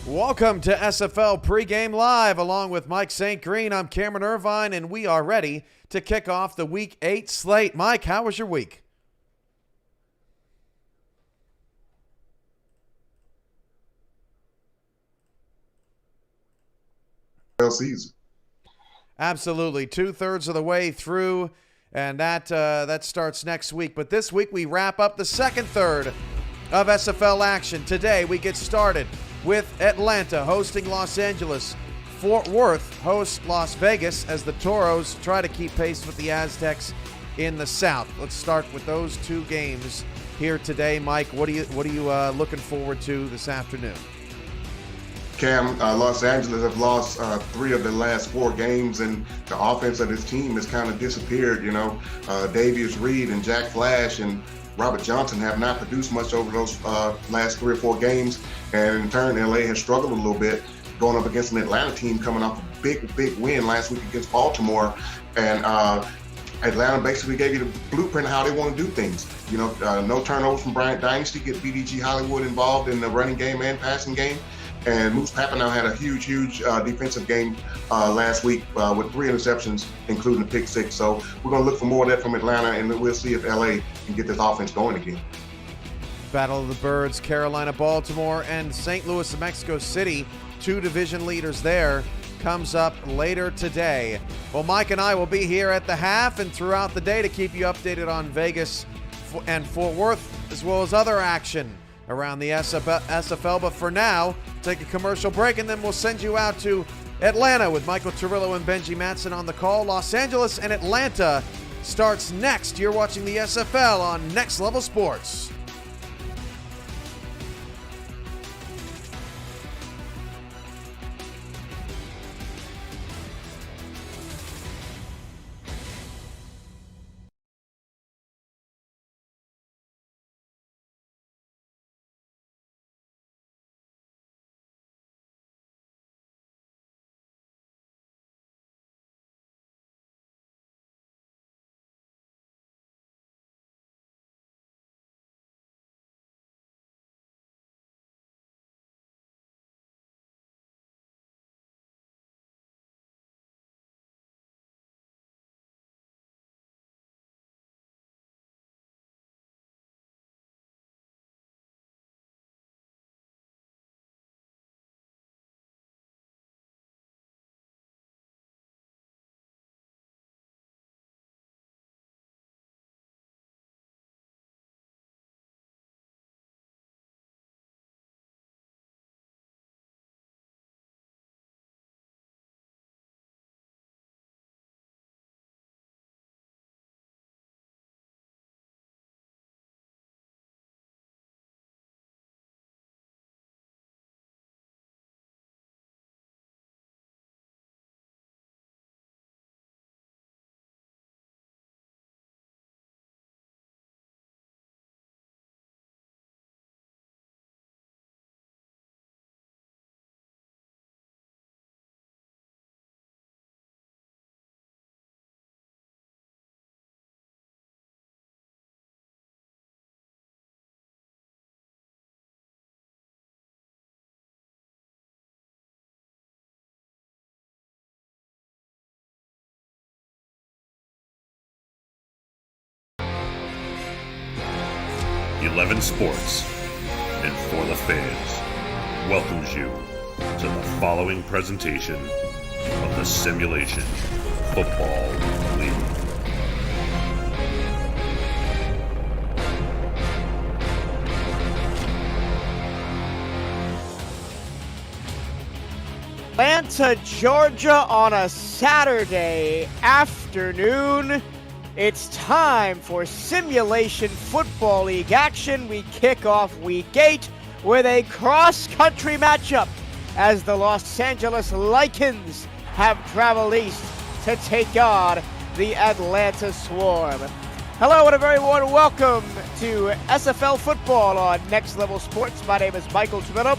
Welcome to SFL Pregame Live. Along with Mike St. Green, I'm Cameron Irvine, and we are ready to kick off the Week 8 slate. Mike, how was your week? Season. Absolutely. 2/3 of the way through, and that starts next week. But this week we wrap up the second third of SFL action. Today we get started with Atlanta hosting Los Angeles. Fort Worth hosts Las Vegas as the Toros try to keep pace with the Aztecs in the South. Let's start with those two games here today. Mike, what are you looking forward to this afternoon? Cam, Los Angeles have lost 3 of the last 4 games, and the offense of this team has kind of disappeared. Davius Reed and Jack Flash and Robert Johnson have not produced much over those last 3 or 4 games, and in turn, LA has struggled a little bit going up against an Atlanta team coming off a big win last week against Baltimore, and Atlanta basically gave you the blueprint of how they want to do things. No turnovers from Bryant Dynasty, get BDG Hollywood involved in the running game and passing game. And Moose Papanow had a huge defensive game last week with 3 interceptions, including a pick 6. So we're going to look for more of that from Atlanta, and we'll see if LA can get this offense going again. Battle of the Birds, Carolina, Baltimore, and St. Louis and Mexico City, 2 division leaders there, comes up later today. Well, Mike and I will be here at the half and throughout the day to keep you updated on Vegas and Fort Worth, as well as other action around the SFL. But for now, take a commercial break, and then we'll send you out to Atlanta with Michael Turillo and Benji Matson on the call. Los Angeles and Atlanta starts next. You're watching the SFL on Next Level Sports. Eleven Sports and For the Fans welcomes you to the following presentation of the Simulation Football League. Atlanta, Georgia on a Saturday afternoon. It's time for Simulation Football League action. We kick off Week 8 with a cross-country matchup as the Los Angeles Lycans have traveled east to take on the Atlanta Swarm. Hello and a very warm welcome to SFL Football on Next Level Sports. My name is Michael Turillo.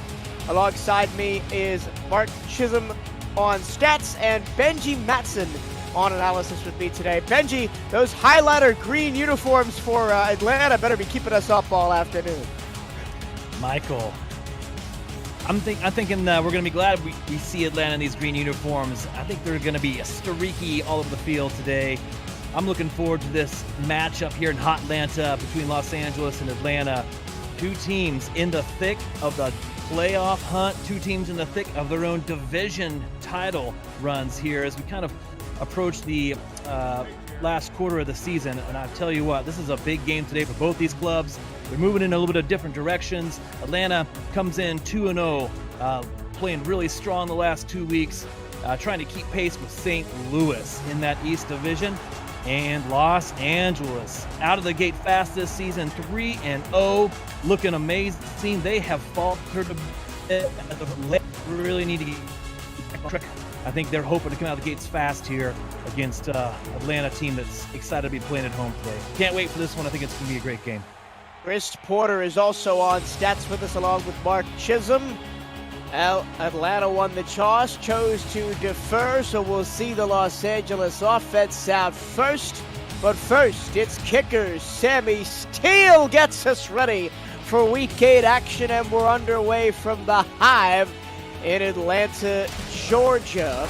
Alongside me is Mark Chisholm on stats and Benji Matson on analysis with me today. Benji, those highlighter green uniforms for Atlanta better be keeping us up all afternoon. Michael, I'm thinking we're going to be glad we see Atlanta in these green uniforms. I think they're going to be streaky all over the field today. I'm looking forward to this matchup here in hot Atlanta between Los Angeles and Atlanta. Two teams in the thick of the playoff hunt, two teams in the thick of their own division title runs here as we kind of approach the last quarter of the season. And I tell you what, this is a big game today for both these clubs. They're moving in a little bit of different directions. Atlanta comes in 2-0, playing really strong the last 2 weeks, trying to keep pace with St. Louis in that East Division. And Los Angeles out of the gate fast this season, 3-0, looking amazing. They have faltered a bit. Really need to get back on track. I think they're hoping to come out of the gates fast here against Atlanta team that's excited to be playing at home today. Can't wait for this one. I think it's going to be a great game. Chris Porter is also on stats with us along with Mark Chisholm. Atlanta won the toss, chose to defer, so we'll see the Los Angeles offense out first. But first, it's kickers. Sammy Steele gets us ready for Week 8 action, and we're underway from the Hive in Atlanta, Georgia.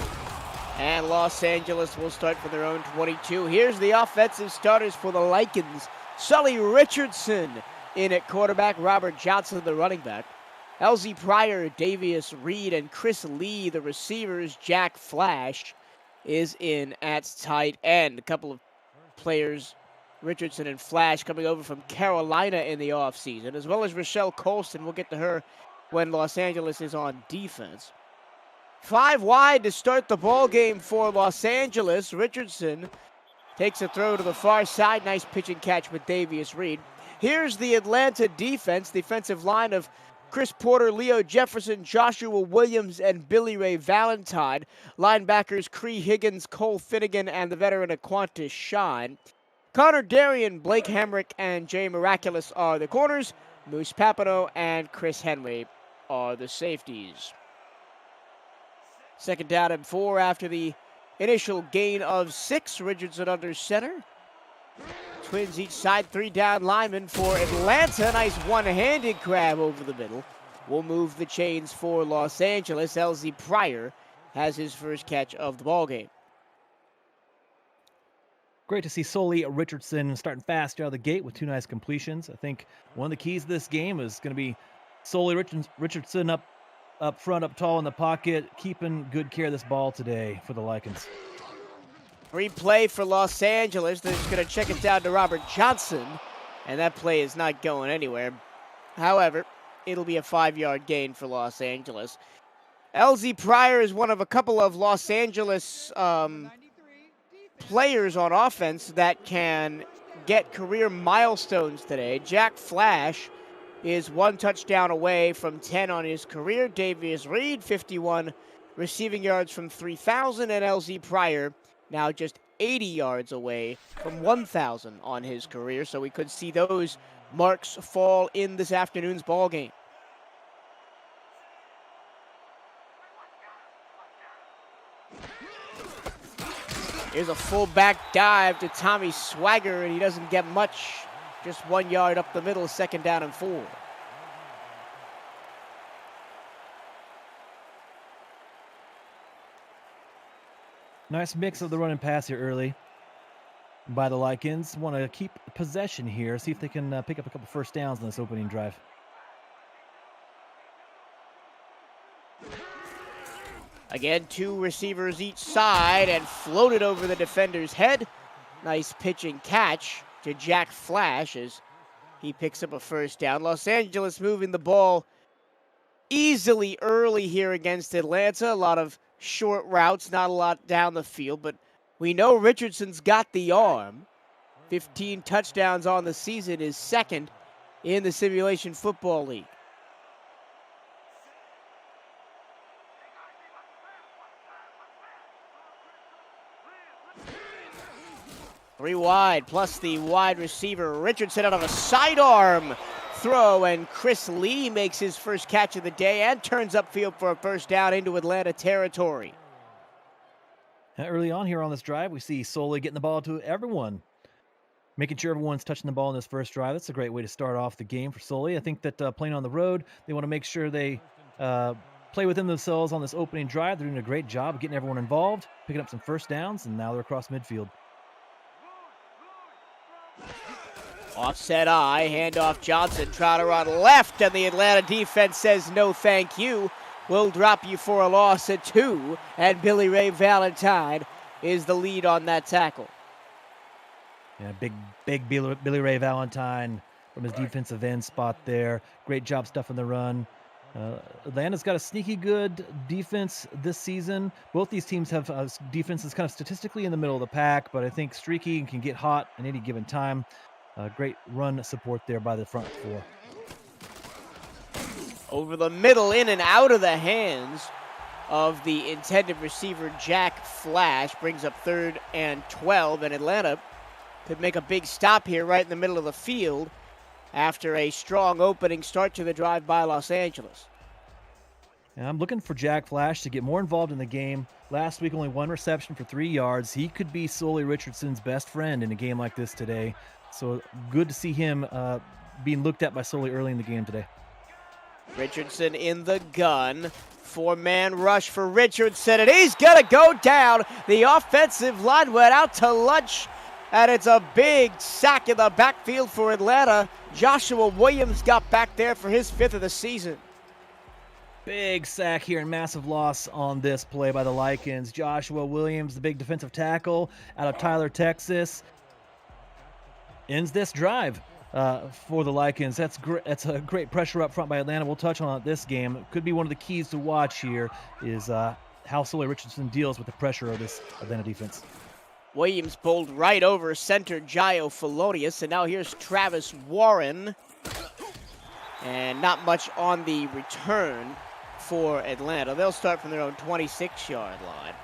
And Los Angeles will start for their own 22. Here's the offensive starters for the Lycans. Sully Richardson in at quarterback, Robert Johnson the running back. LZ Pryor, Davius Reed, and Chris Lee, the receivers. Jack Flash is in at tight end. A couple of players, Richardson and Flash, coming over from Carolina in the offseason, as well as Rochelle Colston. We'll get to her when Los Angeles is on defense. 5 wide to start the ball game for Los Angeles. Richardson takes a throw to the far side. Nice pitch and catch with Davius Reed. Here's the Atlanta defense, defensive line of Chris Porter, Leo Jefferson, Joshua Williams, and Billy Ray Valentine. Linebackers Cree Higgins, Cole Finnegan, and the veteran Aquantis Shine. Connor Darien, Blake Hamrick, and Jay Miraculous are the corners. Moose Papineau and Chris Henry are the safeties. 2nd down and 4 after the initial gain of 6. Richardson under center. Twins each side, 3 down linemen for Atlanta. Nice one-handed grab over the middle. Will move the chains for Los Angeles. LZ Pryor has his first catch of the ballgame. Great to see Sully Richardson starting fast out of the gate with 2 nice completions. I think one of the keys to this game is going to be Sully Richardson up front, up tall in the pocket, keeping good care of this ball today for the Lycans. Free play for Los Angeles. They're just going to check it down to Robert Johnson, and that play is not going anywhere. However, it'll be a 5-yard gain for Los Angeles. LZ Pryor is one of a couple of Los Angeles players on offense that can get career milestones today. Jack Flash is 1 touchdown away from 10 on his career. Davius Reed, 51 receiving yards from 3,000, and LZ Pryor now just 80 yards away from 1,000 on his career. So we could see those marks fall in this afternoon's ball game. Here's a fullback dive to Tommy Swagger, and he doesn't get much. Just 1 yard up the middle, 2nd down and 4. Nice mix of the run and pass here early by the Lycans. Want to keep possession here, see if they can pick up a couple first downs in this opening drive. Again, 2 receivers each side and floated over the defender's head. Nice pitch and catch to Jack Flash as he picks up a first down. Los Angeles moving the ball easily early here against Atlanta. A lot of short routes, not a lot down the field, but we know Richardson's got the arm. 15 touchdowns on the season, is 2nd in the Simulation Football League. Three wide, plus the wide receiver Richardson out of a sidearm throw, and Chris Lee makes his first catch of the day and turns upfield for a first down into Atlanta territory. Now, early on here on this drive, we see Sully getting the ball to everyone, making sure everyone's touching the ball in this first drive. That's a great way to start off the game for Sully. I think that playing on the road, they want to make sure they play within themselves on this opening drive. They're doing a great job of getting everyone involved, picking up some first downs, and now they're across midfield. Offset eye, handoff Johnson, try to run left, and the Atlanta defense says no thank you. We'll drop you for a loss at 2, and Billy Ray Valentine is the lead on that tackle. Yeah, big Billy Ray Valentine from his defensive end spot there. Great job stuffing the run. Atlanta's got a sneaky good defense this season. Both these teams have defenses kind of statistically in the middle of the pack, but I think streaky and can get hot at any given time. Great run support there by the front four. Over the middle, in and out of the hands of the intended receiver, Jack Flash, brings up 3rd and 12, and Atlanta could make a big stop here right in the middle of the field after a strong opening start to the drive by Los Angeles. And I'm looking for Jack Flash to get more involved in the game. Last week, only 1 reception for 3 yards. He could be Sully Richardson's best friend in a game like this today. So good to see him being looked at by Sully early in the game today. Richardson in the gun. 4-man rush for Richardson, and he's going to go down. The offensive line went out to lunch, and it's a big sack in the backfield for Atlanta. Joshua Williams got back there for his 5th of the season. Big sack here and massive loss on this play by the Lycans. Joshua Williams, the big defensive tackle out of Tyler, Texas, ends this drive for the Lycans. That's great. That's a great pressure up front by Atlanta. We'll touch on this game. Could be one of the keys to watch here is how Sully Richardson deals with the pressure of this Atlanta defense. Williams pulled right over center Gio Felonius, and now here's Travis Warren. And not much on the return for Atlanta. They'll start from their own 26-yard line.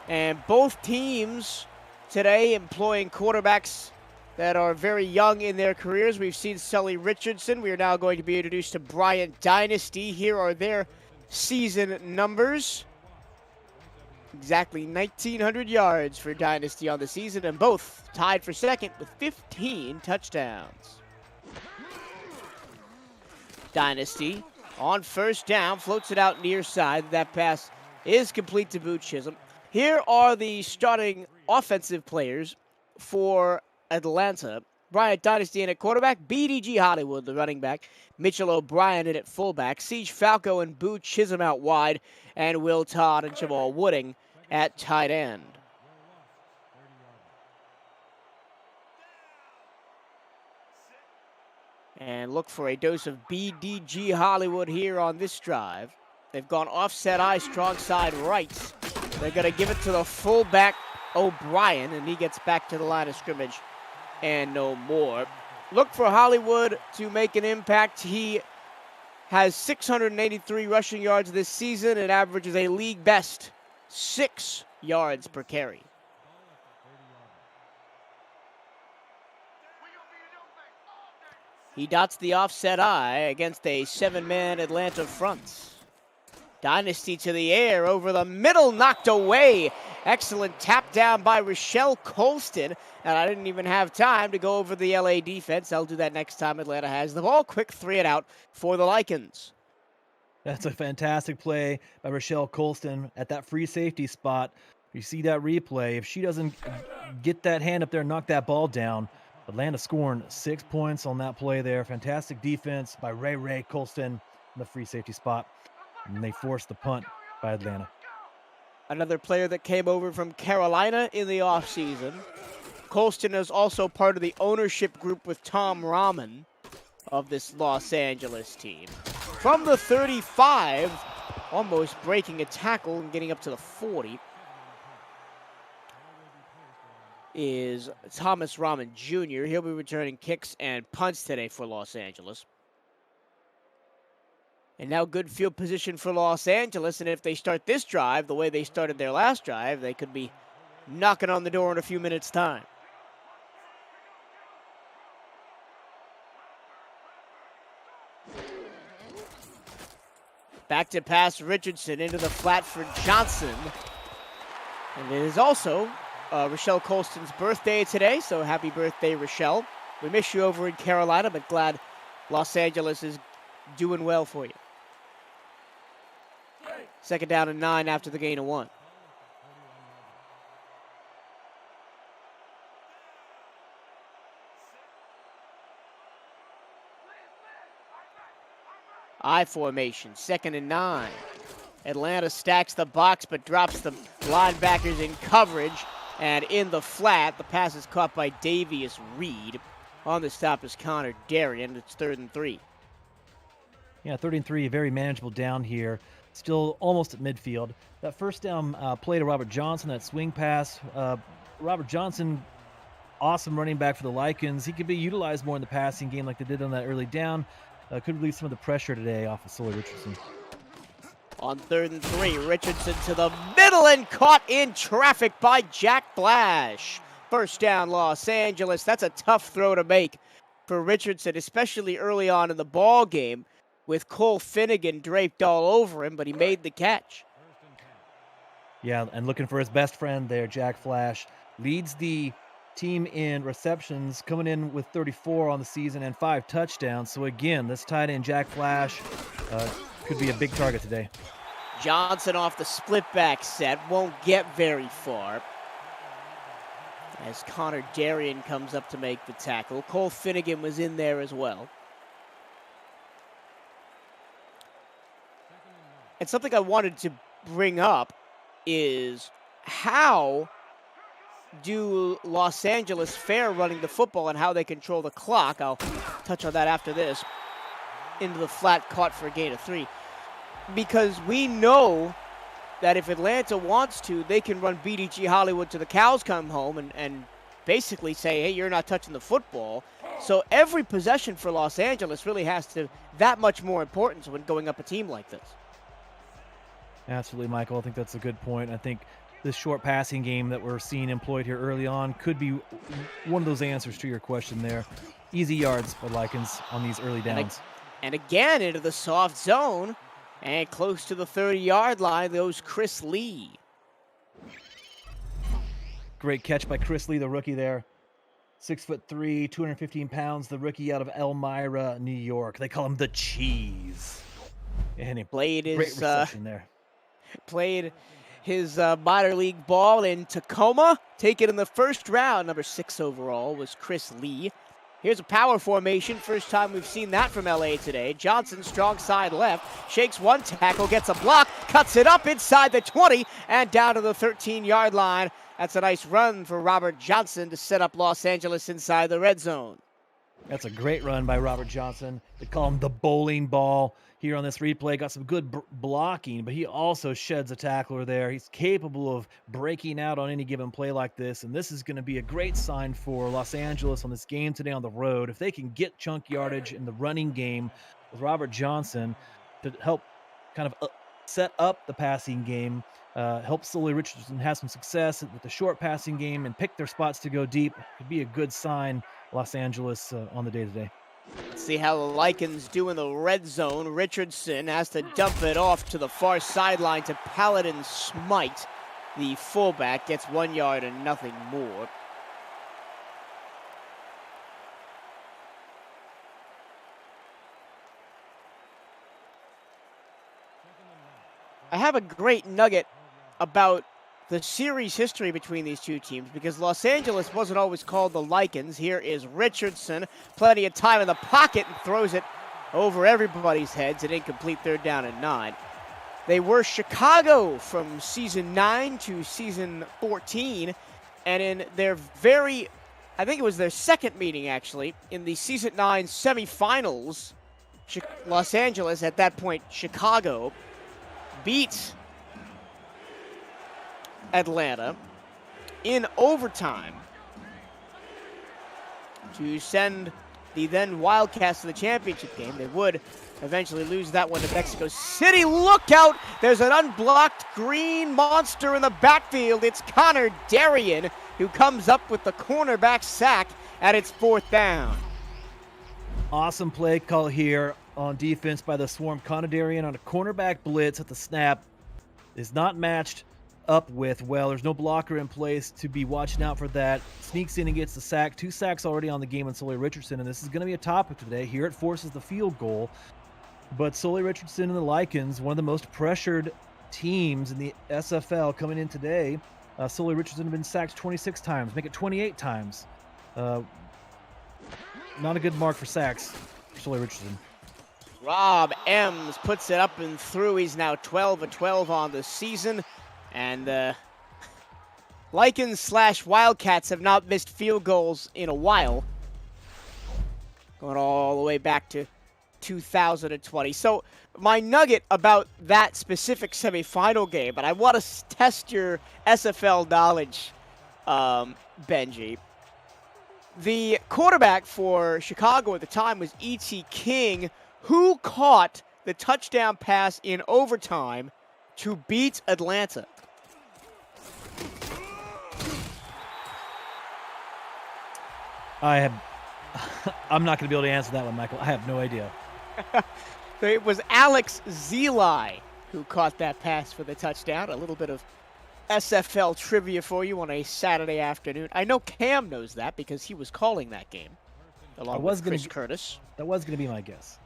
And both teams today employing quarterbacks that are very young in their careers. We've seen Sully Richardson. We are now going to be introduced to Bryant Dynasty. Here are their season numbers. Exactly 1,900 yards for Dynasty on the season, and both tied for second with 15 touchdowns. Dynasty on first down, floats it out near side. That pass is complete to Boo Chisholm. Here are the starting offensive players for Atlanta. Bryant Dynasty in at quarterback, BDG Hollywood, the running back, Mitchell O'Brien in at fullback, Siege Falco and Boo Chisholm out wide, and Will Todd and Jamal Wooding at tight end. And look for a dose of BDG Hollywood here on this drive. They've gone offset eye, strong side right. They're going to give it to the fullback, O'Brien, and he gets back to the line of scrimmage and no more. Look for Hollywood to make an impact. He has 683 rushing yards this season and averages a league best 6 yards per carry. He dots the offset eye against a 7-man Atlanta front. Dynasty to the air, over the middle, knocked away. Excellent tap down by Rochelle Colston. And I didn't even have time to go over the LA defense. I'll do that next time Atlanta has the ball. Quick 3 and out for the Lycans. That's a fantastic play by Rochelle Colston at that free safety spot. You see that replay. If she doesn't get that hand up there and knock that ball down, Atlanta scoring 6 points on that play there. Fantastic defense by Ray Colston in the free safety spot. And they forced the punt by Atlanta. Another player that came over from Carolina in the offseason. Colston is also part of the ownership group with Tom Rahman of this Los Angeles team. From the 35, almost breaking a tackle and getting up to the 40, is Thomas Rahman Jr. He'll be returning kicks and punts today for Los Angeles. And now good field position for Los Angeles, and if they start this drive the way they started their last drive, they could be knocking on the door in a few minutes' time. Back to pass Richardson into the flat for Johnson. And it is also Rochelle Colston's birthday today, so happy birthday, Rochelle. We miss you over in Carolina, but glad Los Angeles is doing well for you. Second down and 9 after the gain of 1. I formation, 2nd and 9. Atlanta stacks the box but drops the linebackers in coverage. And in the flat, the pass is caught by Davius Reed. On the stop is Connor Darien. It's 3rd and 3. Yeah, 3rd and 3, very manageable down here. Still almost at midfield. That first down play to Robert Johnson, that swing pass. Robert Johnson, awesome running back for the Lycans. He could be utilized more in the passing game like they did on that early down. Could relieve some of the pressure today off of Sully Richardson. On 3rd and 3, Richardson to the middle and caught in traffic by Jack Flash. First down, Los Angeles. That's a tough throw to make for Richardson, especially early on in the ball game with Cole Finnegan draped all over him, but he made the catch. Yeah, and looking for his best friend there, Jack Flash. Leads the team in receptions, coming in with 34 on the season and 5 touchdowns. So again, this tight end, Jack Flash, could be a big target today. Johnson off the split back set, won't get very far as Connor Darien comes up to make the tackle. Cole Finnegan was in there as well. And something I wanted to bring up is how do Los Angeles fare running the football and how they control the clock. I'll touch on that after this. Into the flat, caught for a gain of 3. Because we know that if Atlanta wants to, they can run BDG Hollywood to the cows come home and basically say, hey, you're not touching the football. So every possession for Los Angeles really has to that much more importance when going up a team like this. Absolutely, Michael. I think that's a good point. I think this short passing game that we're seeing employed here early on could be one of those answers to your question there. Easy yards for Lycans on these early downs. And again into the soft zone and close to the 30-yard line goes Chris Lee. Great catch by Chris Lee, the rookie there. 6'3", 215 pounds, the rookie out of Elmira, New York. They call him the Cheese. And he played his great reception there. Played his minor league ball in Tacoma. Taken in the first round, number 6 overall, was Chris Lee. Here's a power formation. First time we've seen that from LA today. Johnson, strong side left. Shakes one tackle, gets a block, cuts it up inside the 20 and down to the 13-yard line. That's a nice run for Robert Johnson to set up Los Angeles inside the red zone. That's a great run by Robert Johnson. They call him the bowling ball here on this replay. Got some good blocking, but he also sheds a tackler there. He's capable of breaking out on any given play like this, and this is going to be a great sign for Los Angeles on this game today on the road. If they can get chunk yardage in the running game with Robert Johnson to help kind of set up the passing game, help Sully Richardson have some success with the short passing game and pick their spots to go deep, could be a good sign, Los Angeles, on the day today. Let's see how the Lycans do in the red zone. Richardson has to dump it off to the far sideline to Paladin Smite. The fullback gets 1 yard and nothing more. I have a great nugget about the series history between these two teams because Los Angeles wasn't always called the Lycans. Here is Richardson, plenty of time in the pocket and throws it over everybody's heads. An incomplete 3rd down and 9. They were Chicago from season 9 to season 14, and in their I think it was their second meeting actually, in the season 9 semifinals, Los Angeles, at that point Chicago, beat Atlanta in overtime to send the then Wildcats to the championship game. They would eventually lose that one to Mexico City. Look out! There's an unblocked green monster in the backfield. It's Connor Darien who comes up with the cornerback sack at its 4th down. Awesome play call here on defense by the Swarm. Connor Darien on a cornerback blitz at the snap is not matched up with well. There's no blocker in place to be watching out for that. Sneaks in and gets the sack. 2 sacks already on the game on Sully Richardson, and this is going to be a topic today. Here it forces the field goal, but Sully Richardson and the Lycans, one of the most pressured teams in the SFL coming in today. Sully Richardson has been sacked 26 times, make it 28 times. Not a good mark for sacks for Sully Richardson. Rob Ems puts it up and through. He's now 12 of 12 on the season. And Lycans / Wildcats have not missed field goals in a while. Going all the way back to 2020. So my nugget about that specific semifinal game, but I want to test your SFL knowledge, Benji. The quarterback for Chicago at the time was E.T. King, who caught the touchdown pass in overtime to beat Atlanta. I'm not going to be able to answer that one, Michael. I have no idea. It was Alex Zeli who caught that pass for the touchdown. A little bit of SFL trivia for you on a Saturday afternoon. I know Cam knows that because he was calling that game along with Chris Curtis. That was going to be my guess.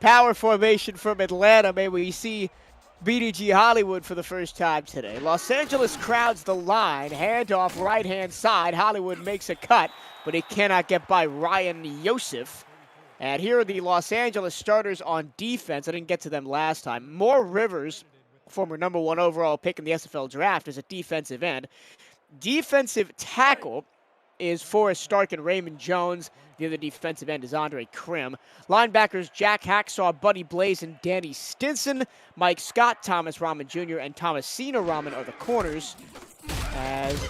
Power formation from Atlanta. Maybe we see BDG Hollywood for the first time today. Los Angeles crowds the line. Handoff right-hand side. Hollywood makes a cut, but he cannot get by Ryan Yosef. And here are the Los Angeles starters on defense. I didn't get to them last time. Moore Rivers, former #1 overall pick in the SFL draft, is a defensive end. Defensive tackle is Forrest Stark and Raymond Jones. The other defensive end is Andre Krim. Linebackers Jack Hacksaw, Buddy Blaze, and Danny Stinson. Mike Scott, Thomas Rahman Jr., and Thomasina Rahman are the corners. As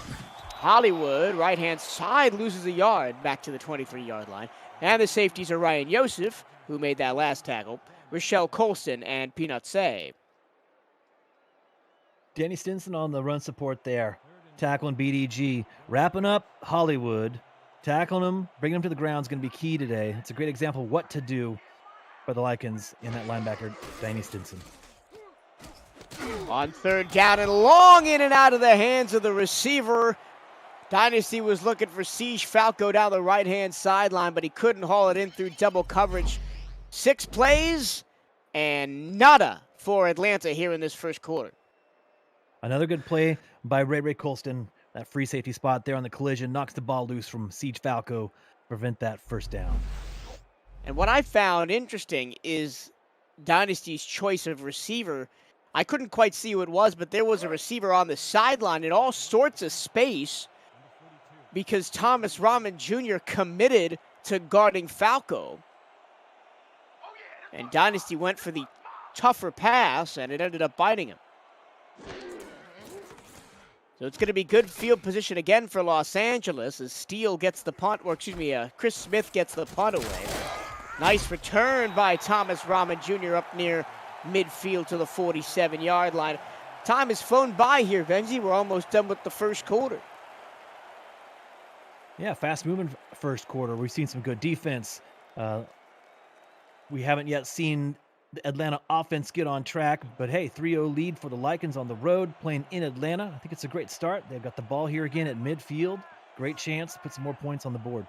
Hollywood, right-hand side, loses a yard back to the 23-yard line. And the safeties are Ryan Yosef, who made that last tackle, Rochelle Colston, and Peanut Say. Danny Stinson on the run support there. Tackling BDG. Wrapping up Hollywood. Tackling him, bringing him to the ground is going to be key today. It's a great example of what to do for the Lycans in that linebacker, Danny Stinson. On third down and long, in and out of the hands of the receiver. Dynasty was looking for Siege Falco down the right-hand sideline, but he couldn't haul it in through double coverage. 6 plays and nada for Atlanta here in this first quarter. Another good play by Ray Colston. That free safety spot there on the collision knocks the ball loose from Siege Falco, prevent that first down. And what I found interesting is Dynasty's choice of receiver. I couldn't quite see who it was, but there was a receiver on the sideline in all sorts of space because Thomas Rahman Jr. committed to guarding Falco. And Dynasty went for the tougher pass, and it ended up biting him. So it's going to be good field position again for Los Angeles as Steele gets the punt, Chris Smith gets the punt away. Nice return by Thomas Rahman Jr. up near midfield to the 47-yard line. Time has flown by here, Benji. We're almost done with the first quarter. Yeah, fast-moving first quarter. We've seen some good defense. We haven't yet seen the Atlanta offense get on track, but hey, 3-0 lead for the Lycans on the road, playing in Atlanta. I think it's a great start. They've got the ball here again at midfield. Great chance to put some more points on the board.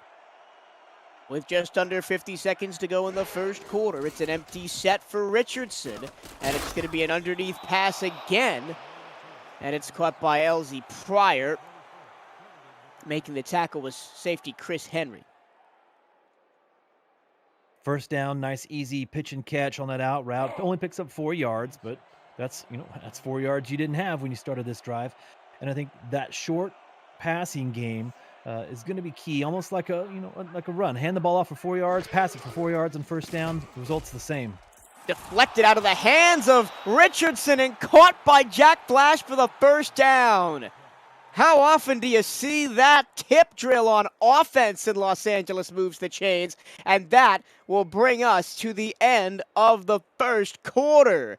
With just under 50 seconds to go in the first quarter, it's an empty set for Richardson, and it's going to be an underneath pass again, and it's caught by LZ Pryor. Making the tackle was safety Chris Henry. First down, nice easy pitch and catch on that out route. Only picks up 4 yards, but that's 4 yards you didn't have when you started this drive. And I think that short passing game is going to be key, almost like a run. Hand the ball off for 4 yards, pass it for 4 yards, and first down. The result's the same. Deflected out of the hands of Richardson and caught by Jack Flash for the first down. How often do you see that tip drill on offense in Los Angeles moves the chains? And that will bring us to the end of the first quarter.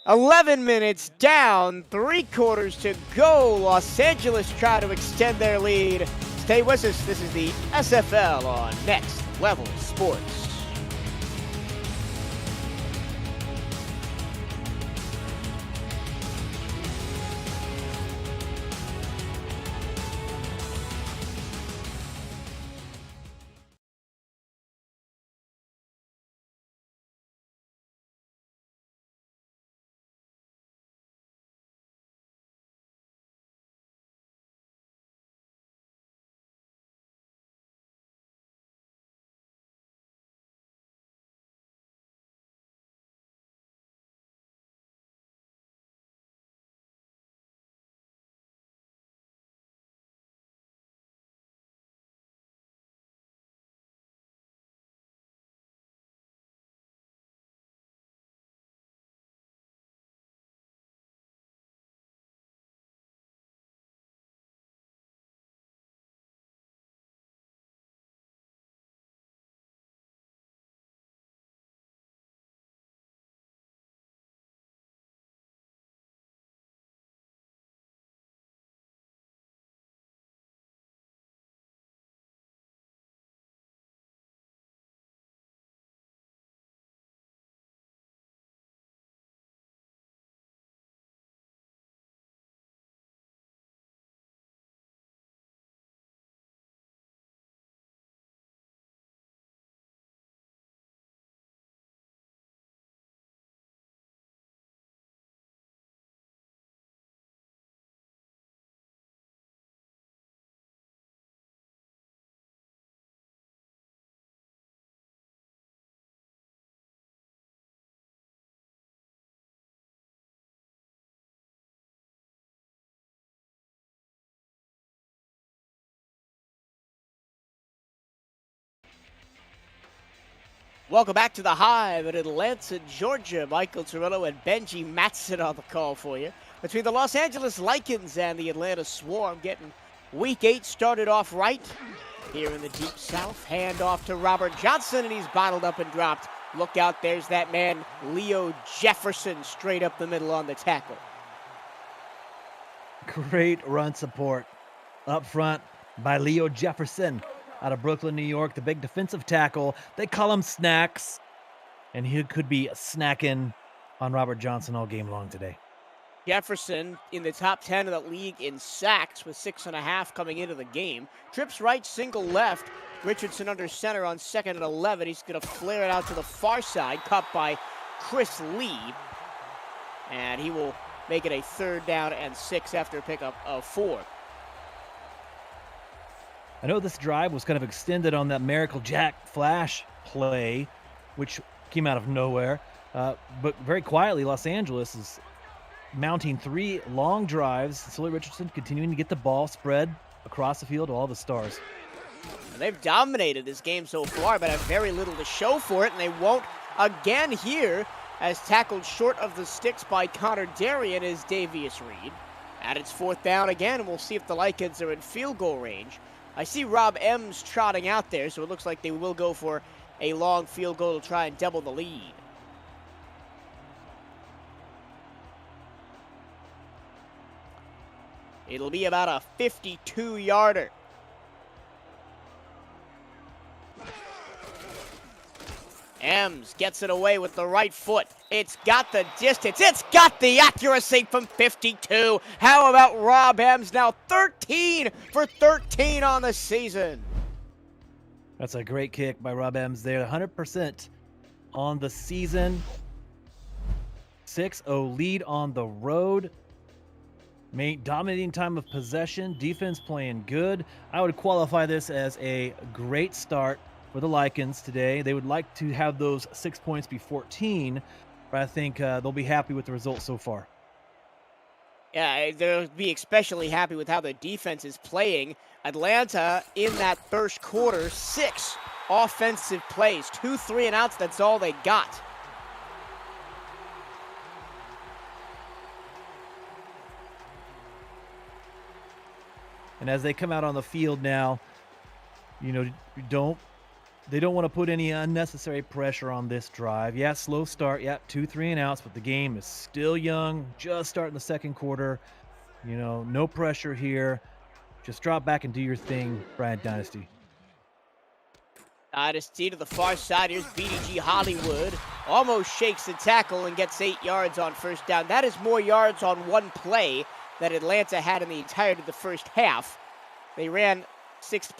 11 minutes down, 3 quarters to go. Los Angeles try to extend their lead. Stay with us. This is the SFL on Next Level Sports. Welcome back to the Hive at Atlanta, Georgia. Michael Torello and Benji Matson on the call for you. Between the Los Angeles Lycans and the Atlanta Swarm, getting Week 8 started off right. Here in the Deep South, hand off to Robert Johnson, and he's bottled up and dropped. Look out, there's that man, Leo Jefferson, straight up the middle on the tackle. Great run support up front by Leo Jefferson out of Brooklyn, New York, the big defensive tackle. They call him Snacks, and he could be snacking on Robert Johnson all game long today. Jefferson in the top 10 of the league in sacks with 6.5 coming into the game. Trips right, single left. Richardson under center on 2nd and 11. He's going to flare it out to the far side, caught by Chris Lee. And he will make it a 3rd down and 6 after a pickup of 4. I know this drive was kind of extended on that Miracle Jack flash play, which came out of nowhere. But very quietly, Los Angeles is mounting 3 long drives. Sully Richardson continuing to get the ball spread across the field to all the stars. They've dominated this game so far, but have very little to show for it, and they won't again here, as tackled short of the sticks by Connor Darien is Davius Reed. And it's 4th down again, and we'll see if the Lycans are in field goal range. I see Rob Ems trotting out there, so it looks like they will go for a long field goal to try and double the lead. It'll be about a 52-yarder. Ems gets it away with the right foot. It's got the distance. It's got the accuracy from 52. How about Rob Ems now 13 for 13 on the season? That's a great kick by Rob Ems there. 100% on the season. 6-0 lead on the road. Dominating time of possession. Defense playing good. I would qualify this as a great start for the Lycans today. They would like to have those 6 points be 14, but I think they'll be happy with the result so far. Yeah, they'll be especially happy with how the defense is playing. Atlanta, in that first quarter, 6 offensive plays, 2 3-and-outs, that's all they got. And as they come out on the field now, you know, they don't want to put any unnecessary pressure on this drive. Yeah, slow start. Yeah, 2 3-and-outs, but the game is still young. Just starting the second quarter. You know, no pressure here. Just drop back and do your thing, Bryant Dynasty. Dynasty to the far side. Here's BDG Hollywood. Almost shakes the tackle and gets 8 yards on first down. That is more yards on one play that Atlanta had in the entirety of the first half. They ran 6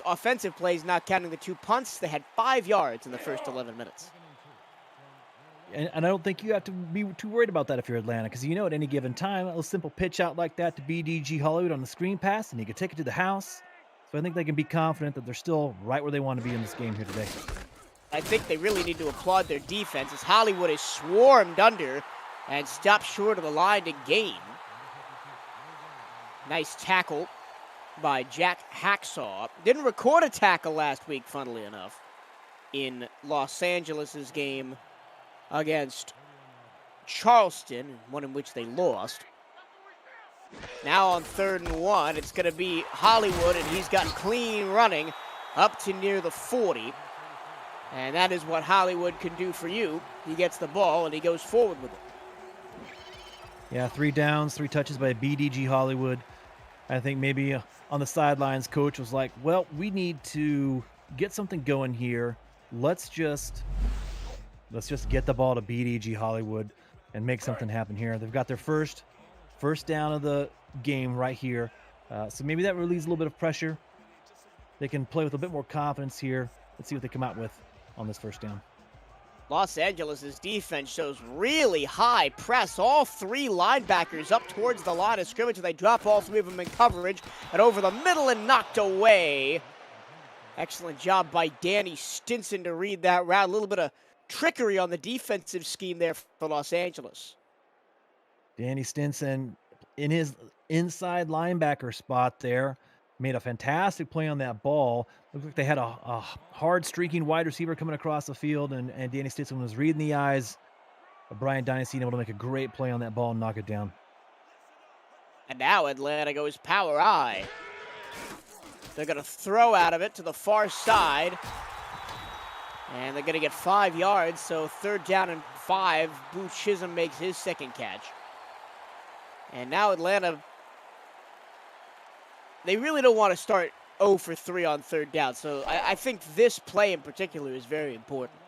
offensive plays, not counting the 2 punts. They had 5 yards in the first 11 minutes. And I don't think you have to be too worried about that if you're Atlanta, because you know at any given time, a little simple pitch out like that to BDG Hollywood on the screen pass, and he can take it to the house. So I think they can be confident that they're still right where they want to be in this game here today. I think they really need to applaud their defense, as Hollywood is swarmed under and stopped short of the line to gain. Nice tackle by Jack Hacksaw. Didn't record a tackle last week, funnily enough, in Los Angeles' game against Charleston, one in which they lost. Now on 3rd and 1, it's going to be Hollywood, and he's got clean running up to near the 40. And that is what Hollywood can do for you. He gets the ball, and he goes forward with it. Yeah, 3 downs, 3 touches by BDG Hollywood. I think maybe on the sidelines, coach was like, well, we need to get something going here. Let's just get the ball to BDG Hollywood and make something happen here. They've got their first down of the game right here. So maybe that relieves a little bit of pressure. They can play with a bit more confidence here. Let's see what they come out with on this first down. Los Angeles' defense shows really high press. All 3 linebackers up towards the line of scrimmage. They drop all 3 of them in coverage and over the middle and knocked away. Excellent job by Danny Stinson to read that route. A little bit of trickery on the defensive scheme there for Los Angeles. Danny Stinson in his inside linebacker spot there, made a fantastic play on that ball. Looked like they had a hard streaking wide receiver coming across the field, and Danny Stinson was reading the eyes of Brian Dynasty and able to make a great play on that ball and knock it down. And now Atlanta goes power I. They're going to throw out of it to the far side. And they're going to get 5 yards, so 3rd down and 5. Boo Chisholm makes his second catch. And now Atlanta, they really don't want to start 0 for 3 on 3rd down. So I think this play in particular is very important.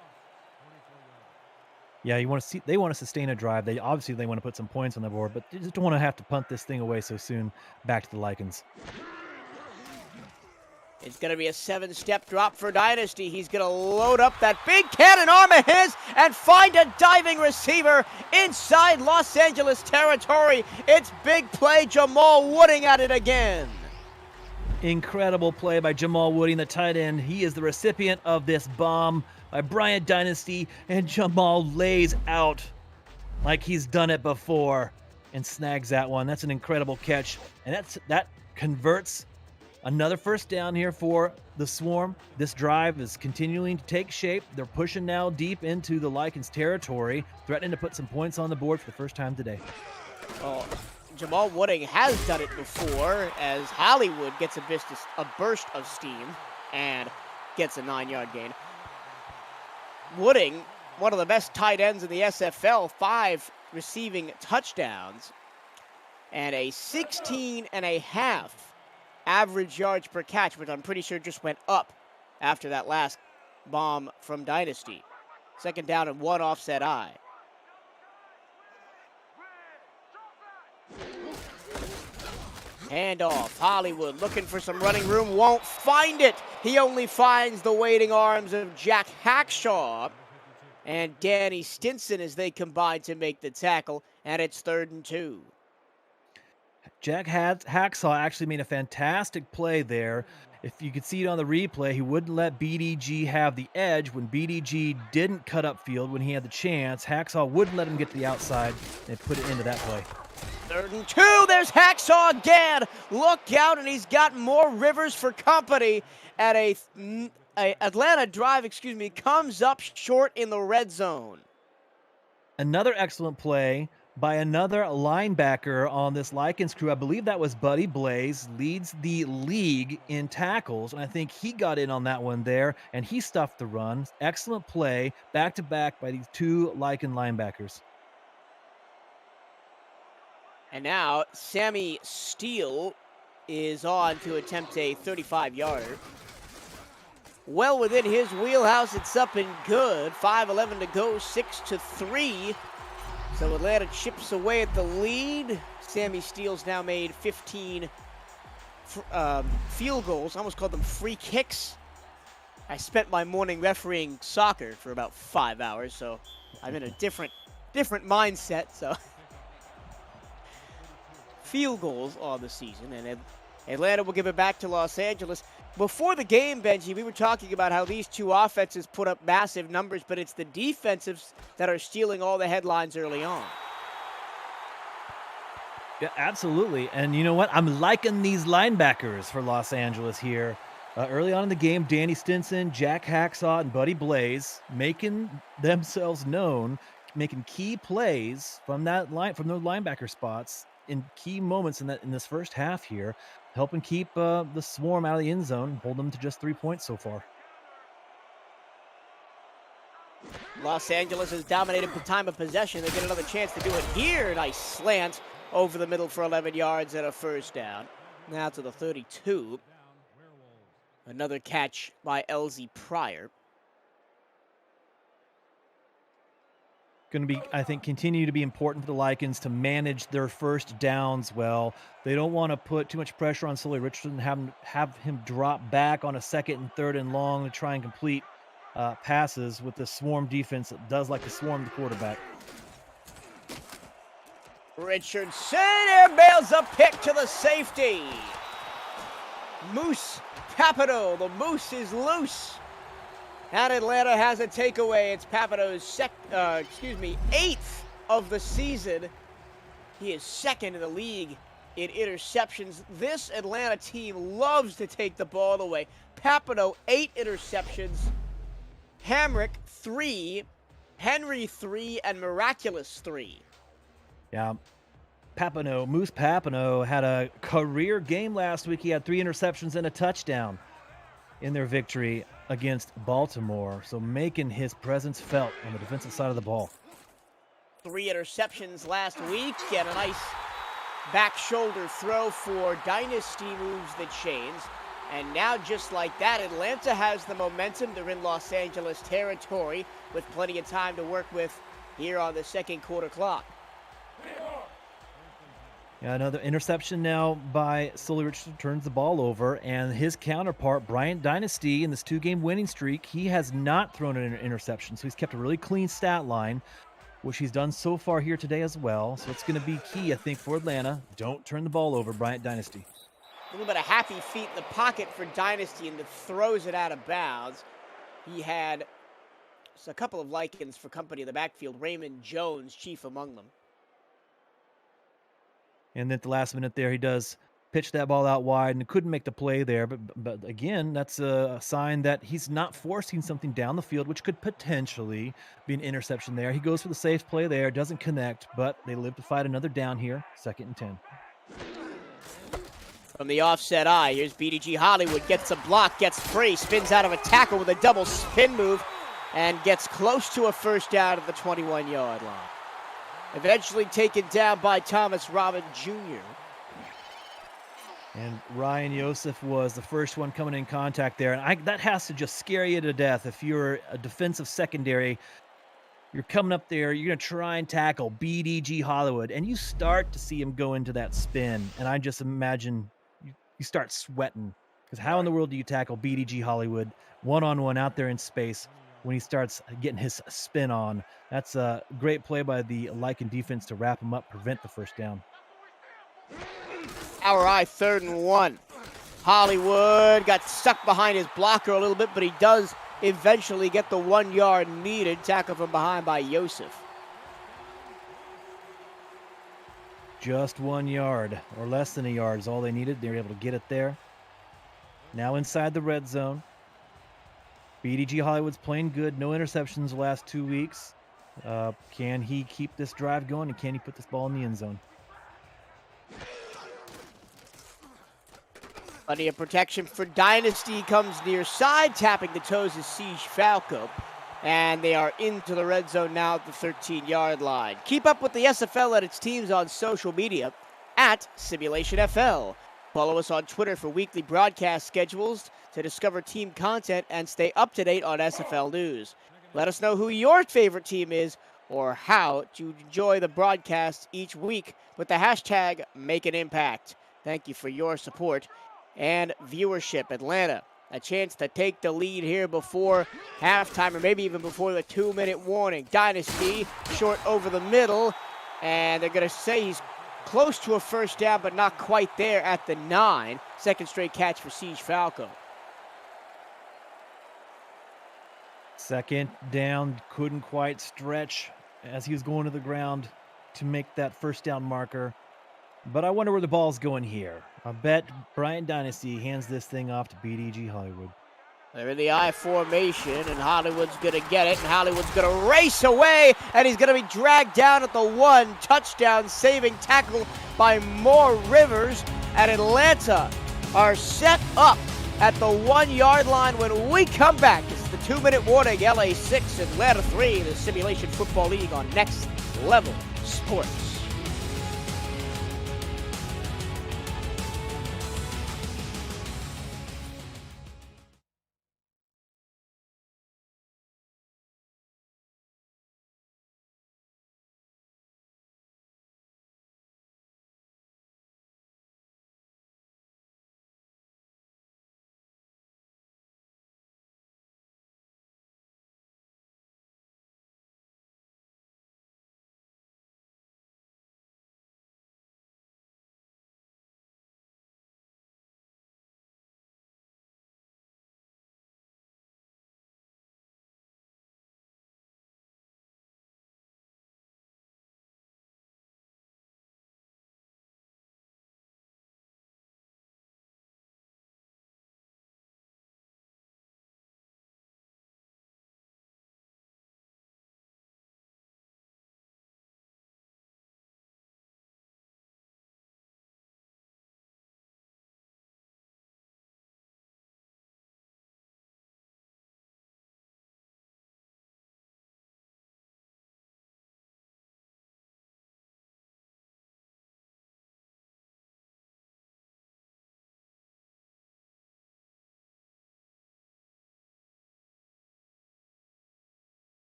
Yeah, they want to sustain a drive. They want to put some points on the board, but they just don't want to have to punt this thing away so soon back to the Lycans. It's going to be a 7-step drop for Dynasty. He's going to load up that big cannon arm of his and find a diving receiver inside Los Angeles territory. It's big play, Jamal Wooding at it again. Incredible play by Jamal Wooding, the tight end. He is the recipient of this bomb by Bryant Dynasty, and Jamal lays out like he's done it before and snags that one. That's an incredible catch, and that converts another 1st down here for the Swarm. This drive is continuing to take shape. They're pushing now deep into the Lycans territory, threatening to put some points on the board for the first time today. Oh, Jamal Wooding has done it before as Hollywood gets a burst of steam and gets a 9-yard gain. Wooding, one of the best tight ends in the SFL, 5 receiving touchdowns and a 16.5 average yards per catch, which I'm pretty sure just went up after that last bomb from Dynasty. 2nd down and 1 offset I. Handoff. Hollywood looking for some running room. Won't find it. He only finds the waiting arms of Jack Hackshaw and Danny Stinson as they combine to make the tackle. And it's 3rd and 2. Jack Hacksaw actually made a fantastic play there. If you could see it on the replay, he wouldn't let BDG have the edge. When BDG didn't cut up field when he had the chance, Hacksaw wouldn't let him get to the outside and put it into that play. 3rd and 2, there's Hacksaw again. Look out, and he's got more Rivers for company at a Atlanta drive, comes up short in the red zone. Another excellent play by another linebacker on this Lycans crew. I believe that was Buddy Blaze, leads the league in tackles, and I think he got in on that one there, and he stuffed the run. Excellent play, back-to-back by these 2 Lycan linebackers. And now Sammy Steele is on to attempt a 35-yarder. Well within his wheelhouse, it's up and good. 5:11 to go, 6-3. So Atlanta chips away at the lead. Sammy Steele's now made 15 field goals. I almost called them free kicks. I spent my morning refereeing soccer for about 5 hours, so I'm in a different mindset. So field goals on the season, and Atlanta will give it back to Los Angeles. Before the game, Benji, we were talking about how these 2 offenses put up massive numbers, but it's the defensives that are stealing all the headlines early on. Yeah, absolutely. And you know what? I'm liking these linebackers for Los Angeles here. Early on in the game, Danny Stinson, Jack Hacksaw, and Buddy Blaze making themselves known, making key plays from those linebacker spots in key moments in this first half here, helping keep the Swarm out of the end zone, hold them to just 3 points so far. Los Angeles has dominated the time of possession. They get another chance to do it here. Nice slant over the middle for 11 yards and a 1st down. Now to the 32. Another catch by Elsie Pryor. Going to be, I think, continue to be important for the Lycans to manage their 1st downs well. They don't want to put too much pressure on Sully Richardson, have him drop back on a 2nd and 3rd and long to try and complete passes with the Swarm defense that does like to swarm the quarterback. Richardson airmails a pick to the safety. Moose Papado, the Moose is loose. And Atlanta has a takeaway. It's Papado's 8th of the season. He is 2nd in the league in interceptions. This Atlanta team loves to take the ball away. Papano, 8 interceptions. Hamrick, 3. Henry, 3. And Miraculous, 3. Yeah. Moose Papano had a career game last week. He had 3 interceptions and a touchdown in their victory against Baltimore. So making his presence felt on the defensive side of the ball. 3 interceptions last week and a nice back shoulder throw for Dynasty moves the chains. And now, just like that, Atlanta has the momentum. They're in Los Angeles territory with plenty of time to work with here on the second quarter clock. Yeah, another interception now by Sully Richardson turns the ball over, and his counterpart, Bryant Dynasty, in this 2-game winning streak, he has not thrown an interception, so he's kept a really clean stat line, which he's done so far here today as well. So it's going to be key, I think, for Atlanta. Don't turn the ball over, Bryant Dynasty. A little bit of happy feet in the pocket for Dynasty, and throws it out of bounds. He had a couple of lichens for company in the backfield. Raymond Jones, chief among them. And then at the last minute there, he does pitch that ball out wide and couldn't make the play there. But again, that's a sign that he's not forcing something down the field, which could potentially be an interception there. He goes for the safe play there, doesn't connect, but they live to fight another down here, 2nd and 10. From the offset eye, here's BDG Hollywood, gets a block, gets free, spins out of a tackle with a double spin move, and gets close to a first down at the 21-yard line. Eventually taken down by Thomas Robin Jr. And Ryan Yosef was the first one coming in contact there. And that has to just scare you to death. If you're a defensive secondary, you're coming up there, you're going to try and tackle BDG Hollywood, and you start to see him go into that spin. And I just imagine you start sweating, because how in the world do you tackle BDG Hollywood one-on-one out there in space when he starts getting his spin on? That's a great play by the Lycan defense to wrap him up, prevent the first down. Our eye, 3rd and 1. Hollywood got stuck behind his blocker a little bit, but he does eventually get the 1 yard needed. Tackle from behind by Yosef. Just 1 yard, or less than a yard is all they needed. They were able to get it there. Now inside the red zone. BDG Hollywood's playing good. No interceptions the last 2 weeks. Can he keep this drive going, and can he put this ball in the end zone? Plenty of protection for Dynasty. Comes near side, tapping the toes of Siege Falco. And they are into the red zone now at the 13-yard line. Keep up with the SFL and its teams on social media at Simulationfl. Follow us on Twitter for weekly broadcast schedules to discover team content and stay up to date on SFL news. Let us know who your favorite team is or how to enjoy the broadcast each week with the hashtag #MakeAnImpact. Thank you for your support and viewership. Atlanta, a chance to take the lead here before halftime, or maybe even before the 2-minute warning. Dynasty short over the middle, and they're going to say he's close to a first down, but not quite there at the 9. Second straight catch for Siege Falco. Second down, couldn't quite stretch as he was going to the ground to make that first down marker. But I wonder where the ball's going here. I bet Bryant Dynasty hands this thing off to BDG Hollywood. They're in the I formation, and Hollywood's going to get it, and Hollywood's going to race away, and he's going to be dragged down at the 1. Touchdown saving tackle by Moore Rivers, and Atlanta are set up at the 1-yard line. When we come back, it's the 2-minute warning. LA 6, Atlanta 3, the Simulation Football League on Next Level Sports.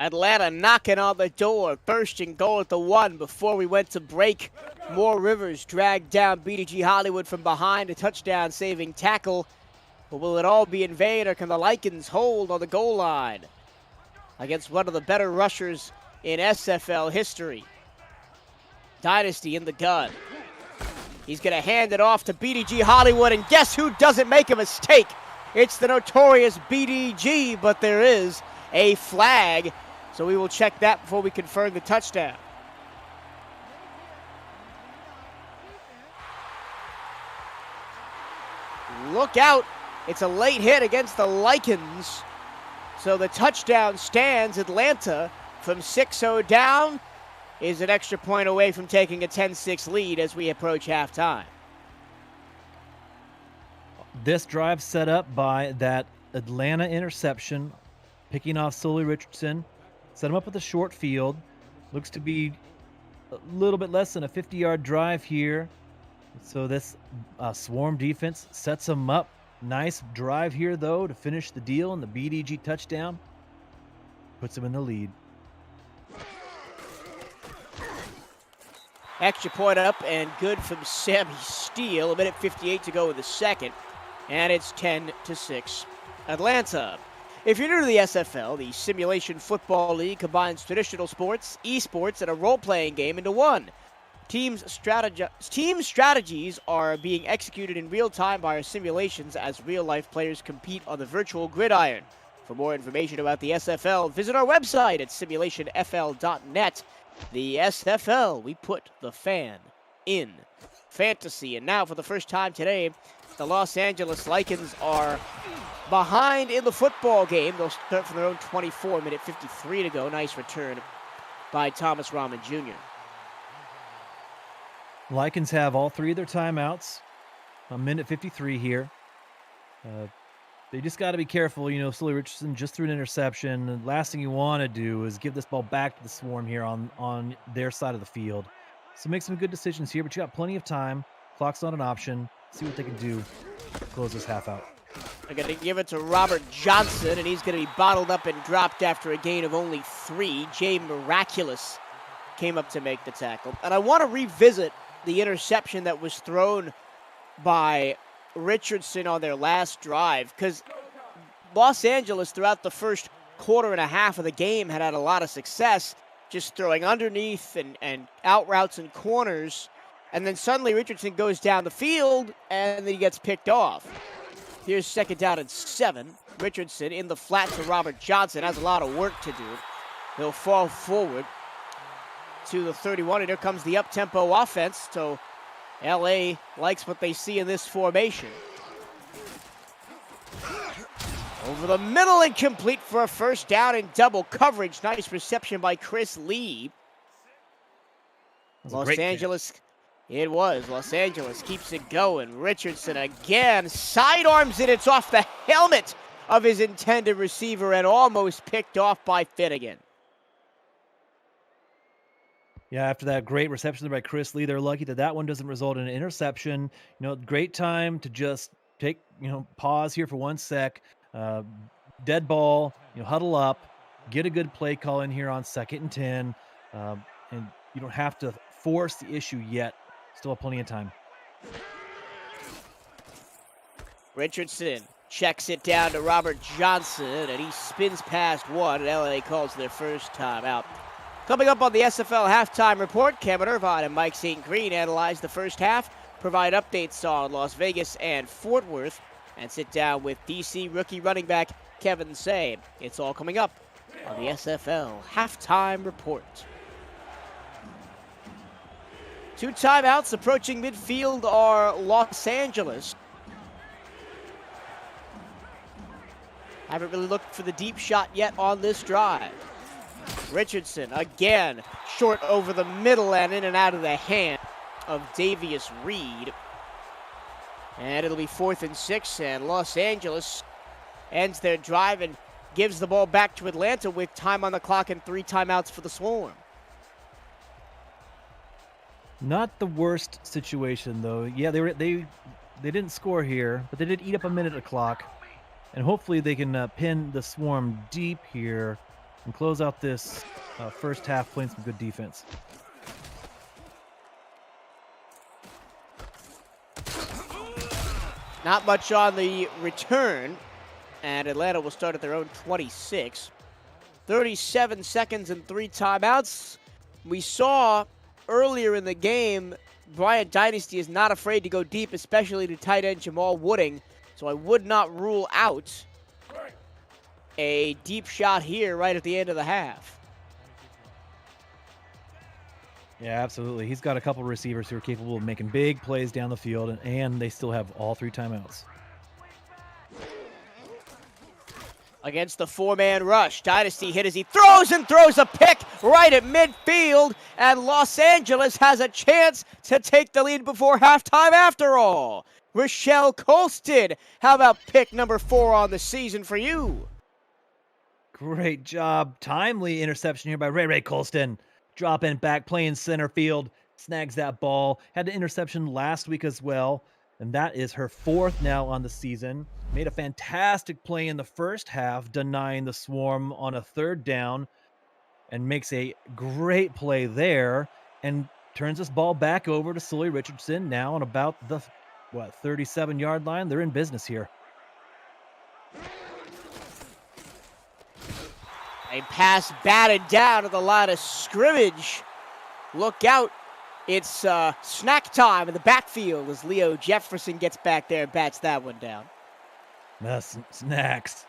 Atlanta knocking on the door. First and goal at the 1 before we went to break. Moore Rivers dragged down BDG Hollywood from behind. A touchdown saving tackle. But will it all be in vain, or can the Lycans hold on the goal line against one of the better rushers in SFL history? Dynasty in the gun. He's going to hand it off to BDG Hollywood, and guess who doesn't make a mistake? It's the notorious BDG, but there is a flag, so we will check that before we confirm the touchdown. Look out. It's a late hit against the Lycans. So the touchdown stands. Atlanta from 6-0 down is an extra point away from taking a 10-6 lead as we approach halftime. This drive set up by that Atlanta interception, picking off Sully Richardson, set him up with a short field. Looks to be a little bit less than a 50-yard drive here. So this swarm defense sets him up. Nice drive here, though, to finish the deal, and the BDG touchdown puts him in the lead. Extra point up and good from Sammy Steele. 1:58 to go in the second, and it's 10-6 Atlanta. If you're new to the SFL, the Simulation Football League combines traditional sports, esports, and a role-playing game into one. Team strategies are being executed in real time by our simulations as real-life players compete on the virtual gridiron. For more information about the SFL, visit our website at simulationfl.net. The SFL, we put the fan in fantasy. And now, for the first time today, the Los Angeles Lycans are behind in the football game. They'll start from their own 24, 1:53 to go. Nice return by Thomas Rahman Jr. Lycans have all three of their timeouts. 1:53 here. They just got to be careful. You know, Sully Richardson just threw an interception. The last thing you want to do is give this ball back to the swarm here on their side of the field. So make some good decisions here, but you got plenty of time. Clock's not an option. See what they can do to close this half out. They're going to give it to Robert Johnson, and he's going to be bottled up and dropped after a gain of only 3. Jay Miraculous came up to make the tackle. And I want to revisit the interception that was thrown by Richardson on their last drive, because Los Angeles throughout the first quarter and a half of the game had a lot of success just throwing underneath and out routes and corners, and then suddenly Richardson goes down the field and then he gets picked off. Here's 2nd down and 7. Richardson in the flat to Robert Johnson. Has a lot of work to do. He'll fall forward to the 31, and here comes the up-tempo offense. So LA likes what they see in this formation. Over the middle and complete for a first down in double coverage. Nice reception by Chris Lee. Los Angeles, it was. Los Angeles keeps it going. Richardson again sidearms it. It's off the helmet of his intended receiver and almost picked off by Finnegan. Yeah, after that great reception by Chris Lee, they're lucky that that one doesn't result in an interception. You know, great time to just take, pause here for 1 sec. Dead ball, huddle up, get a good play call in here on 2nd and 10. And you don't have to force the issue yet. Still have plenty of time. Richardson checks it down to Robert Johnson, and he spins past one, and LA calls their first time out. Coming up on the SFL Halftime Report, Kevin Irvine and Mike St. Green analyze the first half, provide updates on Las Vegas and Fort Worth, and sit down with DC rookie running back Kevin Say. It's all coming up on the SFL Halftime Report. 2 timeouts approaching midfield are Los Angeles. Haven't really looked for the deep shot yet on this drive. Richardson again, short over the middle and in and out of the hand of Davius Reed. And it'll be 4th and 6, and Los Angeles ends their drive and gives the ball back to Atlanta with time on the clock and 3 timeouts for the Swarm. Not the worst situation, though. Yeah, they didn't score here, but they did eat up a minute of clock. And hopefully they can pin the Swarm deep here and close out this first half playing some good defense. Not much on the return, and Atlanta will start at their own 26. 37 seconds and 3 timeouts. We saw earlier in the game, Bryant Dynasty is not afraid to go deep, especially to tight end Jamal Wooding, so I would not rule out a deep shot here right at the end of the half. Yeah, absolutely. He's got a couple receivers who are capable of making big plays down the field, and they still have all 3 timeouts. Against the 4-man rush, Dynasty hit as he throws a pick right at midfield, and Los Angeles has a chance to take the lead before halftime after all. Rochelle Colston, how about pick number 4 on the season for you? Great job. Timely interception here by Ray Colston. Drop in back, playing center field, snags that ball. Had an interception last week as well, and that is her 4th now on the season. Made a fantastic play in the first half, denying the Swarm on a 3rd down, and makes a great play there, and turns this ball back over to Sully Richardson now on about the, 37-yard line. They're in business here. A pass batted down to the line of scrimmage. Look out. It's snack time in the backfield as Leo Jefferson gets back there and bats that one down. That's snacks.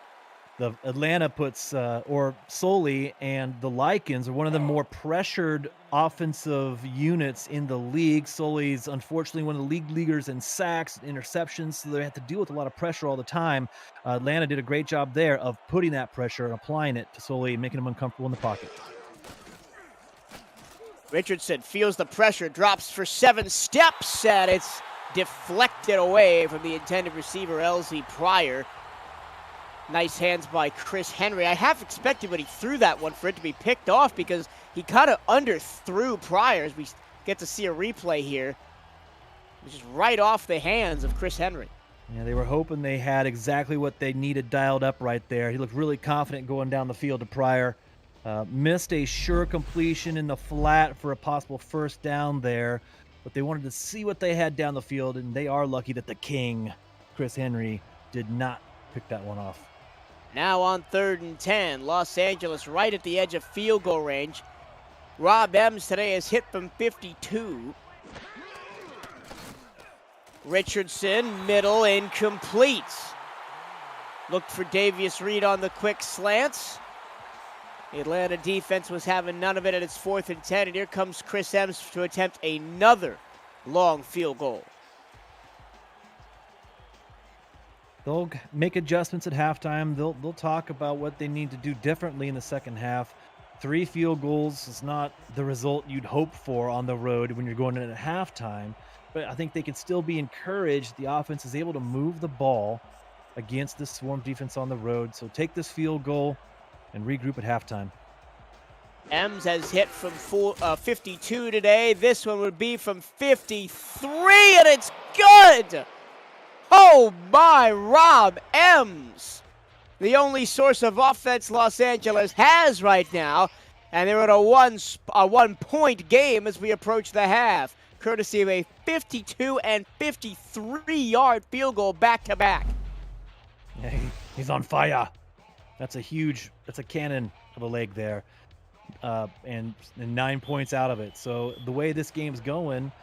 The Atlanta puts, or Sully and the Lycans are one of the more pressured offensive units in the league. Sully's unfortunately one of the league leaders in sacks, interceptions, so they have to deal with a lot of pressure all the time. Atlanta did a great job there of putting that pressure and applying it to Sully, making him uncomfortable in the pocket. Richardson feels the pressure, drops for 7 steps, and it's deflected away from the intended receiver, LZ Pryor. Nice hands by Chris Henry. I half expected when he threw that one for it to be picked off because he kind of underthrew Pryor, as we get to see a replay here. It was just right off the hands of Chris Henry. Yeah, they were hoping they had exactly what they needed dialed up right there. He looked really confident going down the field to Pryor. Missed a sure completion in the flat for a possible 1st down there, but they wanted to see what they had down the field, and they are lucky that the king, Chris Henry, did not pick that one off. Now on 3rd and 10, Los Angeles right at the edge of field goal range. Rob Ems today has hit from 52. Richardson, middle, incomplete. Looked for Davius Reed on the quick slants. The Atlanta defense was having none of it at its 4th and 10, and here comes Chris Ems to attempt another long field goal. They'll make adjustments at halftime. They'll talk about what they need to do differently in the second half. 3 field goals is not the result you'd hope for on the road when you're going in at halftime, but I think they can still be encouraged. The offense is able to move the ball against this Swarm defense on the road. So take this field goal and regroup at halftime. Ems has hit from 52 today. This one would be from 53, and it's good! Oh my, Rob Ems! The only source of offense Los Angeles has right now, and they're in a 1-point game as we approach the half, courtesy of a 52 and 53-yard field goal back-to-back. Yeah, he's on fire. That's a cannon of a leg there, and 9 points out of it. So the way this game's going,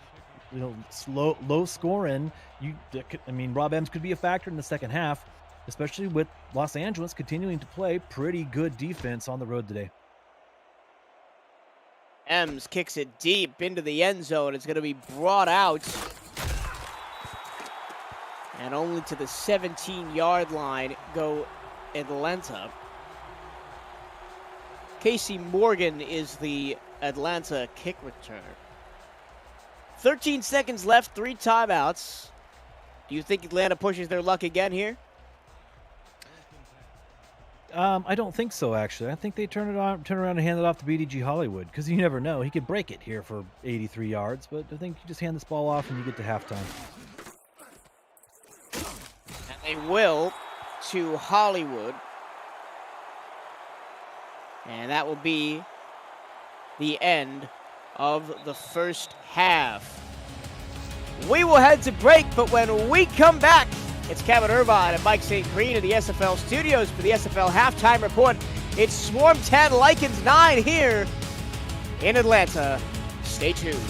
low scoring. Rob Ems could be a factor in the second half, especially with Los Angeles continuing to play pretty good defense on the road today. Ems kicks it deep into the end zone. It's going to be brought out, and only to the 17-yard line go Atlanta. Casey Morgan is the Atlanta kick returner. 13 seconds left, 3 timeouts. Do you think Atlanta pushes their luck again here? I don't think so, actually. I think they turn around and hand it off to BDG Hollywood, because you never know. He could break it here for 83 yards, but I think you just hand this ball off and you get to halftime. And they will to Hollywood. And that will be the end of the first half. We will head to break, but when we come back, it's Kevin Irvine and Mike St. Green in the SFL studios for the SFL Halftime Report. It's Swarm 10, Lycans 9 here in Atlanta. Stay tuned.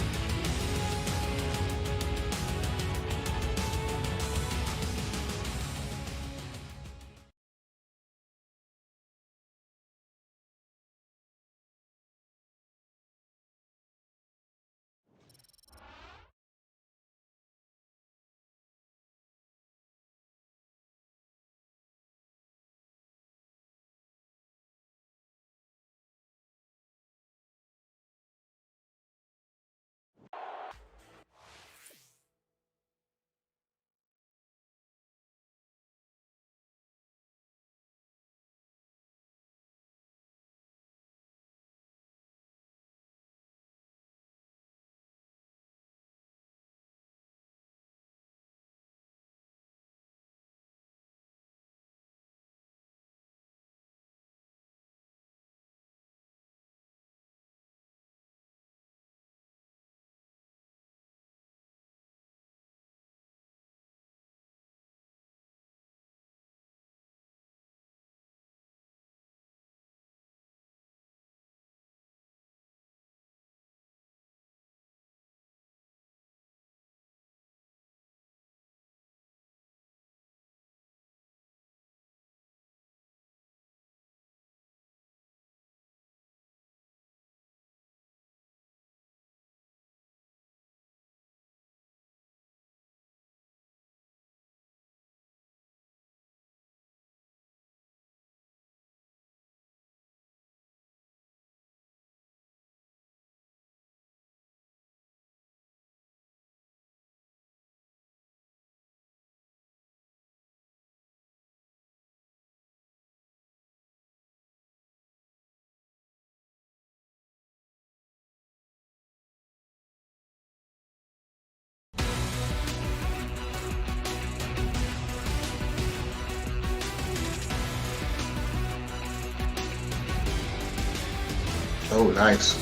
Oh, nice.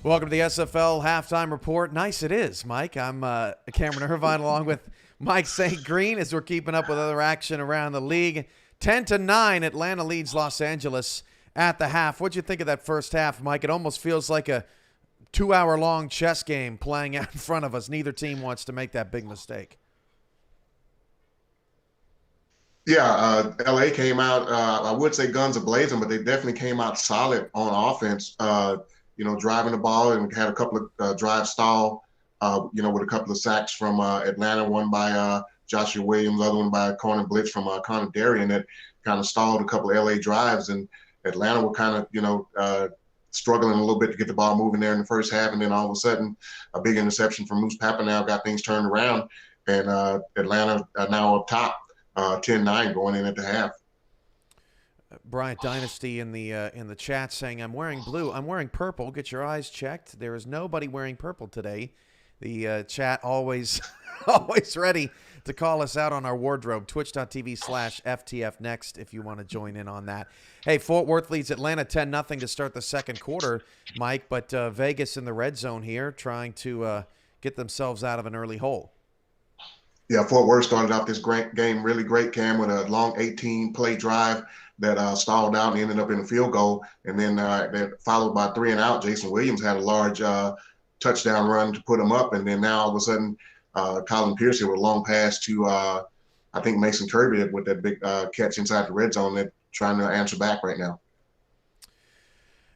Welcome to the SFL Halftime Report. Nice it is, Mike. I'm Cameron Irvine along with Mike St. Green as we're keeping up with other action around the league. 10-9, Atlanta leads Los Angeles at the half. What'd you think of that first half, Mike? It almost feels like a 2-hour-long chess game playing out in front of us. Neither team wants to make that big mistake. Yeah, LA came out, I would say guns a-blazing, but they definitely came out solid on offense, driving the ball and had a couple of drive stall, with a couple of sacks from Atlanta, one by Joshua Williams, other one by a corner blitz from Connor Darien that kind of stalled a couple of LA drives. And Atlanta were kind of, struggling a little bit to get the ball moving there in the first half. And then all of a sudden, a big interception from Moose Papanow got things turned around. And Atlanta are now up top. 10-9 going in at the half. Bryant Dynasty in the chat saying, I'm wearing blue. I'm wearing purple. Get your eyes checked. There is nobody wearing purple today. The chat always always ready to call us out on our wardrobe. Twitch.tv/FTF next if you want to join in on that. Hey, Fort Worth leads Atlanta 10-0 to start the second quarter, Mike, but Vegas in the red zone here trying to get themselves out of an early hole. Yeah, Fort Worth started off this great game really great, Cam, with a long 18-play drive that stalled out and ended up in a field goal. And then followed by 3 and out. Jason Williams had a large touchdown run to put him up. And then now all of a sudden, Colin Pierce with a long pass to, I think, Mason Kirby with that big catch inside the red zone. They're trying to answer back right now.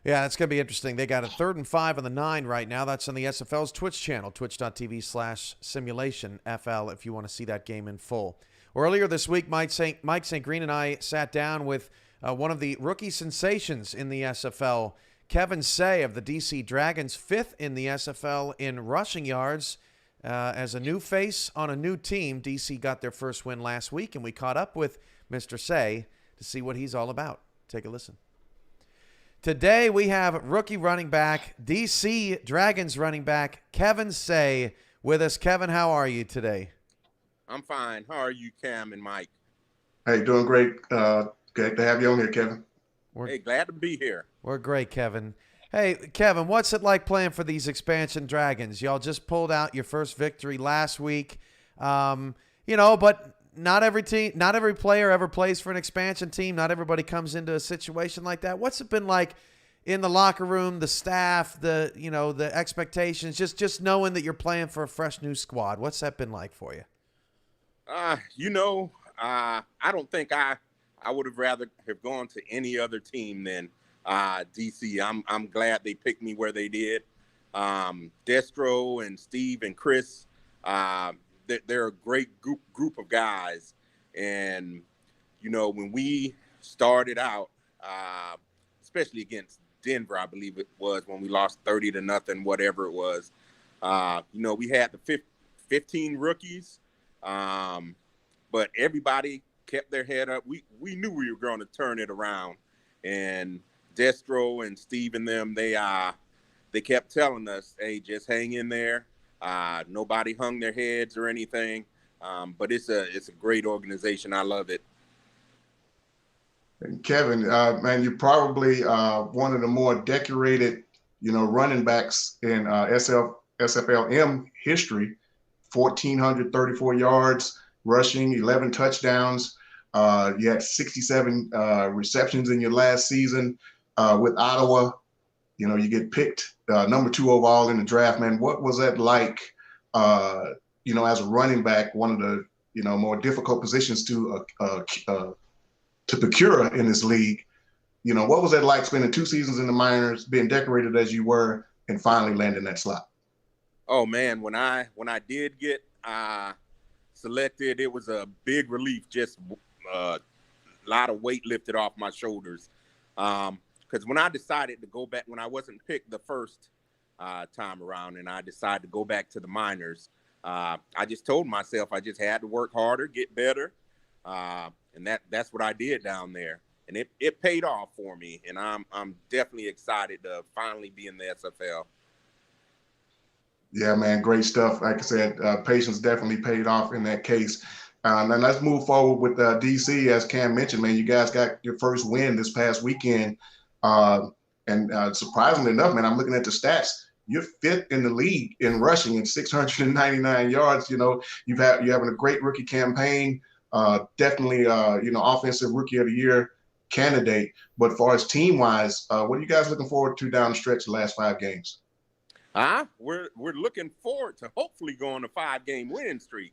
Yeah, it's going to be interesting. They got a 3rd and 5 on the 9 right now. That's on the SFL's Twitch channel, twitch.tv/Simulationfl if you want to see that game in full. Earlier this week, Mike St. Green and I sat down with one of the rookie sensations in the SFL, Kevin Say of the DC Dragons, 5th in the SFL in rushing yards. As a new face on a new team, DC got their first win last week, and we caught up with Mr. Say to see what he's all about. Take a listen. Today we have rookie running back, DC Dragons running back, Kevin Say with us. Kevin, how are you today? I'm fine. How are you, Cam and Mike? Hey, doing great. Good Good to have you on here, Kevin. Hey, glad to be here. We're great, Kevin. Hey, Kevin, what's it like playing for these expansion Dragons? Y'all just pulled out your first victory last week. But not every player ever plays for an expansion team. Not everybody comes into a situation like that. What's it been like in the locker room, the staff, the expectations, just knowing that you're playing for a fresh new squad? What's that been like for you? I don't think I would have rather have gone to any other team than DC. I'm glad they picked me where they did. Destro and Steve and Chris, they're a great group of guys. And, when we started out, especially against Denver, I believe it was, when we lost 30-0, whatever it was, we had the 15 rookies, but everybody kept their head up. We knew we were going to turn it around. And Destro and Steve and them, they kept telling us, hey, just hang in there. Nobody hung their heads or anything. But it's a great organization. I love it. And Kevin, man, you're probably one of the more decorated, running backs in SFLM history. 1,434 yards rushing, 11 touchdowns. You had 67 receptions in your last season with Ottawa. You get picked number 2 overall in the draft, man. What was that like, as a running back, one of the, more difficult positions to procure in this league? What was that like spending 2 seasons in the minors, being decorated as you were, and finally landing that slot? Oh man, when I did get selected, it was a big relief. Just a lot of weight lifted off my shoulders. Because when I decided to go back, when I wasn't picked the first time around, and I decided to go back to the minors, I just told myself I just had to work harder, get better, and that's what I did down there, and it paid off for me. And I'm definitely excited to finally be in the SFL. Yeah, man, great stuff. Like I said, patience definitely paid off in that case. And let's move forward with DC. As Cam mentioned, man, you guys got your first win this past weekend. And surprisingly enough, man, I'm looking at the stats. You're 5th in the league in rushing at 699 yards. You're having a great rookie campaign. Definitely, offensive rookie of the year candidate. But far as team-wise, what are you guys looking forward to down the stretch the last 5 games? We're looking forward to hopefully going a 5-game winning streak.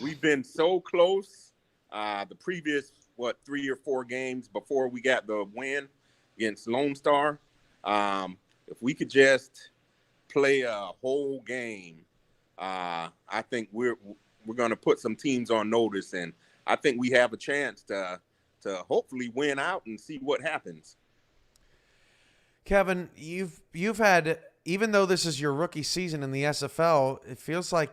We've been so close the previous 3 or 4 games before we got the win against Lone Star. If we could just play a whole game, I think we're going to put some teams on notice, and I think we have a chance to hopefully win out and see what happens. Kevin, you've had, even though this is your rookie season in the SFL, it feels like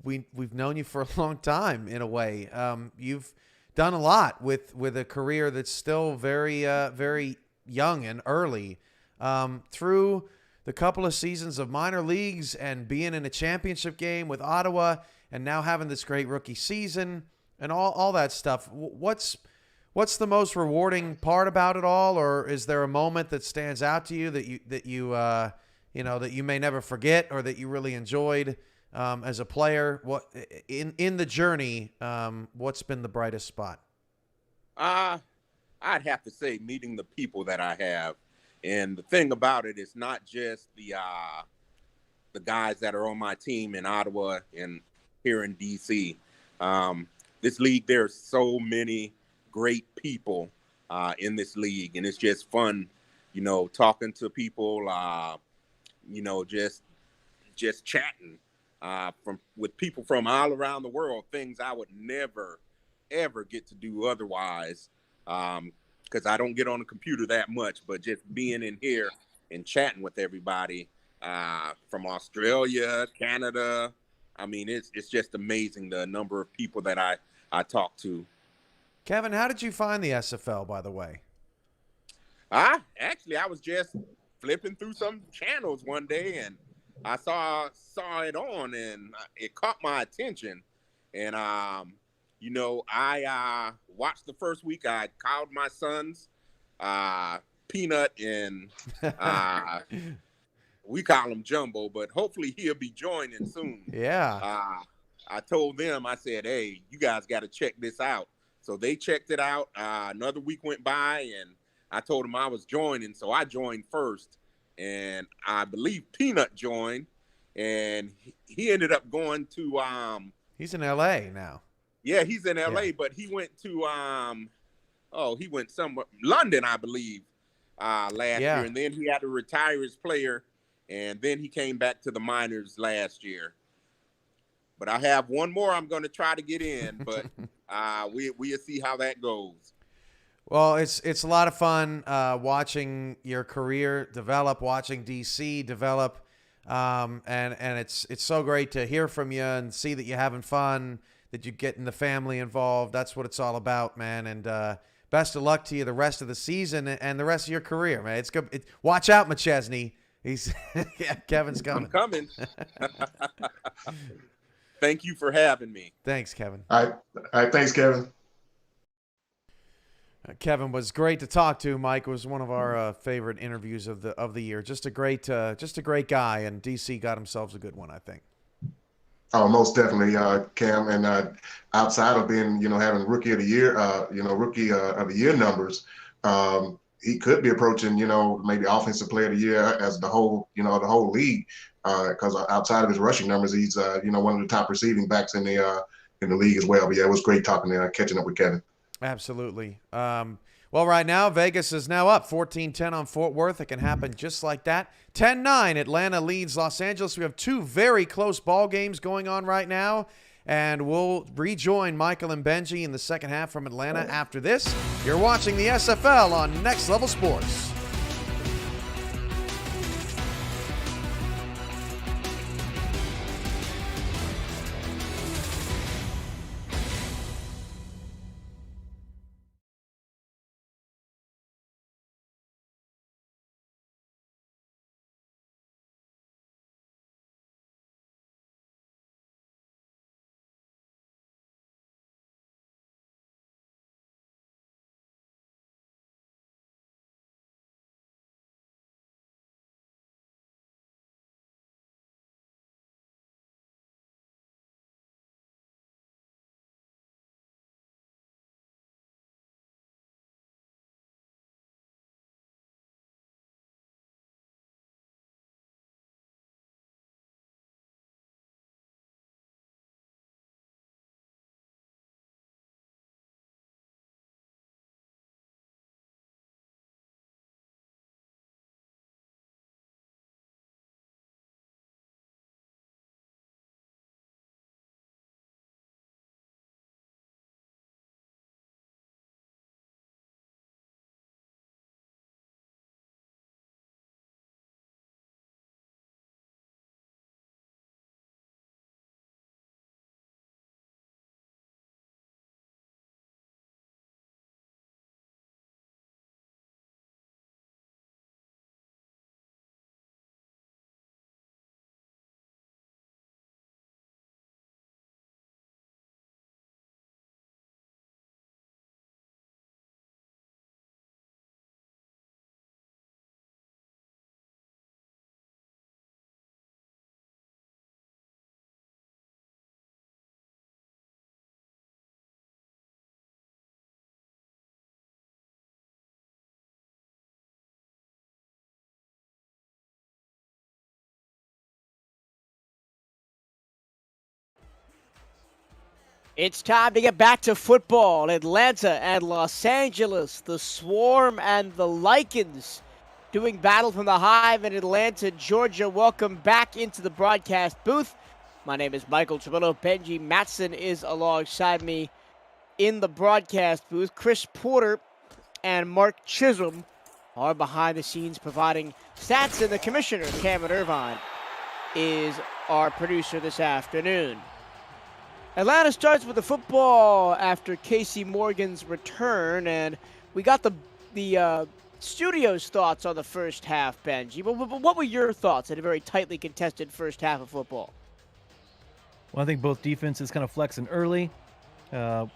we've known you for a long time in a way. You've done a lot with a career that's still very very young and early. Through the couple of seasons of minor leagues and being in a championship game with Ottawa, and now having this great rookie season and all that stuff, what's the most rewarding part about it all? Or is there a moment that stands out to you that you may never forget, or that you really enjoyed as a player? What in the journey, what's been the brightest spot? I'd have to say meeting the people that I have. And the thing about it is not just the guys that are on my team in Ottawa and here in DC. This league, there's so many great people in this league, and it's just fun, talking to people, just chatting with people from all around the world, things I would never, ever get to do otherwise. Because I don't get on the computer that much, but just being in here and chatting with everybody from Australia, Canada. I mean, it's just amazing the number of people that I talk to. Kevin, how did you find the SFL, by the way? Actually, I was just flipping through some channels one day, and I saw it on, and it caught my attention. And You know, I watched the first week. I called my sons Peanut and we call him Jumbo, but hopefully he'll be joining soon. Yeah. I told them, I said, hey, you guys got to check this out. So they checked it out. Another week went by, and I told them I was joining. So I joined first, and I believe Peanut joined, and he ended up going to He's in L.A. now. Yeah, he's in L.A., Yeah. but he went to he went somewhere, London, I believe, last year, and then he had to retire as player, and then he came back to the minors last year. But I have one more I'm going to try to get in, but we'll see how that goes. Well, it's a lot of fun watching your career develop, watching DC develop, and it's so great to hear from you and see that you're having fun, that you're getting the family involved. That's what it's all about, man. And best of luck to you the rest of the season and the rest of your career, man. It's good. Watch out, McChesney. He's Kevin's coming. I'm coming. Thank you for having me. Thanks, Kevin. All right. Thanks, Kevin. Kevin was great to talk to. Mike was one of our favorite interviews of the year. Just a great guy, and DC got himself a good one, I think. Oh, most definitely, Cam. And outside of being, having rookie of the year, rookie of the year numbers, he could be approaching, maybe offensive player of the year as the whole league. Because outside of his rushing numbers, he's one of the top receiving backs in the league as well. But yeah, it was great catching up with Kevin. Absolutely. Well, right now Vegas is now up 14-10 on Fort Worth. It can happen just like that. 10-9, Atlanta leads Los Angeles. We have two very close ball games going on right now, and we'll rejoin Michael and Benji in the second half from Atlanta after this. You're watching the SFL on Next Level Sports. It's time to get back to football. Atlanta and Los Angeles, the Swarm and the Lycans doing battle from the Hive in Atlanta, Georgia. Welcome back into the broadcast booth. My name is Michael Trillo. Benji Matson is alongside me in the broadcast booth. Chris Porter and Mark Chisholm are behind the scenes providing stats, and the commissioner, Cameron Irvine, is our producer this afternoon. Atlanta starts with the football after Casey Morgan's return, and we got the studio's thoughts on the first half, Benji. But what were your thoughts in a very tightly contested first half of football? Well, I think both defenses kind of flexing early.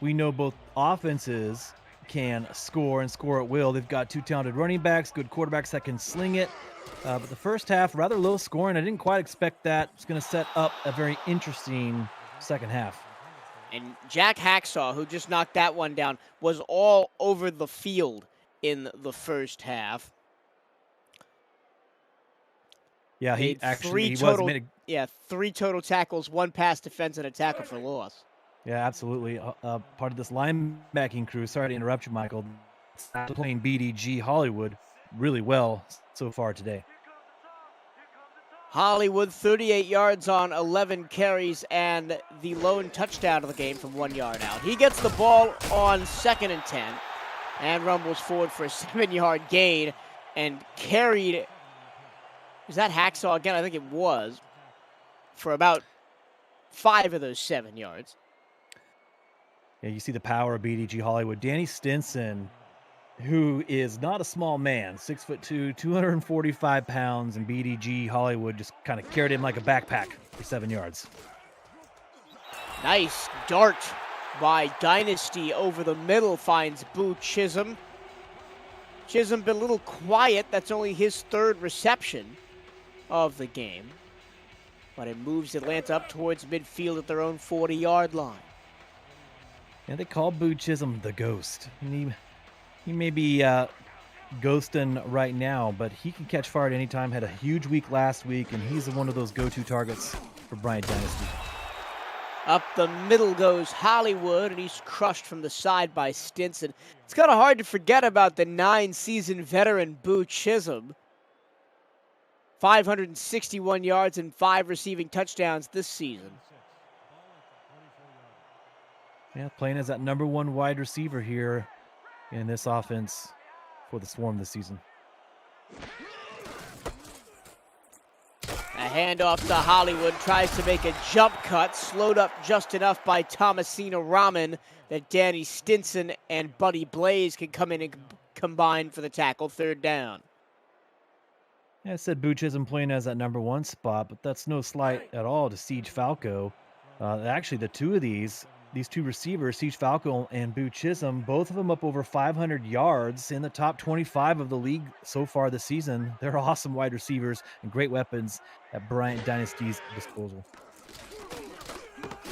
We know both offenses can score and score at will. They've got two talented running backs, good quarterbacks that can sling it. But the first half, rather low scoring. I didn't quite expect that. It's going to set up a very interesting second half. And Jack Hacksaw, who just knocked that one down, was all over the field in the first half. Yeah, he was. Yeah, 3 total tackles, 1 pass defense, and a tackle for loss. Yeah, absolutely. Part of this linebacking crew. Sorry to interrupt you, Michael. Playing BDG Hollywood really well so far today. Hollywood, 38 yards on 11 carries and the lone touchdown of the game from 1 yard out. He gets the ball on 2nd and 10 and rumbles forward for a 7-yard gain and carried. Is that Hacksaw again? I think it was, for about 5 of those 7 yards. Yeah, you see the power of BDG Hollywood. Danny Stinson, who is not a small man, 6'2", 245 pounds, and BDG Hollywood just kind of carried him like a backpack for 7 yards. Nice dart by Dynasty over the middle, finds Boo Chisholm. Chisholm been a little quiet. That's only his 3rd reception of the game. But it moves Atlanta up towards midfield at their own 40-yard line. Yeah, they call Boo Chisholm the Ghost. And he may be ghosting right now, but he can catch fire at any time. Had a huge week last week, and he's one of those go-to targets for Bryant Dynasty. Up the middle goes Hollywood, and he's crushed from the side by Stinson. It's kind of hard to forget about the 9-season veteran Boo Chisholm. 561 yards and 5 receiving touchdowns this season. Yeah, playing as that number 1 wide receiver here in this offense for the Swarm this season. A handoff to Hollywood, tries to make a jump cut, slowed up just enough by Thomasina Rahman that Danny Stinson and Buddy Blaze can come in and combine for the tackle, 3rd down. Yeah, I said Boo Chisholm playing as that number 1 spot, but that's no slight at all to Siege Falco. Actually, the two of these 2 receivers, Siege Falco and Boo Chisholm, both of them up over 500 yards in the top 25 of the league so far this season. They're awesome wide receivers and great weapons at Bryant Dynasty's disposal.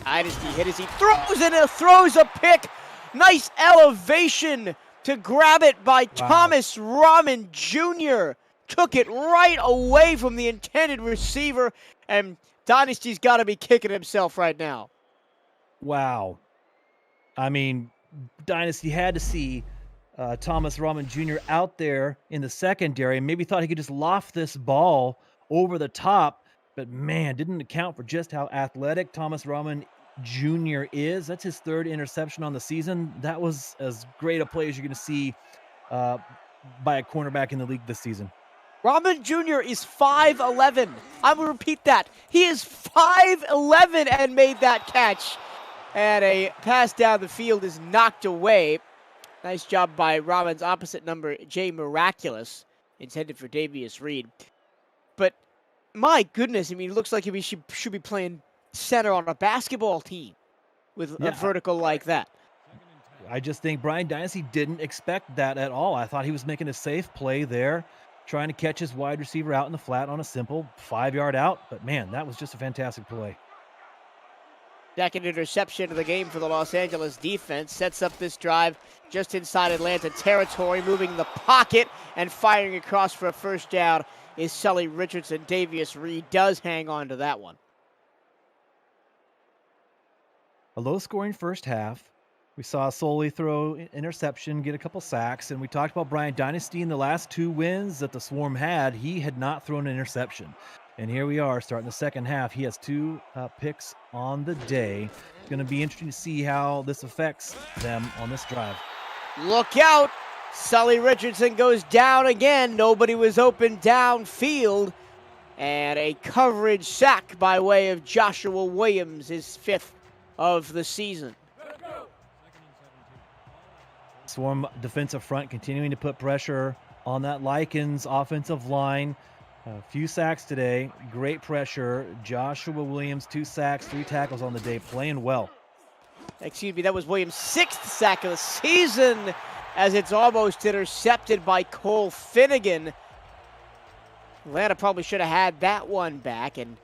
Dynasty hit as he throws a pick. Nice elevation to grab it by Thomas Rahman Jr. Took it right away from the intended receiver, and Dynasty's got to be kicking himself right now. Wow. I mean, Dynasty had to see Thomas Rahman Jr. out there in the secondary and maybe thought he could just loft this ball over the top, but man, didn't account for just how athletic Thomas Rahman Jr. is. That's his 3rd interception on the season. That was as great a play as you're going to see by a cornerback in the league this season. Rahman Jr. is 5'11". I will repeat that. He is 5'11" and made that catch. And a pass down the field is knocked away. Nice job by Rahman's opposite number, Jay Miraculous, intended for Davius Reed. But my goodness, I mean, it looks like he should be playing center on a basketball team with a vertical like that. I just think Bryant Dynasty didn't expect that at all. I thought he was making a safe play there, trying to catch his wide receiver out in the flat on a simple 5-yard out. But man, that was just a fantastic play. 2nd interception of the game for the Los Angeles defense. Sets up this drive just inside Atlanta territory, moving the pocket and firing across for a 1st down is Sully Richardson. Davius Reed does hang on to that one. A low-scoring first half. We saw Soley throw interception, get a couple sacks, and we talked about Bryant Dynasty in the last 2 wins that the Swarm had. He had not thrown an interception. And here we are starting the second half. He has 2 picks on the day. It's going to be interesting to see how this affects them on this drive. Look out! Sully Richardson goes down again. Nobody was open downfield. And a coverage sack by way of Joshua Williams, his 5th of the season. Swarm defensive front continuing to put pressure on that Lycans offensive line. A few sacks today, great pressure. Joshua Williams, 2 sacks, 3 tackles on the day, playing well. Excuse me, that was Williams' 6th sack of the season, as it's almost intercepted by Cole Finnegan. Atlanta probably should have had that one back, and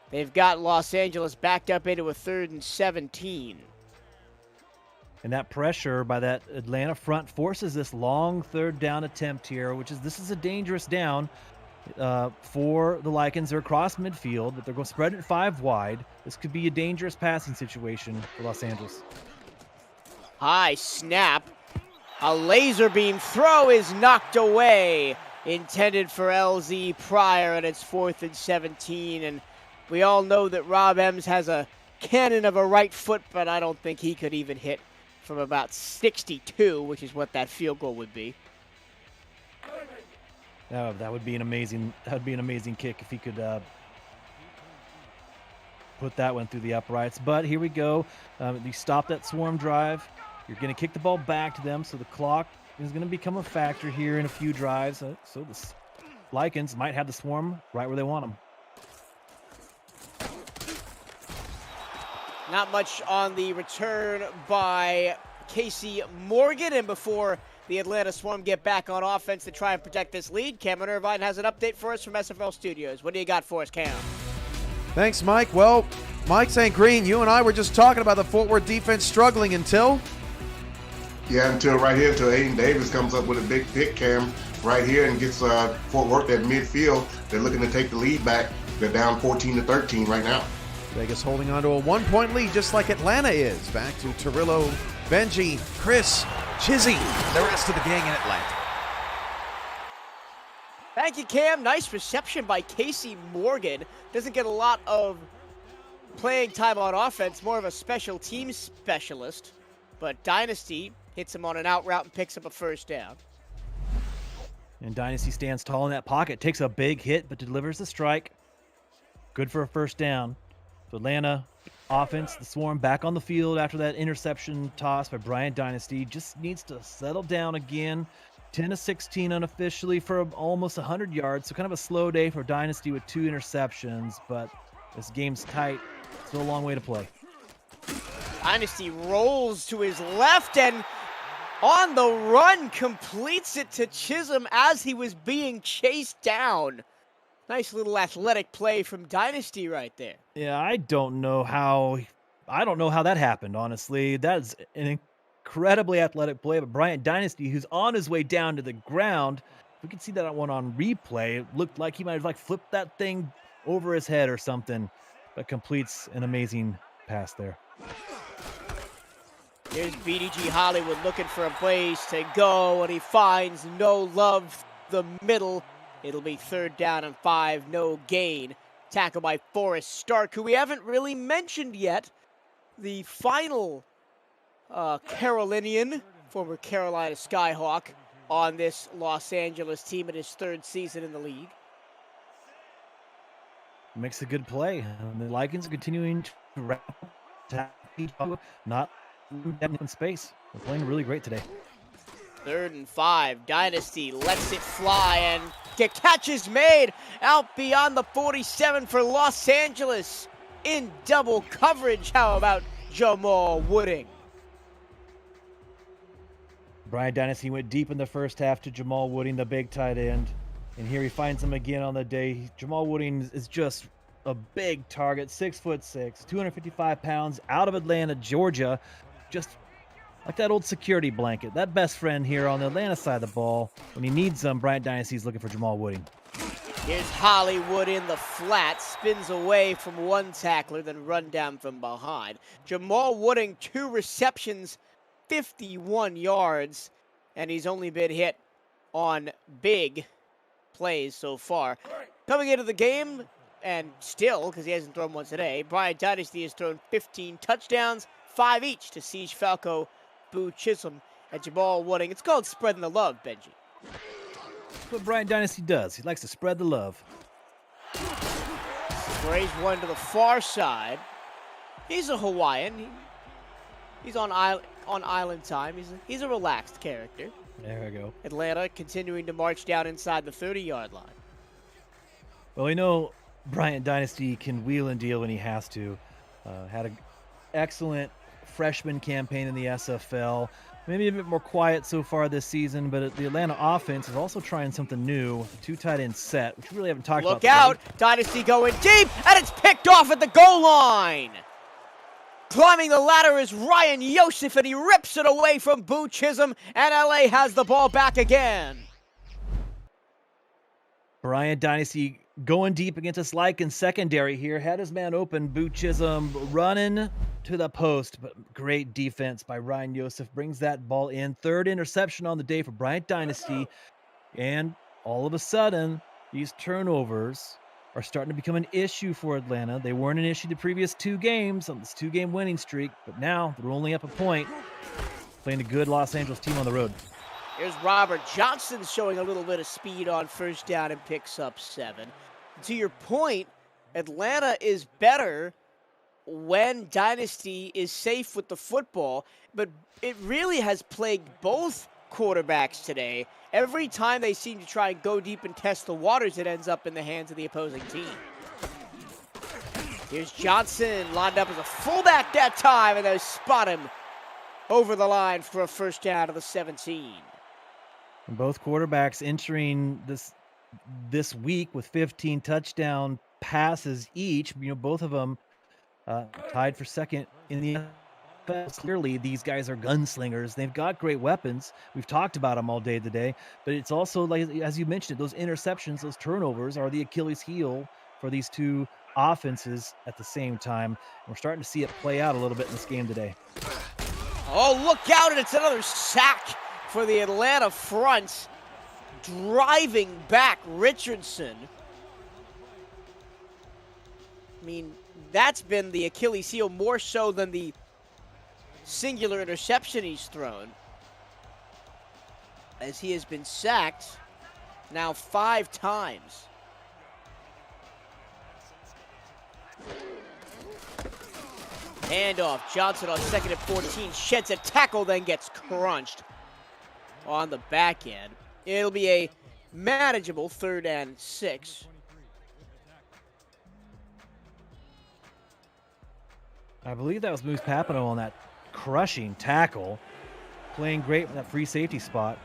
they've got Los Angeles backed up into a 3rd and 17. And that pressure by that Atlanta front forces this long 3rd down attempt here, this is a dangerous down for the Lycans. They're across midfield, but they're going to spread it 5 wide. This could be a dangerous passing situation for Los Angeles. High snap. A laser beam throw is knocked away. Intended for LZ Pryor, and it's 4th and 17. And we all know that Rob Ems has a cannon of a right foot, but I don't think he could even hit from about 62, which is what that field goal would be. That would be an amazing kick if he could put that one through the uprights. But here we go. You stop that swarm drive. You're going to kick the ball back to them, so the clock is going to become a factor here in a few drives. So the Lycans might have the swarm right where they want them. Not much on the return by Casey Morgan, and before the Atlanta Swarm get back on offense to try and protect this lead, Cameron Irvine has an update for us from SFL Studios. What do you got for us, Cam? Thanks, Mike. Well, Mike St. Green, you and I were just talking about the Fort Worth defense struggling until until Aiden Davis comes up with a big pick, Cam, right here, and gets Fort Worth at midfield. They're looking to take the lead back. They're down 14-13 right now. Vegas holding on to a 1-point lead, just like Atlanta is. Back to Torillo, Benji, Chris, Chizzy, the rest of the gang in Atlanta. Thank you, Cam. Nice reception by Casey Morgan. Doesn't get a lot of playing time on offense, more of a special teams specialist. But Dynasty hits him on an out route and picks up a 1st down. And Dynasty stands tall in that pocket, takes a big hit, but delivers the strike. Good for a 1st down. So Atlanta offense, the Swarm back on the field after that interception toss by Bryant Dynasty. Just needs to settle down again. 10-16 unofficially for almost 100 yards. So kind of a slow day for Dynasty with 2 interceptions, but this game's tight. Still a long way to play. Dynasty rolls to his left and on the run completes it to Chisholm as he was being chased down. Nice little athletic play from Dynasty right there. Yeah, I don't know how that happened, honestly. That's an incredibly athletic play, but Bryant Dynasty, who's on his way down to the ground, we can see that one on replay. It looked like he might have flipped that thing over his head or something, but completes an amazing pass there. Here's BDG Hollywood looking for a place to go, and he finds no love the middle. It'll be 3rd down and 5, no gain. Tackle by Forrest Stark, who we haven't really mentioned yet. The final Carolinian, former Carolina Skyhawk, on this Los Angeles team in his 3rd season in the league. Makes a good play. The Lycans are continuing to wrap up, not in space. They're playing really great today. 3rd and 5. Dynasty lets it fly, and the catch is made out beyond the 47 for Los Angeles. In double coverage, how about Jamal Wooding? Bryant Dynasty went deep in the first half to Jamal Wooding, the big tight end. And here he finds him again on the day. Jamal Wooding is just a big target, 6'6", 255 pounds, out of Atlanta, Georgia. Just like that old security blanket, that best friend here on the Atlanta side of the ball. When he needs them, Bryant Dynasty's looking for Jamal Wooding. Here's Hollywood in the flat, spins away from one tackler, then run down from behind. Jamal Wooding, 2 receptions, 51 yards, and he's only been hit on big plays so far. Coming into the game, and still, because he hasn't thrown one today, Bryant Dynasty has thrown 15 touchdowns, 5 each to Siege Falco, Boo Chisholm, and Jamal Wooding. It's called spreading the love, Benji. That's what Bryant Dynasty does. He likes to spread the love. Sprays one to the far side. He's a Hawaiian. He's on island time. He's a relaxed character. There we go. Atlanta continuing to march down inside the 30-yard line. Well, we know Bryant Dynasty can wheel and deal when he has to. Had an excellent freshman campaign in the SFL. Maybe a bit more quiet so far this season, but the Atlanta offense is also trying something new with a 2 tight end set, which we really haven't talked about. Look out! Dynasty going deep, and it's picked off at the goal line! Climbing the ladder is Ryan Yosef, and he rips it away from Boo Chisholm, and LA has the ball back again. Bryant Dynasty going deep against us like in secondary here. Had his man open, Boo Chisholm running to the post, but great defense by Ryan Yosef brings that ball in. 3rd interception on the day for Bryant Dynasty, and all of a sudden, these turnovers are starting to become an issue for Atlanta. They weren't an issue the previous 2 games on this 2-game winning streak, but now they're only up a point, playing a good Los Angeles team on the road. Here's Robert Johnson showing a little bit of speed on 1st down and picks up 7. To your point, Atlanta is better when Dynasty is safe with the football, but it really has plagued both quarterbacks today. Every time they seem to try and go deep and test the waters, it ends up in the hands of the opposing team. Here's Johnson, lined up as a fullback that time, and they spot him over the line for a 1st down to the 17. And both quarterbacks entering this week with 15 touchdown passes each. Both of them tied for 2nd in the NFL. Clearly, these guys are gunslingers. They've got great weapons. We've talked about them all day today. But it's also, like as you mentioned, those interceptions, those turnovers are the Achilles heel for these 2 offenses at the same time. And we're starting to see it play out a little bit in this game today. Oh, look out, and it's another sack for the Atlanta front. Driving back Richardson. I mean, that's been the Achilles heel more so than the singular interception he's thrown, as he has been sacked now 5 times. Handoff, Johnson on 2nd and 14, sheds a tackle, then gets crunched on the back end. It'll be a manageable 3rd and 6. I believe that was Moose Papino on that crushing tackle, playing great with that free safety spot.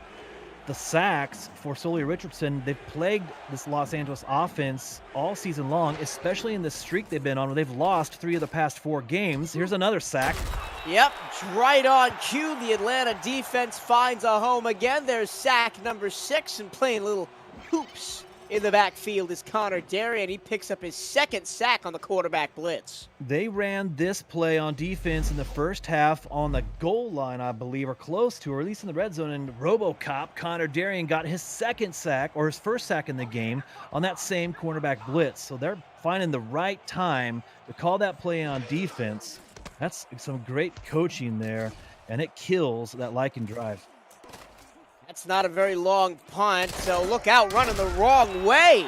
The sacks for Sully Richardson, they've plagued this Los Angeles offense all season long, especially in this streak they've been on where they've lost 3 of the past 4 games. Here's another sack. Yep, right on cue. The Atlanta defense finds a home again. There's sack number 6, and playing little hoops in the backfield is Connor Darien. He picks up his 2nd sack on the quarterback blitz. They ran this play on defense in the first half on the goal line, I believe, or close to, or at least in the red zone. And RoboCop, Connor Darien, got his 2nd sack, or his 1st sack in the game, on that same cornerback blitz. So they're finding the right time to call that play on defense. That's some great coaching there, and it kills that Lycan drive. That's not a very long punt, so look out, running the wrong way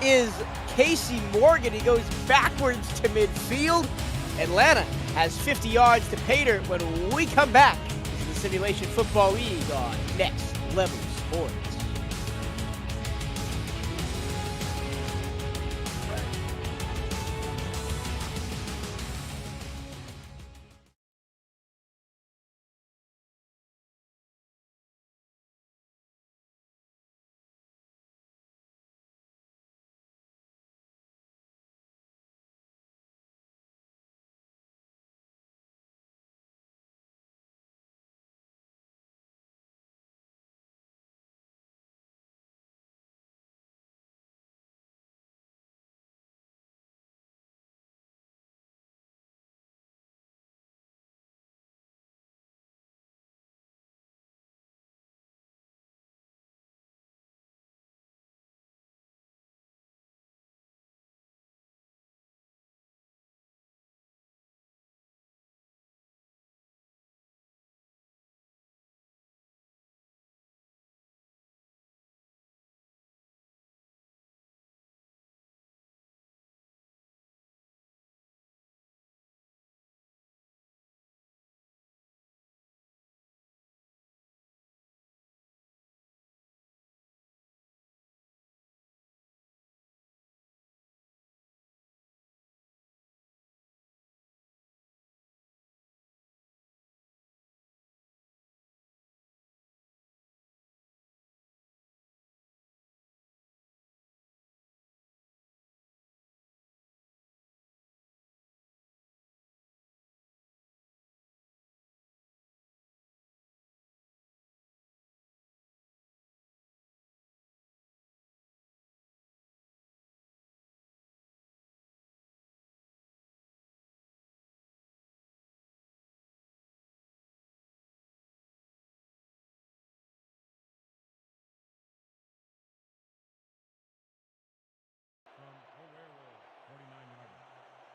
is Casey Morgan. He goes backwards to midfield. Atlanta has 50 yards to pay dirt when we come back to the Simulation Football League on Next Level Sports.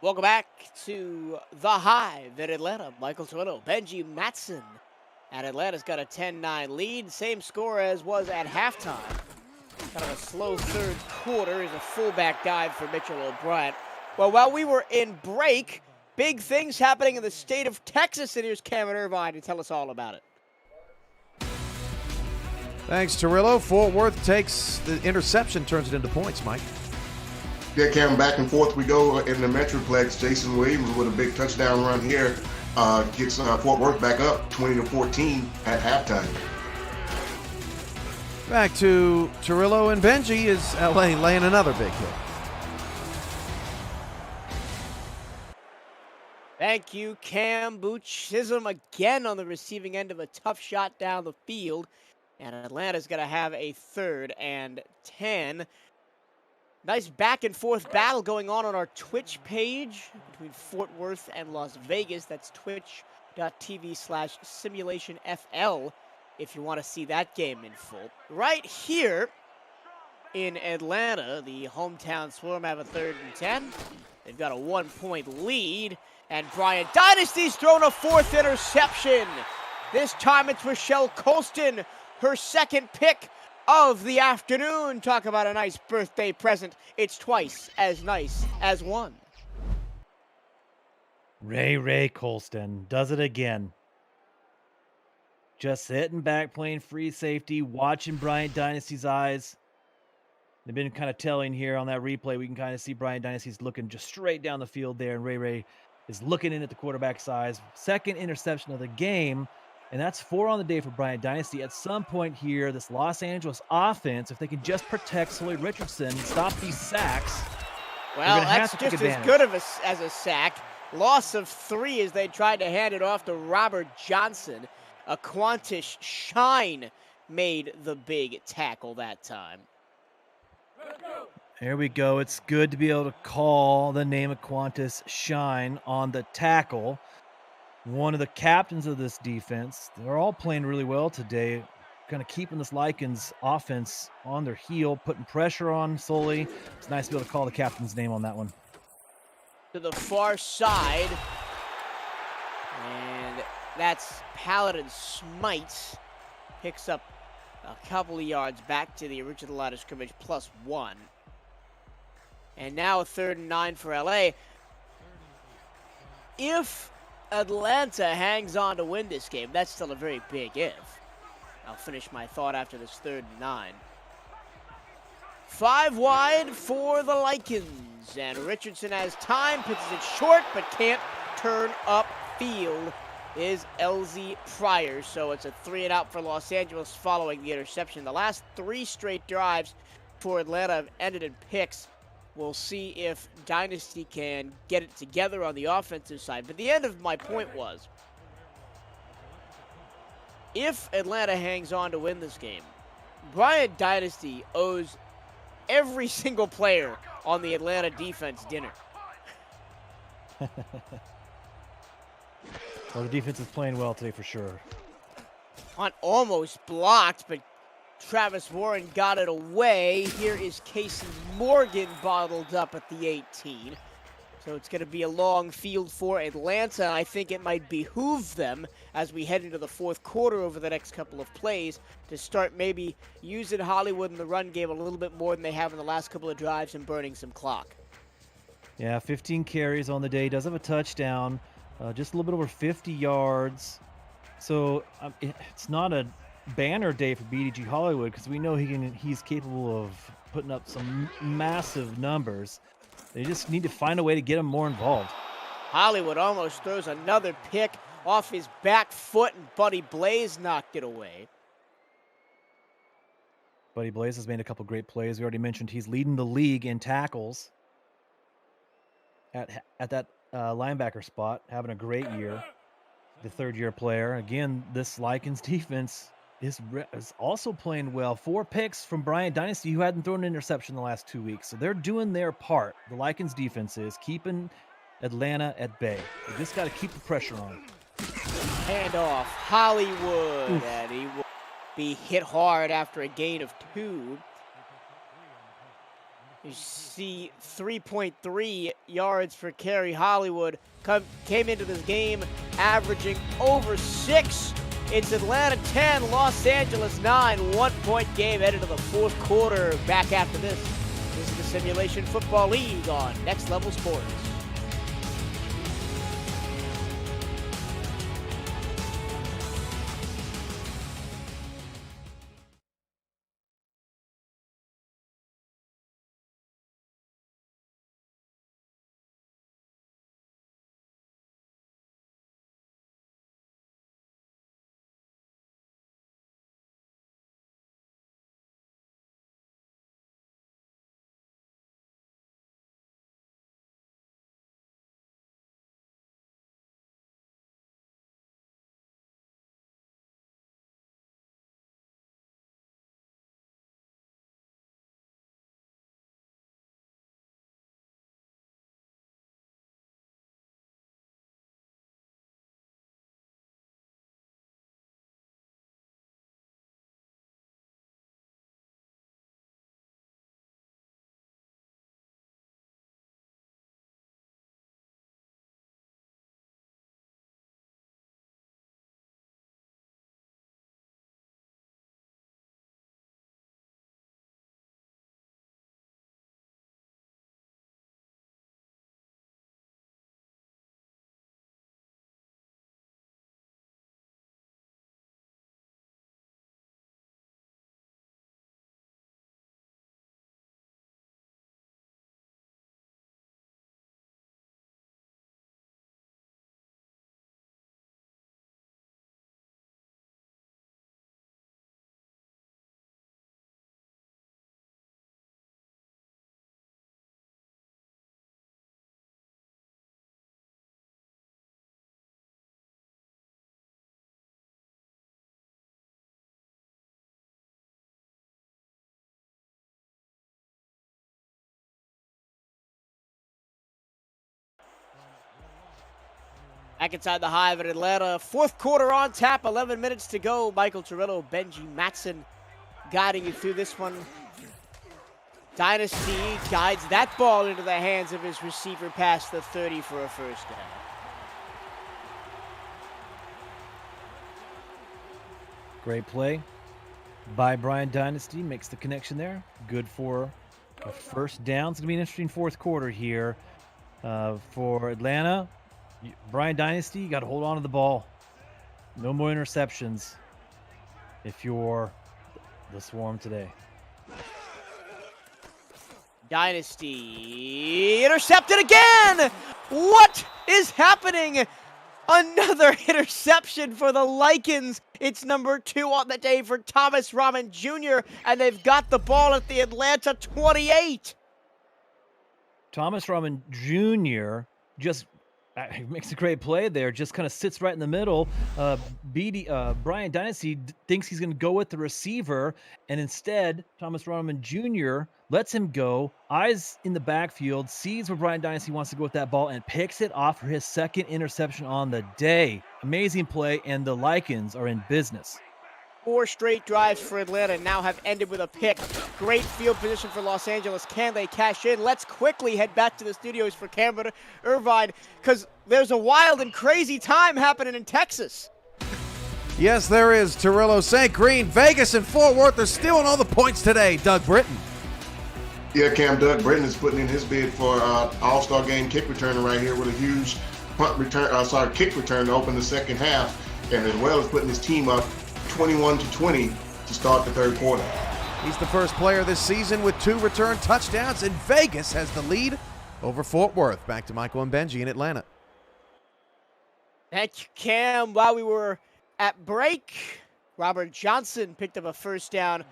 Welcome back to the Hive in Atlanta. Michael Toronto, Benji Matson. And Atlanta's got a 10-9 lead. Same score as was at halftime. Kind of a slow third quarter. Here's a fullback dive for Mitchell O'Brien. Well, while we were in break, big things happening in the state of Texas. And here's Cameron Irvine to tell us all about it. Thanks, Torillo. Fort Worth takes the interception, turns it into points, Mike. Yeah, Cam, back and forth we go in the Metroplex. Jason Williams with a big touchdown run here gets Fort Worth back up 20-14 at halftime. Back to Torillo and Benji as LA laying another big hit. Thank you, Cam. Chisholm again on the receiving end of a tough shot down the field. And Atlanta's going to have a 3rd and 10. Nice back and forth battle going on our Twitch page between Fort Worth and Las Vegas. That's twitch.tv/SimulationFL if you want to see that game in full. Right here in Atlanta, the hometown Swarm have a 3rd and 10. They've got a 1-point lead. And Bryant Dynasty's thrown a 4th interception. This time it's Rochelle Colston, her 2nd pick of the afternoon. Talk about a nice birthday present. It's twice as nice as one. Ray Colston does it again. Just sitting back playing free safety, watching Bryant Dynasty's eyes. They've been kind of telling here on that replay. We can kind of see Bryant Dynasty's looking just straight down the field there, and Ray is looking in at the quarterback's eyes. 2nd interception of the game. And that's 4 on the day for Bryant Dynasty. At some point here, this Los Angeles offense, if they can just protect Sully Richardson, stop these sacks. Well, that's just as good of as a sack. Loss of 3 as they tried to hand it off to Robert Johnson. A Qantas Shine made the big tackle that time. There we go. It's good to be able to call the name of Qantas Shine on the tackle. One of the captains of this defense. They're all playing really well today. Kind of keeping this Lycans offense on their heel, putting pressure on Sully. It's nice to be able to call the captain's name on that one. To the far side. And that's Paladin Smites. Picks up a couple of yards back to the original line of scrimmage, +1. And now a 3rd and 9 for LA. If Atlanta hangs on to win this game, that's still a very big if. I'll finish my thought after this 3rd and 9. 5 wide for the Lycans. And Richardson has time, pitches it short, but can't turn upfield is LZ Pryor. So it's a 3 and out for Los Angeles following the interception. The last 3 straight drives for Atlanta have ended in picks. We'll see if Dynasty can get it together on the offensive side. But the end of my point was, if Atlanta hangs on to win this game, Bryant Dynasty owes every single player on the Atlanta defense dinner. Well, the defense is playing well today for sure. Punt almost blocked, but Travis Warren got it away. Here is Casey Morgan bottled up at the 18. So it's going to be a long field for Atlanta. I think it might behoove them as we head into the 4th quarter over the next couple of plays to start maybe using Hollywood in the run game a little bit more than they have in the last couple of drives and burning some clock. Yeah, 15 carries on the day. Does have a touchdown. Just a little bit over 50 yards. So it's not a banner day for BDG Hollywood because we know he's capable of putting up some massive numbers. They just need to find a way to get him more involved. Hollywood almost throws another pick off his back foot, and Buddy Blaze knocked it away. Buddy Blaze has made a couple great plays. We already mentioned he's leading the league in tackles at that linebacker spot, having a great year. The 3rd-year player. Again, this Lycans defense is also playing well. 4 picks from Bryant Dynasty, who hadn't thrown an interception the last 2 weeks. So they're doing their part. The Lycans defense is keeping Atlanta at bay. They just got to keep the pressure on. Handoff, Hollywood, and he will be hit hard after a gain of 2. You see 3.3 yards per carry. Hollywood came into this game averaging over 6. It's Atlanta 10, Los Angeles 9. 1-point game headed to the fourth quarter. Back after this. This is the Simulation Football League on Next Level Sports. Back inside the Hive at Atlanta. Fourth quarter on tap, 11 minutes to go. Michael Torillo, Benji Matson guiding you through this one. Dynasty guides that ball into the hands of his receiver past the 30 for a first down. Great play by Brian Dynasty. Makes the connection there. Good for a first down. It's going to be an interesting fourth quarter here for Atlanta. Brian Dynasty, you got to hold on to the ball. No more interceptions if you're the Swarm today. Dynasty intercepted again! What is happening? Another interception for the Lycans. It's number 2 on the day for Thomas Rahman Jr., and they've got the ball at the Atlanta 28. Thomas Rahman Jr. just makes a great play there. Just kind of sits right in the middle. Brian Dynasty thinks he's going to go with the receiver, and instead, Thomas Rahman Jr. lets him go. Eyes in the backfield, sees where Brian Dynasty wants to go with that ball, and picks it off for his second interception on the day. Amazing play, and the Lycans are in business. 4 straight drives for Atlanta now have ended with a pick. Great field position for Los Angeles. Can they cash in? Let's quickly head back to the studios for Cameron Irvine, because there's a wild and crazy time happening in Texas. Yes, there is. Torillo, St. Green, Vegas, and Fort Worth are stealing all the points today. Doug Britton. Yeah, Cam, Doug Britton is putting in his bid for All-Star Game kick returner right here with a huge kick return to open the second half, and as well as putting his team up 21-20 to start the third quarter. He's the first player this season with 2 return touchdowns, and Vegas has the lead over Fort Worth. Back to Michael and Benji in Atlanta. Thank you, Cam. While we were at break, Robert Johnson picked up a first down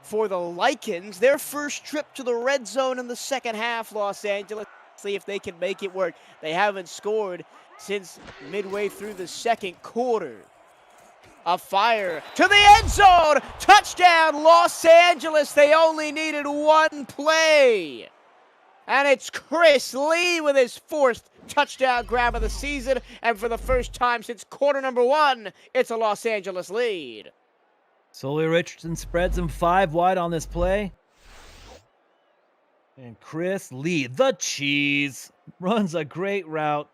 for the Lycans. Their first trip to the red zone in the second half, Los Angeles. See if they can make it work. They haven't scored since midway through the second quarter. A fire to the end zone. Touchdown, Los Angeles. They only needed 1 play. And it's Chris Lee with his 4th touchdown grab of the season. And for the first time since quarter number 1, it's a Los Angeles lead. Sully Richardson spreads him 5 wide on this play. And Chris Lee, the cheese, runs a great route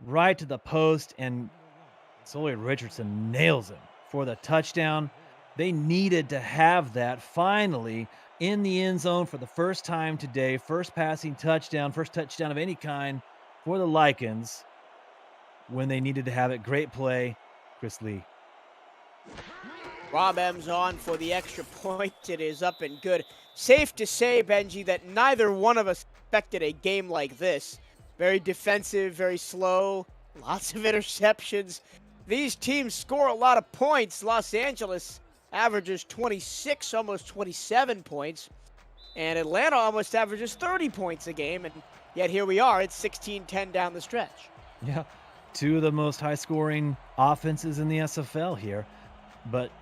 right to the post, and Sully Richardson nails him for the touchdown. They needed to have that finally in the end zone for the first time today. First passing touchdown, first touchdown of any kind for the Lycans when they needed to have it. Great play, Chris Lee. Rob M's on for the extra point. It is up and good. Safe to say, Benji, that neither one of us expected a game like this. Very defensive, very slow, lots of interceptions. These teams score a lot of points. Los Angeles averages 26, almost 27 points. And Atlanta almost averages 30 points a game. And yet here we are. It's 16-10 down the stretch. Yeah, two of the most high-scoring offenses in the SFL here. But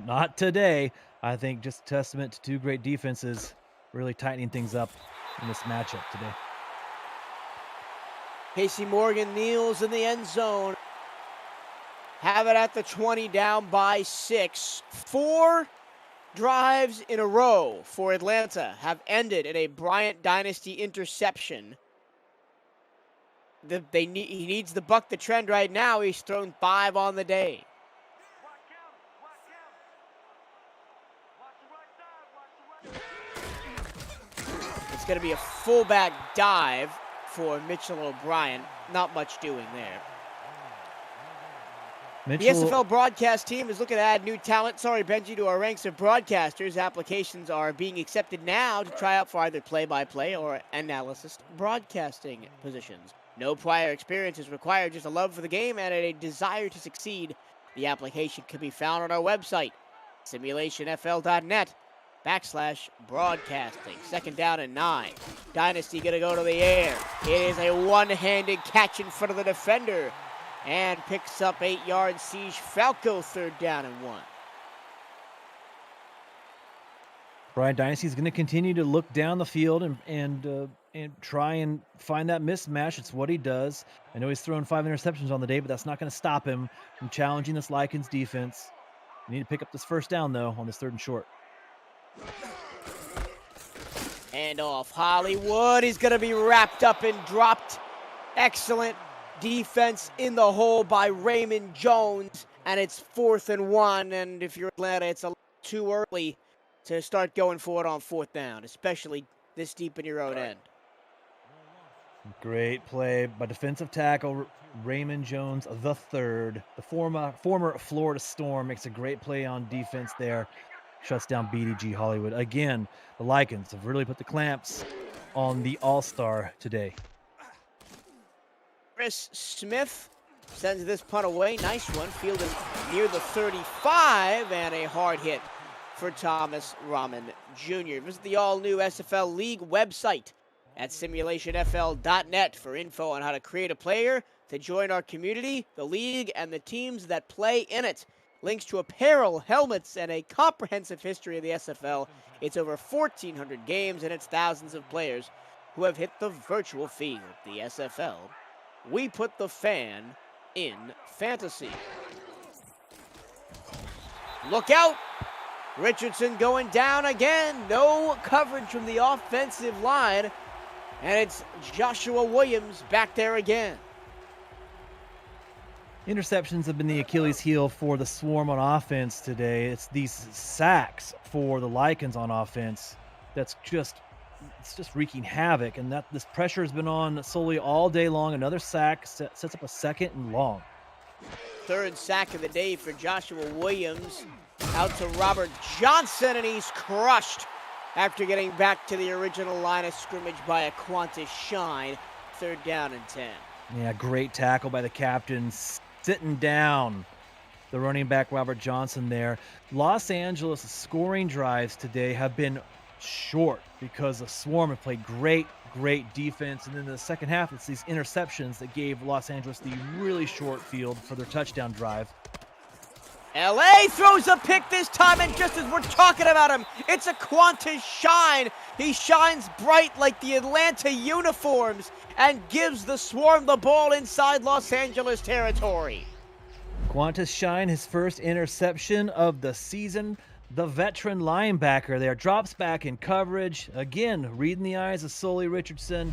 not today. I think just testament to two great defenses really tightening things up in this matchup today. Casey Morgan kneels in the end zone. Have it at the 20, down by 6. 4 drives in a row for Atlanta have ended in a Bryant Dynasty interception. He needs to buck the trend right now. He's thrown 5 on the day. It's going to be a fullback dive for Mitchell O'Brien. Not much doing there. The SFL broadcast team is looking to add new talent, Benji, to our ranks of broadcasters. Applications are being accepted now to try out for either play-by-play or analysis broadcasting positions. No prior experience is required, just a love for the game and a desire to succeed. The application can be found on our website, simulationfl.net/broadcasting. 2nd down and 9. Dynasty going to go to the air. It is a one-handed catch in front of the defender and picks up 8 yards. Siege Falco, 3rd down and 1. Bryant Dynasty is going to continue to look down the field and try and find that mismatch. It's what he does. I know he's thrown 5 interceptions on the day, but that's not going to stop him from challenging this Lycans defense. You need to pick up this 1st down, though, on this 3rd and short. And off Hollywood. He's going to be wrapped up and dropped. Excellent defense in the hole by Raymond Jones. And it's 4th and 1. And if you're Atlanta, it's a little too early to start going for it on 4th down, especially this deep in your own end. Great play by defensive tackle Raymond Jones the third. The former Florida Storm makes a great play on defense there. Shuts down BDG Hollywood. Again, the Lycans have really put the clamps on the All-Star today. Chris Smith sends this punt away. Nice one. Fielded near the 35, and a hard hit for Thomas Rahman Jr. Visit the all-new SFL League website at simulationfl.net for info on how to create a player to join our community, the league, and the teams that play in it. Links to apparel, helmets, and a comprehensive history of the SFL. It's over 1,400 games and it's thousands of players who have hit the virtual field. The SFL, we put the fan in fantasy. Look out! Richardson going down again. No coverage from the offensive line. And it's Joshua Williams back there again. Interceptions have been the Achilles heel for the Swarm on offense today. It's these sacks for the Lycans on offense that's just wreaking havoc. And that this pressure has been on Sully all day long. Another sack sets up a 2nd and long. 3rd sack of the day for Joshua Williams. Out to Robert Johnson, and he's crushed after getting back to the original line of scrimmage by a Qantas Shine. 3rd down and 10. Yeah, great tackle by the captain, sitting down the running back Robert Johnson there. Los Angeles scoring drives today have been short because the Swarm have played great defense, and then in the second half it's these interceptions that gave Los Angeles the really short field for their touchdown drive. LA throws a pick this time, and just as we're talking about him, it's a Qantas Shine. He shines bright like the Atlanta uniforms and gives the Swarm the ball inside Los Angeles territory. Qantas Shine, his first interception of the season. the veteran linebacker there, drops back in coverage. Again, reading the eyes of Sully Richardson.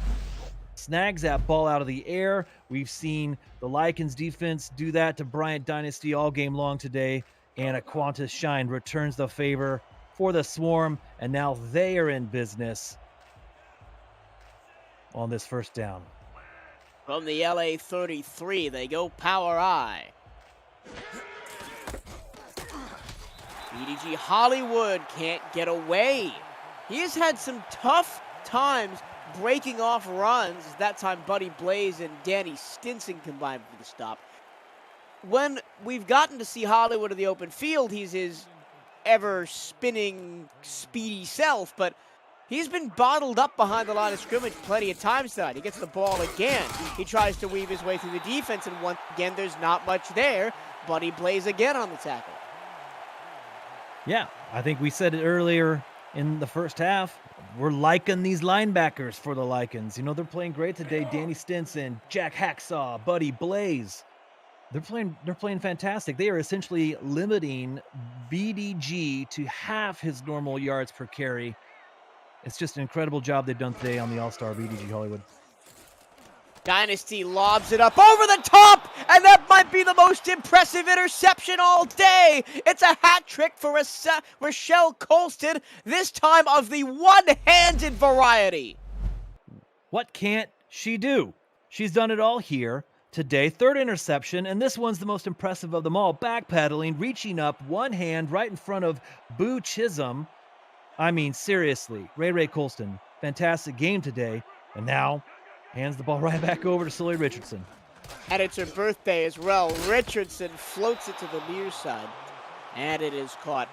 Snags that ball out of the air. We've seen the Lycans defense do that to Bryant Dynasty all game long today. And Aquantis Shine returns the favor for the Swarm. And now they are in business on this first down. From the LA 33, they go power I. BDG Hollywood can't get away. He has had some tough times breaking off runs. That time Buddy Blaze and Danny Stinson combined for the stop. When we've gotten to see Hollywood in the open field, he's his ever-spinning, speedy self, but he's been bottled up behind the line of scrimmage plenty of times tonight. He gets the ball again. He tries to weave his way through the defense, and once again, there's not much there. Buddy Blaze again on the tackle. Yeah, I think we said it earlier in the first half. We're liking these linebackers for the Lycans. You know, they're playing great today. Danny Stinson, Jack Hacksaw, Buddy Blaze. They're playing fantastic. They are essentially limiting BDG to half his normal yards per carry. It's just an incredible job they've done today on the All-Star BDG Hollywood. Dynasty lobs it up over the top, and that might be the most impressive interception all day. It's a hat trick for Rochelle Colston, this time of the one-handed variety. What can't she do? She's done it all here today. Third interception, and this one's the most impressive of them all. Backpedaling, reaching up, one hand right in front of Boo Chisholm. I mean, seriously, Ray Colston, fantastic game today, and now hands the ball right back over to Sully Richardson. And it's her birthday as well. Richardson floats it to the near side, and it is caught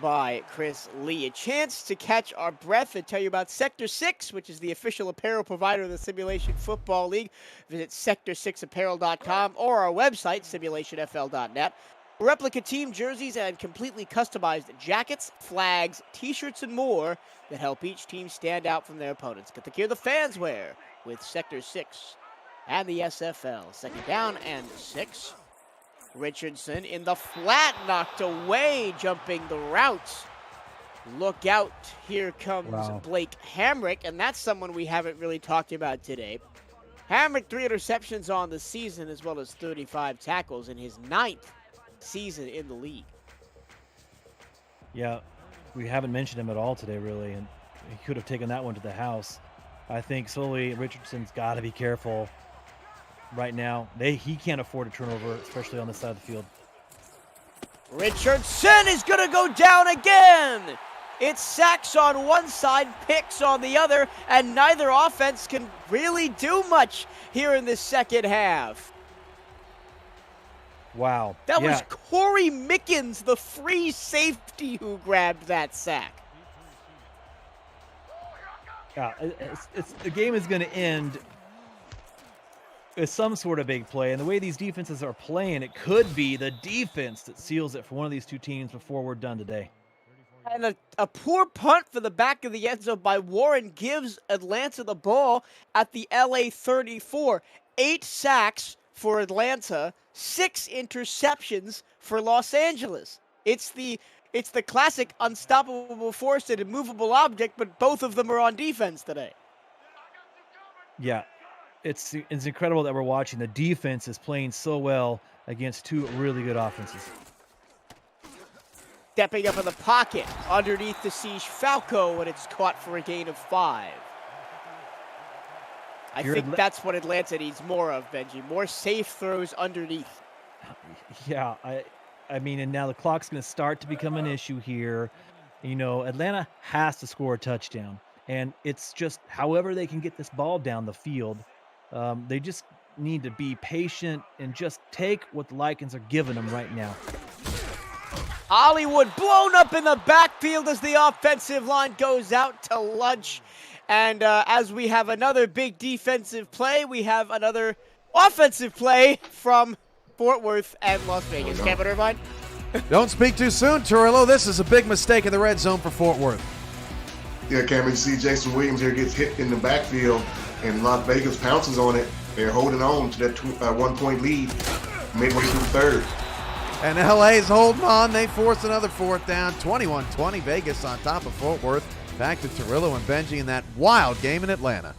by Chris Lee. A chance to catch our breath and tell you about Sector 6, which is the official apparel provider of the Simulation Football League. Visit sector6apparel.com or our website, simulationfl.net. Replica team jerseys and completely customized jackets, flags, t-shirts, and more that help each team stand out from their opponents. Get the gear the fans wear with Sector 6 and the SFL. Second down and 6. Richardson in the flat, knocked away, jumping the route. Look out, here comes Blake Hamrick, and that's someone we haven't really talked about today. Hamrick, 3 interceptions on the season, as well as 35 tackles in his 9th season in the league. Yeah, we haven't mentioned him at all today, really, and he could have taken that one to the house. I think Sully Richardson's got to be careful right now. He can't afford a turnover, especially on this side of the field. Richardson is going to go down again. It's sacks on one side, picks on the other, and neither offense can really do much here in the second half. Wow. That was Corey Mickens, the free safety, who grabbed that sack. Yeah, the game is going to end with some sort of big play, and the way these defenses are playing, it could be the defense that seals it for one of these two teams before we're done today. And a poor punt for the back of the end zone by Warren gives Atlanta the ball at the LA 34. 8 sacks for Atlanta, 6 interceptions for Los Angeles. It's the classic unstoppable force and immovable object, but both of them are on defense today. Yeah, it's incredible that we're watching. The defense is playing so well against 2 really good offenses. Stepping up in the pocket underneath the siege Falco, and it's caught for a gain of 5. I think that's what Atlanta needs more of, Benji. More safe throws underneath. Yeah, I mean, and now the clock's going to start to become an issue here. You know, Atlanta has to score a touchdown, and it's just however they can get this ball down the field. They just need to be patient and just take what the Lycans are giving them right now. Hollywood blown up in the backfield as the offensive line goes out to lunch. And as we have another big defensive play, we have another offensive play from Fort Worth and Las Vegas. Kevin Irvine? Don't speak too soon, Turillo. This is a big mistake in the red zone for Fort Worth. Yeah, Cameron, you see Jason Williams here gets hit in the backfield, and Las Vegas pounces on it. They're holding on to that 1-point lead midway through third. And LA's holding on. They force another fourth down. 21-20 Vegas on top of Fort Worth. Back to Torillo and Benji in that wild game in Atlanta.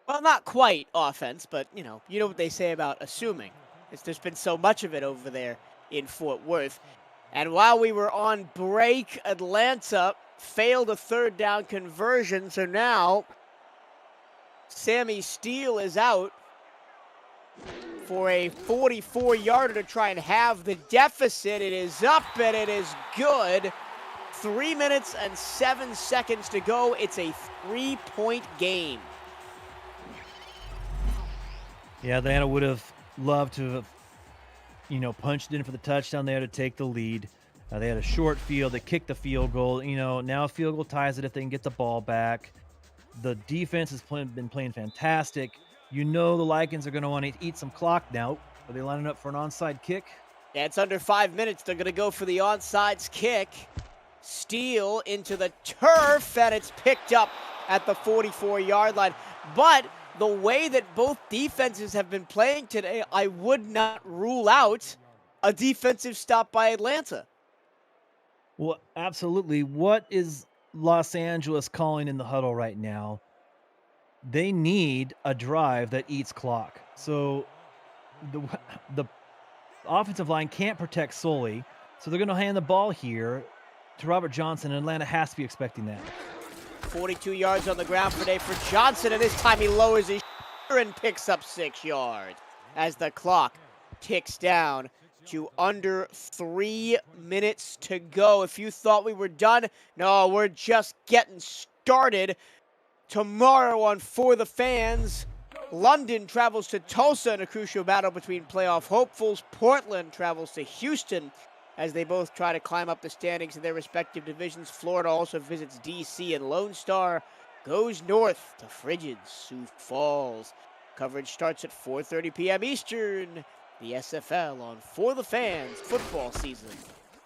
Well, not quite offense, but, you know what they say about assuming. There's been so much of it over there in Fort Worth. And while we were on break, Atlanta failed a third down conversion, so now Sammy Steele is out for a 44-yarder to try and have the deficit. It is up, and it is good. 3 minutes and 7 seconds to go. It's a 3-point game. Yeah, Atlanta would have loved to have, punched in for the touchdown there to take the lead. They had a short field. They kicked the field goal. Now a field goal ties it if they can get the ball back. The defense has been playing fantastic. The Lycans are going to want to eat some clock now. Are they lining up for an onside kick? Yeah, it's under 5 minutes. They're going to go for the onside kick. Steele into the turf, and it's picked up at the 44-yard line. But the way that both defenses have been playing today, I would not rule out a defensive stop by Atlanta. Well, absolutely. What is Los Angeles calling in the huddle right now? They need a drive that eats clock. So the offensive line can't protect solely, so they're going to hand the ball here to Robert Johnson, and Atlanta has to be expecting that. 42 yards on the ground today for Johnson, and this time he lowers his and picks up 6 yards as the clock ticks down to under 3 minutes to go. If you thought we were done, no, we're just getting started. Tomorrow on For the Fans, London travels to Tulsa in a crucial battle between playoff hopefuls. Portland travels to Houston as they both try to climb up the standings in their respective divisions. Florida also visits D.C., and Lone Star goes north to frigid Sioux Falls. Coverage starts at 4:30 p.m. Eastern. The SFL on For the Fans football season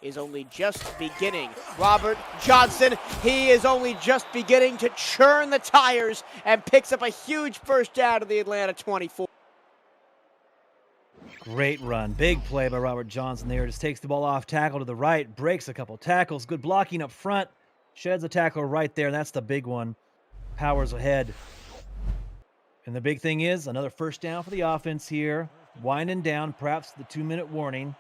is only just beginning. Robert Johnson, he is only just beginning to churn the tires and picks up a huge first down to the Atlanta 24. Great run. Big play by Robert Johnson there. Just takes the ball off tackle to the right, breaks a couple tackles. Good blocking up front. Sheds a tackle right there. That's the big one. Powers ahead. And the big thing is another first down for the offense here. Winding down, perhaps the 2-minute warning.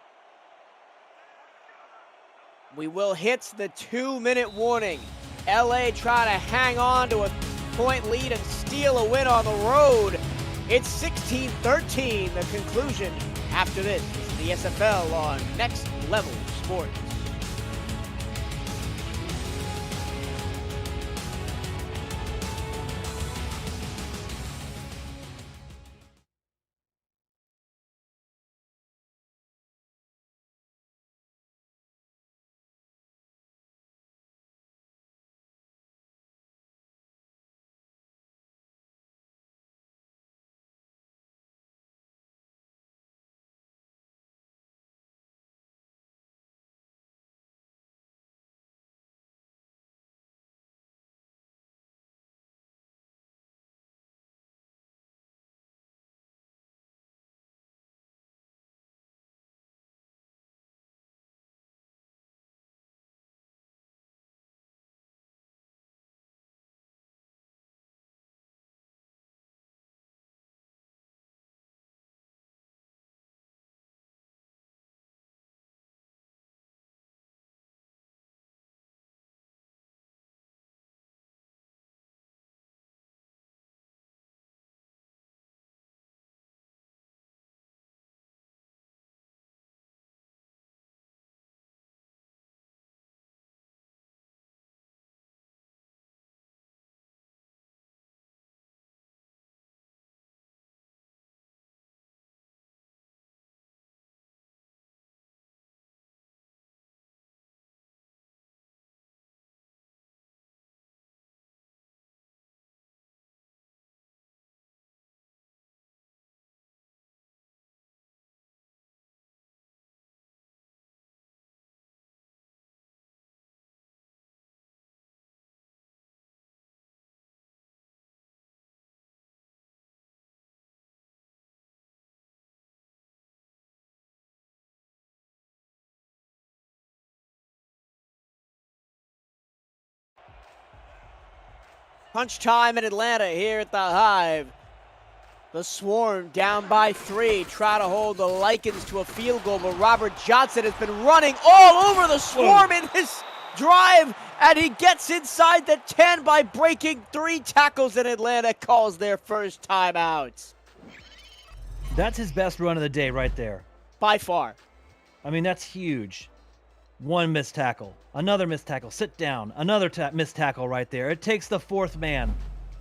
We will hit the 2-minute warning. LA trying to hang on to a point lead and steal a win on the road. It's 16-13, the conclusion. After this is the SFL on Next Level Sports. Crunch time in Atlanta here at the Hive. The Swarm down by 3. Try to hold the Lycans to a field goal, but Robert Johnson has been running all over the Swarm in this drive, and he gets inside the 10 by breaking 3 tackles, and Atlanta calls their first timeout. That's his best run of the day right there. By far. I mean, that's huge. One missed tackle, another missed tackle, sit down, another missed tackle right there. It takes the 4th man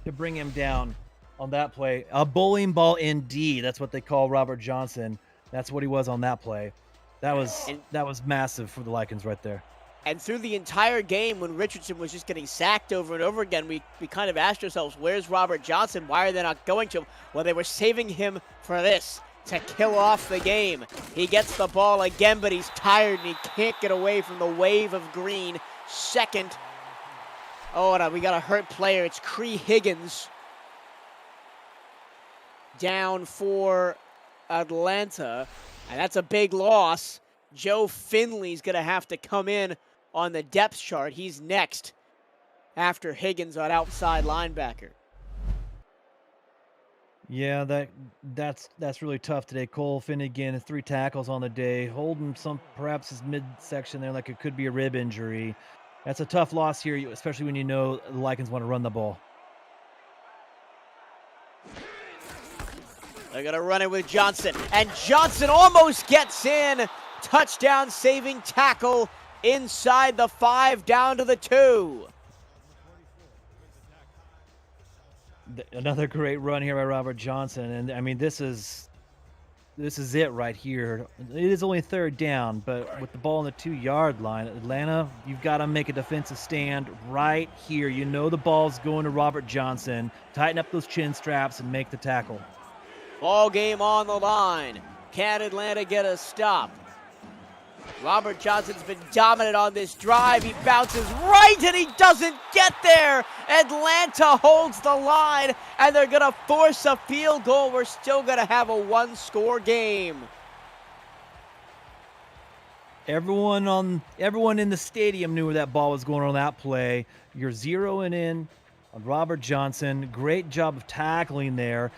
to bring him down on that play. A bowling ball indeed. That's what they call Robert Johnson. That's what he was on that play. That was massive for the Lycans right there. And through the entire game, when Richardson was just getting sacked over and over again, we kind of asked ourselves, where's Robert Johnson? Why are they not going to him? Well, they were saving him for this, to kill off the game. He gets the ball again, but he's tired and he can't get away from the wave of green. Second. Oh, no, we got a hurt player. It's Cree Higgins. Down for Atlanta, and that's a big loss. Joe Finley's going to have to come in on the depth chart. He's next after Higgins on outside linebacker. Yeah, that's really tough today. Cole Finnegan, 3 tackles on the day, holding perhaps his midsection there like it could be a rib injury. That's a tough loss here, especially when you know the Lycans want to run the ball. They're going to run it with Johnson, and Johnson almost gets in. Touchdown saving tackle inside the 5 down to the 2. Another great run here by Robert Johnson, and I mean this is it right here. It is only 3rd down, but with the ball on the 2-yard line, Atlanta, you've got to make a defensive stand right here. You know the ball's going to Robert Johnson. Tighten up those chin straps and make the tackle. Ball game on the line. Can Atlanta get a stop? Robert Johnson's been dominant on this drive. He bounces right, and he doesn't get there. Atlanta holds the line, and they're going to force a field goal. We're still going to have a 1-score game. Everyone in the stadium knew where that ball was going on that play. You're zeroing in on Robert Johnson. Great job of tackling there.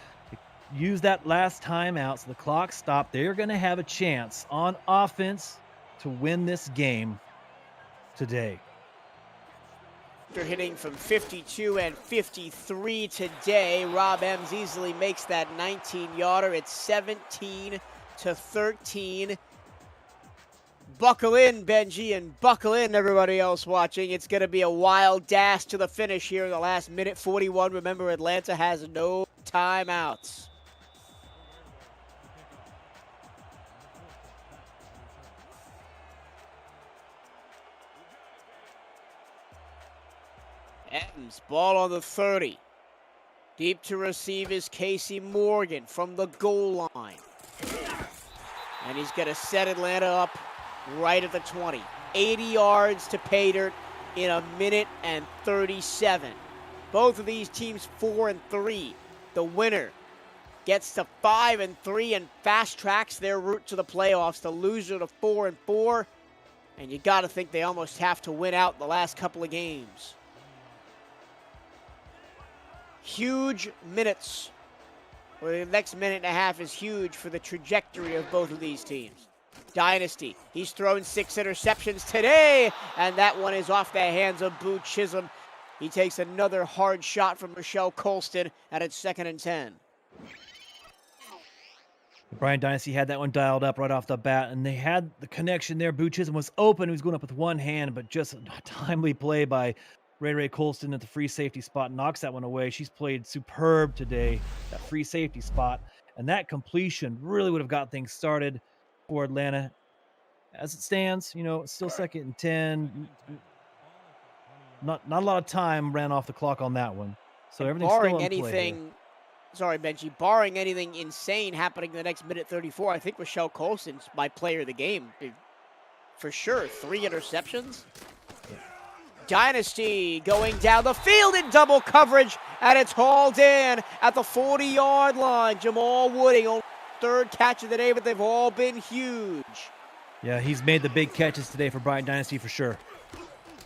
Use that last timeout so the clock stopped. They're going to have a chance on offense to win this game today. After hitting from 52 and 53 today, Rob Ems easily makes that 19-yarder. It's 17-13. Buckle in, Benji, and buckle in, everybody else watching. It's going to be a wild dash to the finish here in the last minute 41. Remember, Atlanta has no timeouts. Ems, ball on the 30. Deep to receive is Casey Morgan from the goal line. And he's going to set Atlanta up right at the 20. 80 yards to pay dirt in a minute and 37. Both of these teams 4-3. The winner gets to 5-3 and fast tracks their route to the playoffs. The loser to 4-4. And you got to think they almost have to win out the last couple of games. Huge minutes. Well, the next minute and a half is huge for the trajectory of both of these teams. Dynasty. He's thrown 6 interceptions today, and that one is off the hands of Boo Chisholm. He takes another hard shot from Michelle Colston, and it's 2nd and 10. Brian Dynasty had that one dialed up right off the bat, and they had the connection there. Boo Chisholm was open. He was going up with one hand, but just a timely play by Ray Colston at the free safety spot knocks that one away. She's played superb today, that free safety spot. And that completion really would have got things started for Atlanta. As it stands, it's still 2nd and 10. Not a lot of time ran off the clock on that one. So everything's still in play here. Sorry, Benji, barring anything insane happening in the next minute 34, I think Michelle Colston's my player of the game. For sure, 3 interceptions. Dynasty going down the field in double coverage, and it's hauled in at the 40-yard line. Jamal Wooding, only 3rd catch of the day, but they've all been huge. Yeah, he's made the big catches today for Bryant Dynasty for sure.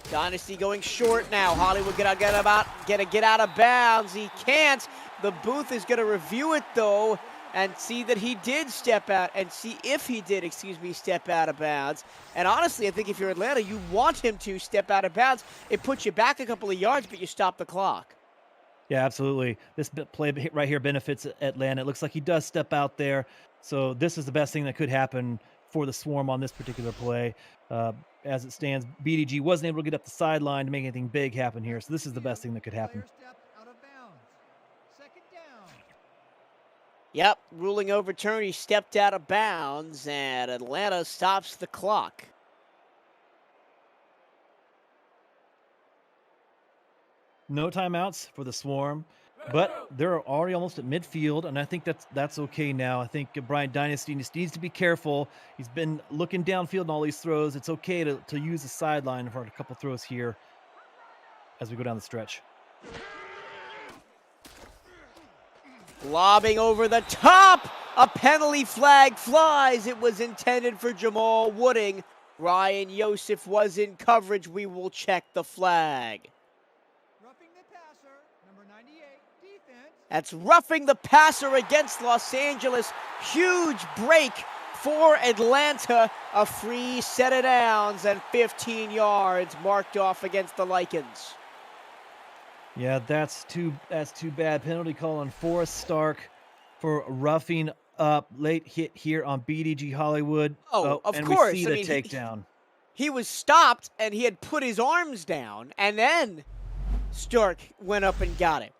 Dynasty going short now. Hollywood get out of bounds. He can't. The booth is going to review it though and see that he did step out and see if he did, step out of bounds. And honestly, I think if you're Atlanta, you want him to step out of bounds. It puts you back a couple of yards, but you stop the clock. Yeah, absolutely. This play right here benefits Atlanta. It looks like he does step out there. So this is the best thing that could happen for the Swarm on this particular play. As it stands, BDG wasn't able to get up the sideline to make anything big happen here. So this is the best thing that could happen. Yep, ruling overturned. He stepped out of bounds, and Atlanta stops the clock. No timeouts for the Swarm, but they're already almost at midfield, and I think that's okay now. I think Brian Dynasty just needs to be careful. He's been looking downfield in all these throws. It's okay to use the sideline for a couple throws here as we go down the stretch. Lobbing over the top. A penalty flag flies. It was intended for Jamal Wooding. Ryan Yosef was in coverage. We will check the flag. Roughing the passer, number 98, defense. That's roughing the passer against Los Angeles. Huge break for Atlanta. A free set of downs and 15 yards marked off against the Lycans. Yeah, that's too bad. Penalty call on Forrest Stark for roughing up. Late hit here on BDG Hollywood. Of and course. we see the takedown. He was stopped and he had put his arms down, and then Stark went up and got him.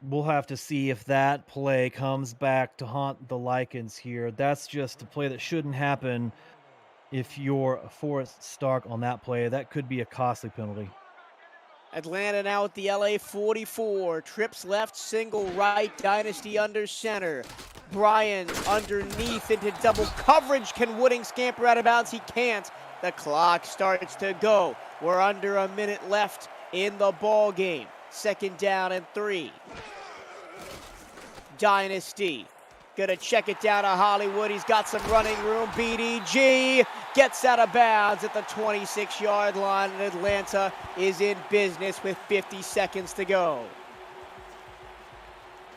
We'll have to see if that play comes back to haunt the Lycans here. That's just a play that shouldn't happen if you're Forrest Stark on that play. That could be a costly penalty. Atlanta now at the LA 44. Trips left, single right. Dynasty under center. Bryan underneath into double coverage. Can Wooding scamper out of bounds? He can't. The clock starts to go. We're under a minute left in the ball game. 2nd down and 3. Dynasty gonna check it down to Hollywood. He's got some running room. BDG gets out of bounds at the 26-yard line, and Atlanta is in business with 50 seconds to go.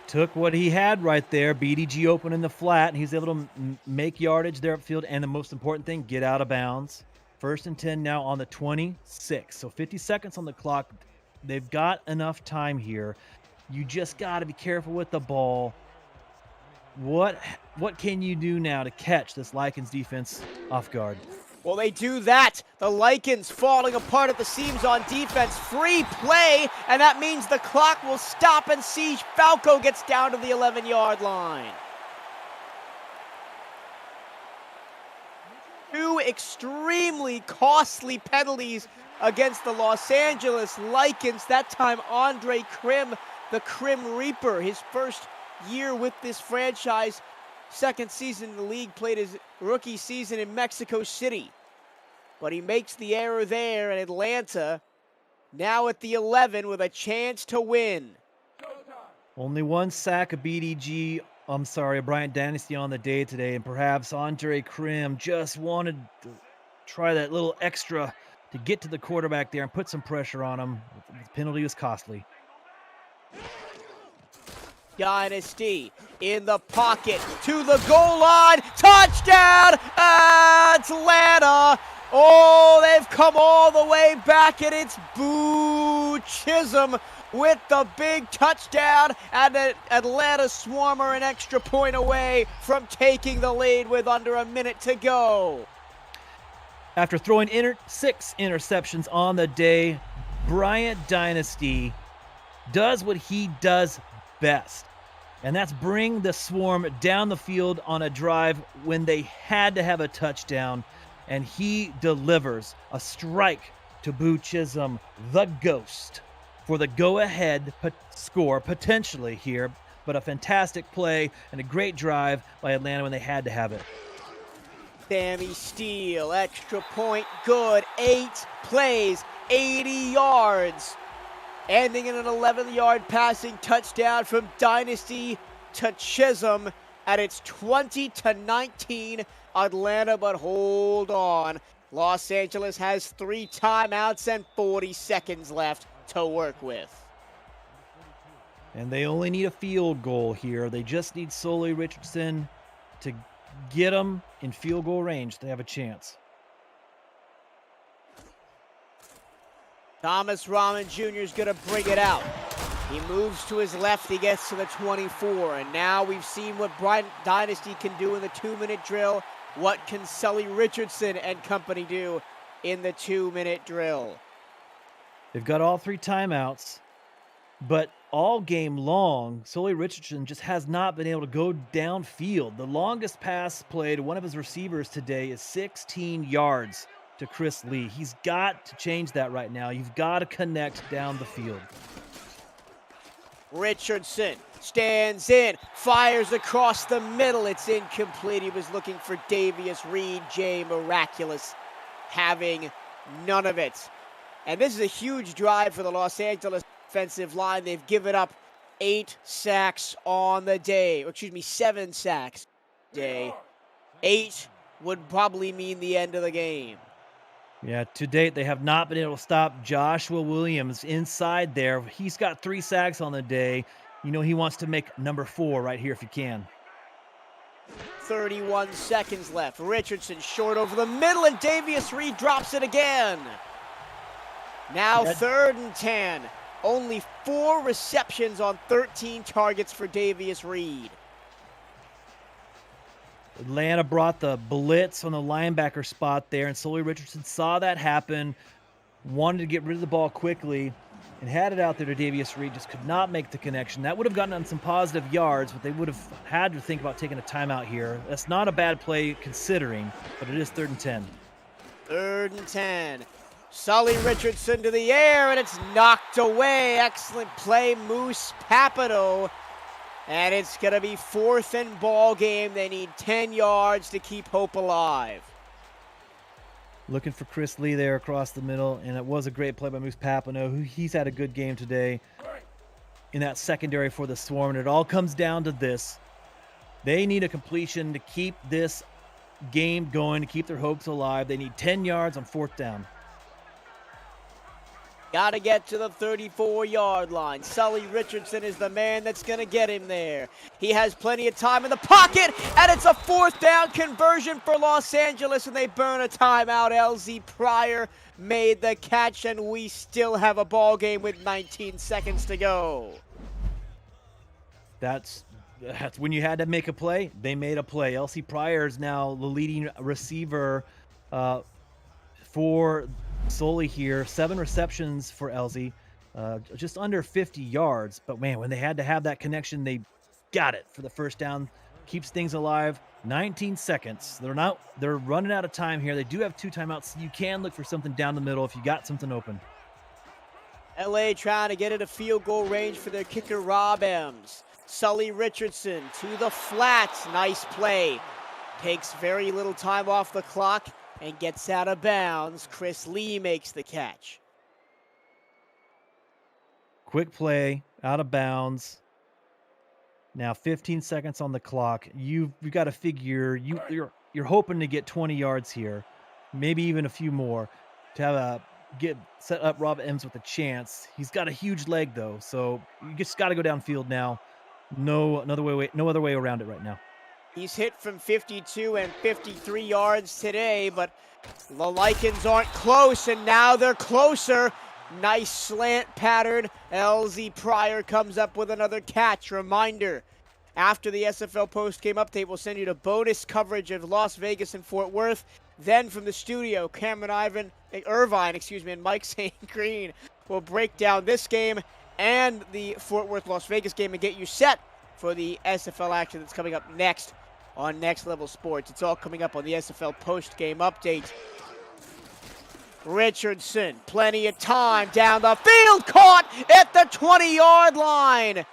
Took what he had right there. BDG open in the flat, and he's able to make yardage there upfield, and the most important thing, get out of bounds. 1st and 10 now on the 26. So 50 seconds on the clock. They've got enough time here. You just got to be careful with the ball. What can you do now to catch this Lycans defense off guard? Well, they do that. The Lycans falling apart at the seams on defense. Free play, and that means the clock will stop and Siege Falco gets down to the 11-yard line. 2 extremely costly penalties against the Los Angeles Lycans. That time, Andre Krim, the Krim Reaper, his first year with this franchise, 2nd season in the league, played his rookie season in Mexico City. But he makes the error there, and Atlanta now at the 11 with a chance to win. Only 1 sack of Bryant Dynasty on the day today, and perhaps Andre Krim just wanted to try that little extra to get to the quarterback there and put some pressure on him. The penalty was costly. Dynasty in the pocket to the goal line. Touchdown, Atlanta. Oh, they've come all the way back, and it's Boo Chisholm with the big touchdown, and the Atlanta Swarm are an extra point away from taking the lead with under a minute to go. After throwing 6 interceptions on the day, Bryant Dynasty does what he does best, and that's bring the Swarm down the field on a drive when they had to have a touchdown, and he delivers a strike to Boo Chisholm, the Ghost, for the go-ahead score potentially here, but a fantastic play and a great drive by Atlanta when they had to have it. Sammy Steele, extra point, good. 8 plays, 80 yards. Ending in an 11-yard passing touchdown from Dynasty to Chisholm, and it's 20-19 Atlanta, but hold on. Los Angeles has 3 timeouts and 40 seconds left to work with. And they only need a field goal here. They just need Sully Richardson to get them in field goal range. They have a chance. Thomas Rahman Jr. is going to bring it out. He moves to his left. He gets to the 24. And now we've seen what Bryant Dynasty can do in the 2-minute drill. What can Sully Richardson and company do in the 2-minute drill? They've got all 3 timeouts, but all game long, Sully Richardson just has not been able to go downfield. The longest pass played to one of his receivers today is 16 yards to Chris Lee. He's got to change that right now. You've got to connect down the field. Richardson stands in, fires across the middle. It's incomplete. He was looking for Davius Reed. Jay Miraculous having none of it. And this is a huge drive for the Los Angeles offensive line. They've given up 8 sacks on the day. Or excuse me, 7 sacks day. 8 would probably mean the end of the game. Yeah, to date, they have not been able to stop Joshua Williams inside there. He's got 3 sacks on the day. You know he wants to make number 4 right here if he can. 31 seconds left. Richardson short over the middle, and Davius Reed drops it again. Now 3rd and 10. Only 4 receptions on 13 targets for Davius Reed. Atlanta brought the blitz on the linebacker spot there, and Sully Richardson saw that happen, wanted to get rid of the ball quickly, and had it out there to Davius Reed, just could not make the connection. That would have gotten them some positive yards, but they would have had to think about taking a timeout here. That's not a bad play considering, but it is 3rd and 10. 3rd and 10. Sully Richardson to the air, and it's knocked away. Excellent play, Moose Papado. And it's going to be 4th and ball game. They need 10 yards to keep hope alive. Looking for Chris Lee there across the middle, and it was a great play by Moose Papano. He's had a good game today in that secondary for the Swarm, and it all comes down to this. They need a completion to keep this game going, to keep their hopes alive. They need 10 yards on 4th down. Got to get to the 34-yard line. Sully Richardson is the man that's going to get him there. He has plenty of time in the pocket, and it's a 4th down conversion for Los Angeles, and they burn a timeout. LZ Pryor made the catch, and we still have a ball game with 19 seconds to go. That's when you had to make a play. They made a play. LC Pryor is now the leading receiver for Sully here. 7 receptions for LZ, just under 50 yards. But man, when they had to have that connection, they got it for the 1st down. Keeps things alive. 19 seconds. They're running out of time here. They do have 2 timeouts. You can look for something down the middle if you got something open. LA trying to get into field goal range for their kicker, Rob Ems. Sully Richardson to the flat. Nice play. Takes very little time off the clock and gets out of bounds. Chris Lee makes the catch. Quick play, out of bounds. Now 15 seconds on the clock. You've got to figure you're hoping to get 20 yards here, maybe even a few more, to have set up Rob Ems with a chance. He's got a huge leg though, so you just got to go downfield now. No other way around it right now. He's hit from 52 and 53 yards today, but the Lycans aren't close, and now they're closer. Nice slant pattern. LZ Pryor comes up with another catch. Reminder, after the SFL post-game update, we'll send you to bonus coverage of Las Vegas and Fort Worth. Then from the studio, Cameron Irvine, and Mike St. Green will break down this game and the Fort Worth Las Vegas game and get you set for the SFL action that's coming up next on Next Level Sports. It's all coming up on the SFL post-game update. Richardson, plenty of time down the field, caught at the 20-yard line.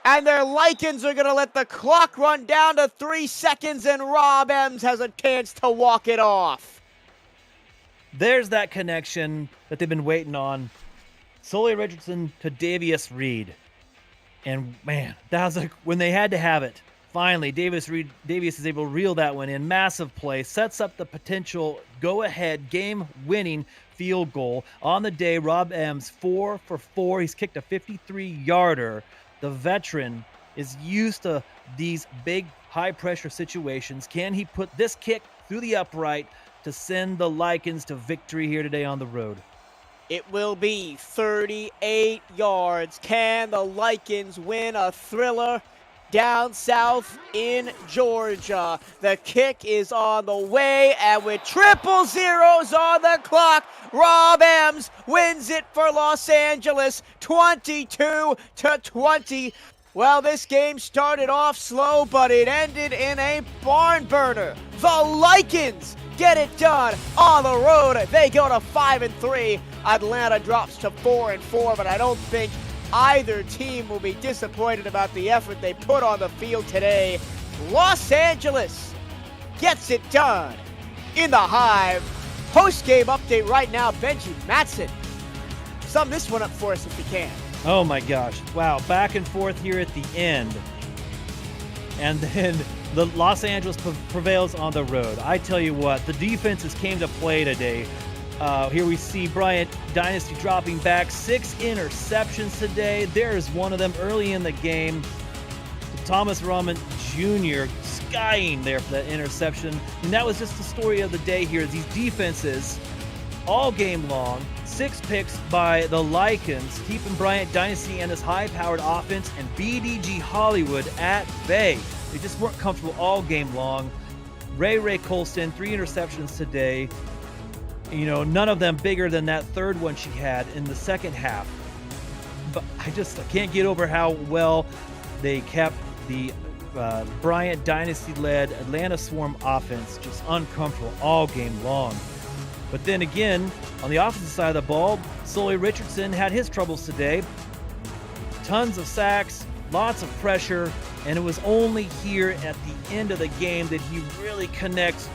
And their Lycans are going to let the clock run down to 3 seconds, and Rob Ems has a chance to walk it off. There's that connection that they've been waiting on. Sully Richardson to Davius Reed. And man, that was when they had to have it. Finally, Davies is able to reel that one in. Massive play, sets up the potential go-ahead, game-winning field goal. On the day, Rob M's 4 for 4. He's kicked a 53-yarder. The veteran is used to these big, high-pressure situations. Can he put this kick through the upright to send the Lycans to victory here today on the road? It will be 38 yards. Can the Lycans win a thriller down south in Georgia? The kick is on the way, and with triple zeros on the clock, Rob Ems wins it for Los Angeles, 22-20. Well, this game started off slow, but it ended in a barn burner. The Lycans get it done on the road. They go to 5-3. Atlanta drops to 4-4, but I don't think either team will be disappointed about the effort they put on the field today. Los Angeles gets it done in the Hive. Post-game update right now, Benji Matson. Sum this one up for us if you can. Oh my gosh. Wow. Back and forth here at the end. And then the Los Angeles prevails on the road. I tell you what, the defenses came to play today. Here we see Bryant Dynasty dropping back. 6 interceptions today. There is one of them early in the game. Thomas Rahman Jr. skying there for that interception. And that was just the story of the day here. These defenses all game long. 6 picks by the Lycans, keeping Bryant Dynasty and this high-powered offense and BDG Hollywood at bay. They just weren't comfortable all game long. Ray Colston, 3 interceptions today. You know, none of them bigger than that third one she had in the second half. But I can't get over how well they kept the Bryant Dynasty-led Atlanta Swarm offense just uncomfortable all game long. But then again, on the offensive side of the ball, Sully Richardson had his troubles today. Tons of sacks, lots of pressure, and it was only here at the end of the game that he really connects.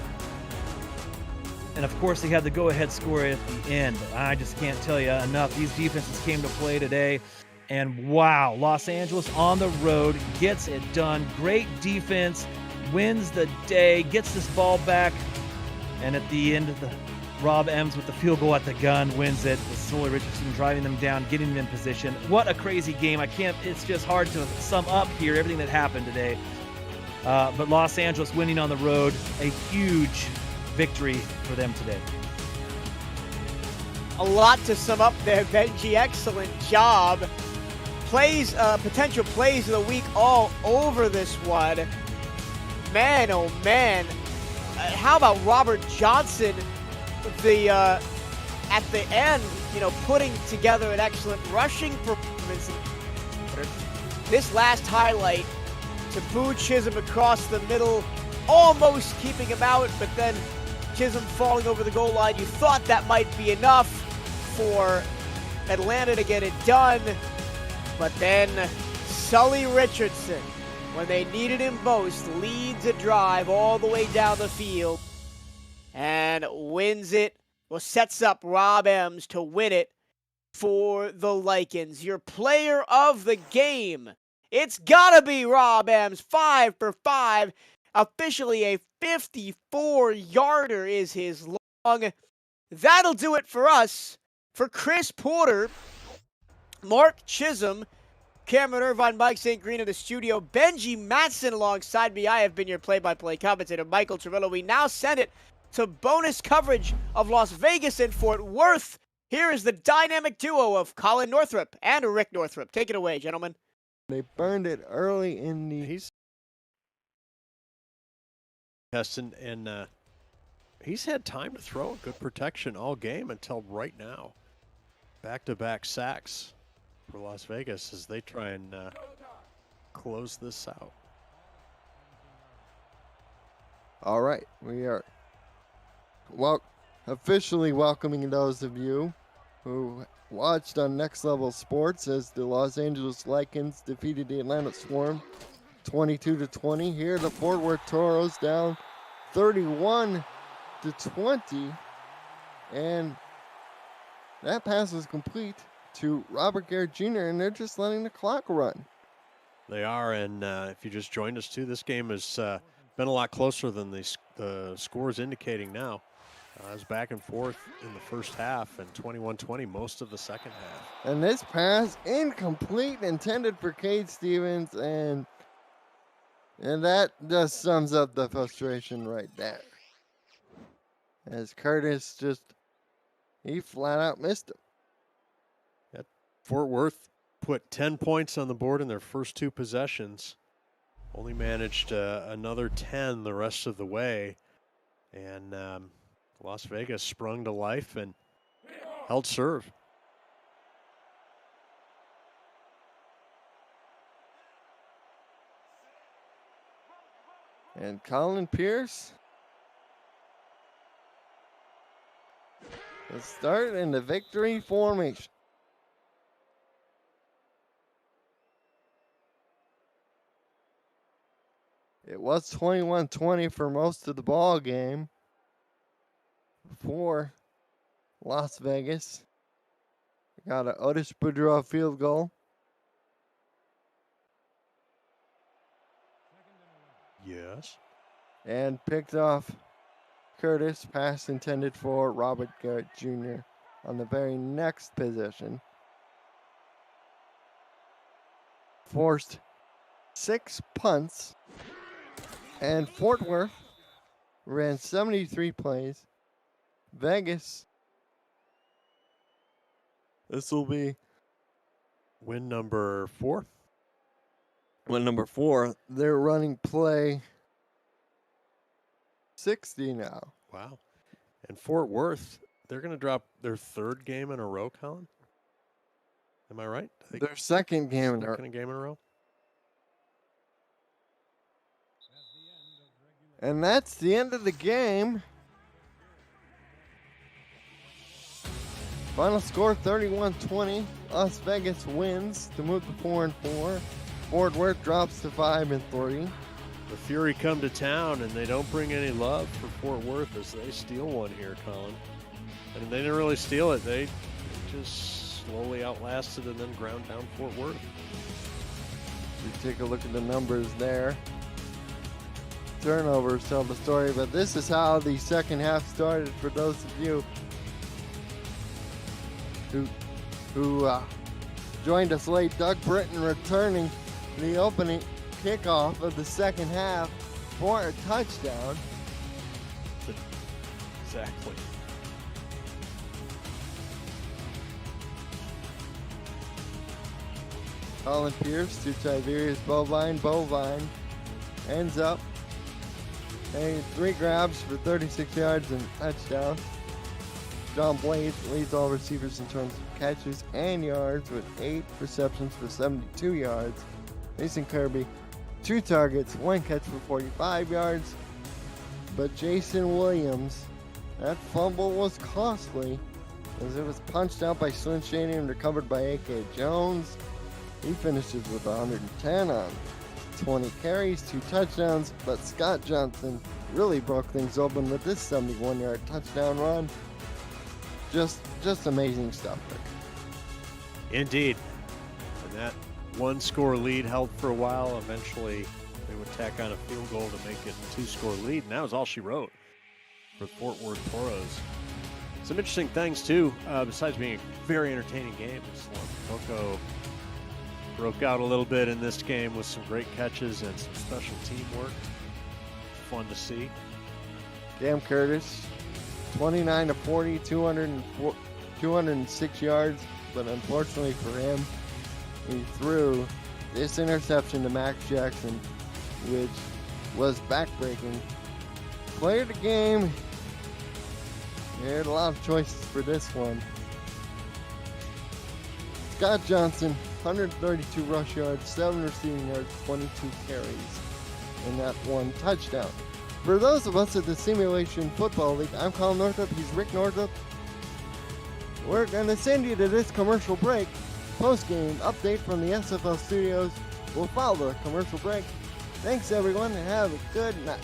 And of course, they had the go-ahead score at the end. I just can't tell you enough. These defenses came to play today. And wow, Los Angeles on the road gets it done. Great defense, wins the day, gets this ball back. And at the end of the Rob Ems with the field goal at the gun wins it. With Sully Richardson driving them down, getting them in position. What a crazy game. It's just hard to sum up here everything that happened today. But Los Angeles winning on the road, a huge victory for them today. A lot to sum up there, Benji. Excellent job. Potential plays of the week all over this one. Man, oh man. How about Robert Johnson? At the end, putting together an excellent rushing performance. This last highlight to Boo Chisholm across the middle, almost keeping him out, but then Chisholm falling over the goal line. You thought that might be enough for Atlanta to get it done, but then Sully Richardson, when they needed him most, leads a drive all the way down the field and wins it. Well, sets up Rob Ems to win it for the Lycans. Your player of the game, it's gotta be Rob Ems. 5 for 5. Officially a 54-yarder is his long. That'll do it for us. For Chris Porter, Mark Chisholm, Cameron Irvine, Mike St. Green in the studio, Benji Matson alongside me. I have been your play-by-play commentator, Michael Trevello. We now send it to bonus coverage of Las Vegas and Fort Worth. Here is the dynamic duo of Colin Northrup and Rick Northrup. Take it away, gentlemen. They burned it early in the Heston, and he's had time to throw good protection all game until right now. Back-to-back sacks for Las Vegas as they try and close this out. All right, we are officially welcoming those of you who watched on Next Level Sports as the Los Angeles Lycans defeated the Atlanta Swarm 22-20. Here the Fort Worth Toros down 31-20, and that pass was complete to Robert Garrett Jr., and they're just letting the clock run. They are, and if you just joined us too, this game has been a lot closer than the scores indicating now. It's back and forth in the first half and 21-20 most of the second half. And this pass incomplete, intended for Cade Stevens, and that just sums up the frustration right there. As Curtis he flat out missed him. Fort Worth put 10 points on the board in their first two possessions. Only managed another 10 the rest of the way. And Las Vegas sprung to life and held serve. And Colin Pierce will start in the victory formation. It was 21-20 for most of the ball game for Las Vegas. Got an Otis Boudreau field goal. Yes. And picked off Curtis, pass intended for Robert Garrett Jr. on the very next possession. Forced 6 punts, and Fort Worth ran 73 plays. Vegas, this will be win number 4. Win number 4. They're running play 60 now. Wow. And Fort Worth, they're going to drop their third game in a row, Colin? Am I right? Their second game in a row. And that's the end of the game. Final score 31-20. Las Vegas wins to move to 4-4. Fort Worth drops to 5-3. The Fury come to town, and they don't bring any love for Fort Worth as they steal one here, Colin. And they didn't really steal it. They just slowly outlasted and then ground down Fort Worth. We take a look at the numbers there. Turnovers tell the story, but this is how the second half started for those of you who joined us late. Doug Britton returning the opening kickoff of the second half for a touchdown. Exactly. Colin Pierce to Tiberius Bovine. Bovine ends up and 3 grabs for 36 yards and a touchdown. John Blades leads all receivers in terms of catches and yards with 8 receptions for 72 yards. Mason Kirby, 2 targets, 1 catch for 45 yards. But Jason Williams, that fumble was costly as it was punched out by Slim Shady and recovered by A.K. Jones. He finishes with 110 on 20 carries, 2 touchdowns, but Scott Johnson really broke things open with this 71-yard touchdown run. Just amazing stuff, Rick. Indeed. And that one-score lead held for a while. Eventually, they would tack on a field goal to make it a 2-score lead, and that was all she wrote for Fort Worth Toros. Some interesting things, too, besides being a very entertaining game. Coco broke out a little bit in this game with some great catches and some special teamwork. Fun to see. Cam Curtis, 29-40, 206 yards, but unfortunately for him, he threw this interception to Max Jackson, which was backbreaking. Player of the game, you had a lot of choices for this one. Scott Johnson, 132 rush yards, 7 receiving yards, 22 carries, and that 1 touchdown. For those of us at the Simulation Football League, I'm Colin Northup, he's Rick Northup. We're going to send you to this commercial break. Post-game update from the SFL studios will follow the commercial break. Thanks everyone, and have a good night.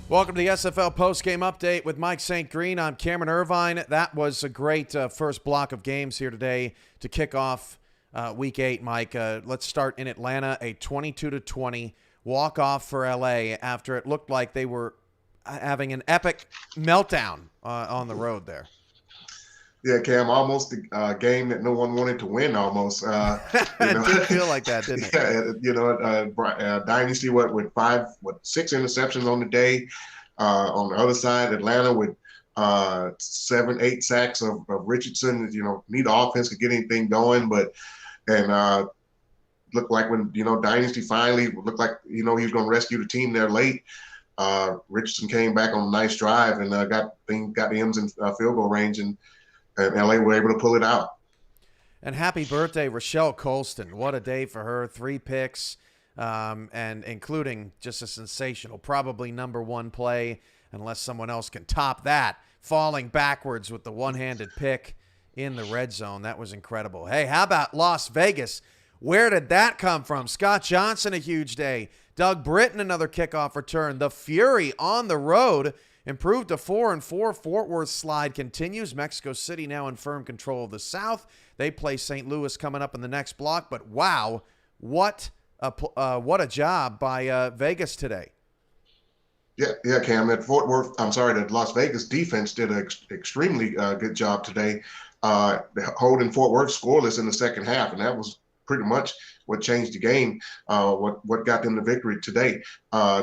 Welcome to the SFL post-game update with Mike St. Green. I'm Cameron Irvine. That was a great first block of games here today to kick off Week 8, Mike. Let's start in Atlanta, a 22-20 walk-off for LA after it looked like they were having an epic meltdown on the road there. Yeah, Cam, almost a game that no one wanted to win almost. It did feel like that, didn't it? Yeah, Dynasty, with 6 interceptions on the day. On the other side, Atlanta with 7-8 sacks of Richardson. Neither offense could get anything going, and looked like when, Dynasty finally looked like, he was going to rescue the team there late. Richardson came back on a nice drive and got the M's in field goal range, and LA were able to pull it out. And happy birthday, Rochelle Colston. What a day for her. 3 picks, and including just a sensational, probably number 1 play, unless someone else can top that, falling backwards with the one-handed pick in the red zone. That was incredible. Hey, how about Las Vegas? Where did that come from? Scott Johnson, a huge day. Doug Britton, another kickoff return. The Fury on the road. Improved to 4-4. Fort Worth slide continues. Mexico City now in firm control of the South. They play St. Louis coming up in the next block. But wow, what a job by Vegas today. Yeah, Cam. That Las Vegas defense did an extremely good job today, holding Fort Worth scoreless in the second half, and that was pretty much what changed the game, what got them the victory today.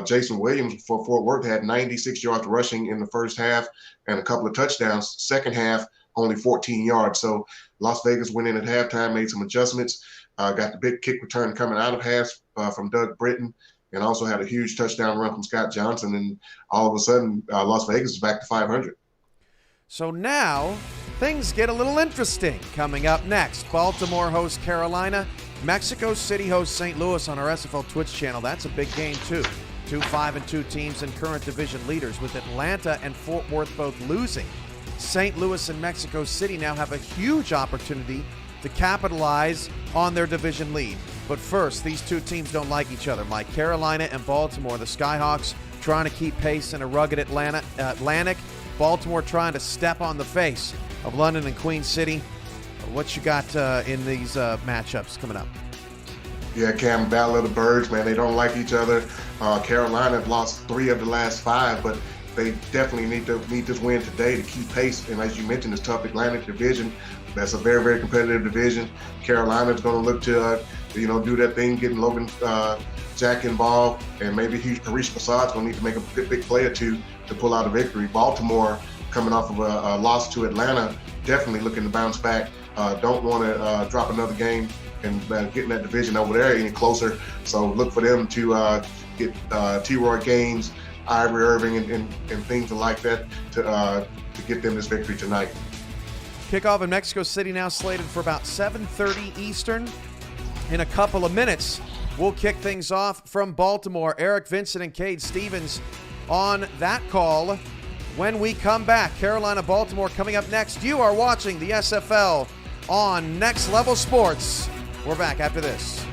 Jason Williams for Fort Worth had 96 yards rushing in the first half and a couple of touchdowns. Second half, only 14 yards. So Las Vegas went in at halftime, made some adjustments, got the big kick return coming out of half from Doug Britton, and also had a huge touchdown run from Scott Johnson. And all of a sudden, Las Vegas is back to 500. So now things get a little interesting. Coming up next, Baltimore hosts Carolina. Mexico City hosts St. Louis on our SFL Twitch channel. That's a big game, too. 2 5-2 teams and current division leaders, with Atlanta and Fort Worth both losing. St. Louis and Mexico City now have a huge opportunity to capitalize on their division lead. But first, these two teams don't like each other, Mike. Carolina and Baltimore, the Skyhawks trying to keep pace in a rugged Atlantic. Baltimore trying to step on the face of London and Queen City. What you got in these matchups coming up? Yeah, Cam, Battle of the Birds, man. They don't like each other. Carolina have lost 3 of the last 5, but they definitely need this win today to keep pace. And as you mentioned, this tough Atlantic division, that's a very, very competitive division. Carolina's going to look to, do that thing, getting Logan Jack involved, and maybe Harish Prasad's going to need to make a big play or two to pull out a victory. Baltimore, coming off of a loss to Atlanta, definitely looking to bounce back. Don't want to drop another game and getting that division over there any closer. So look for them to get T-Roy Gaines, Ivory Irving, and things like that to get them this victory tonight. Kickoff in Mexico City now slated for about 7:30 Eastern. In a couple of minutes, we'll kick things off from Baltimore. Eric Vincent and Cade Stevens on that call. When we come back, Carolina-Baltimore coming up next. You are watching the SFL on Next Level Sports. We're back after this.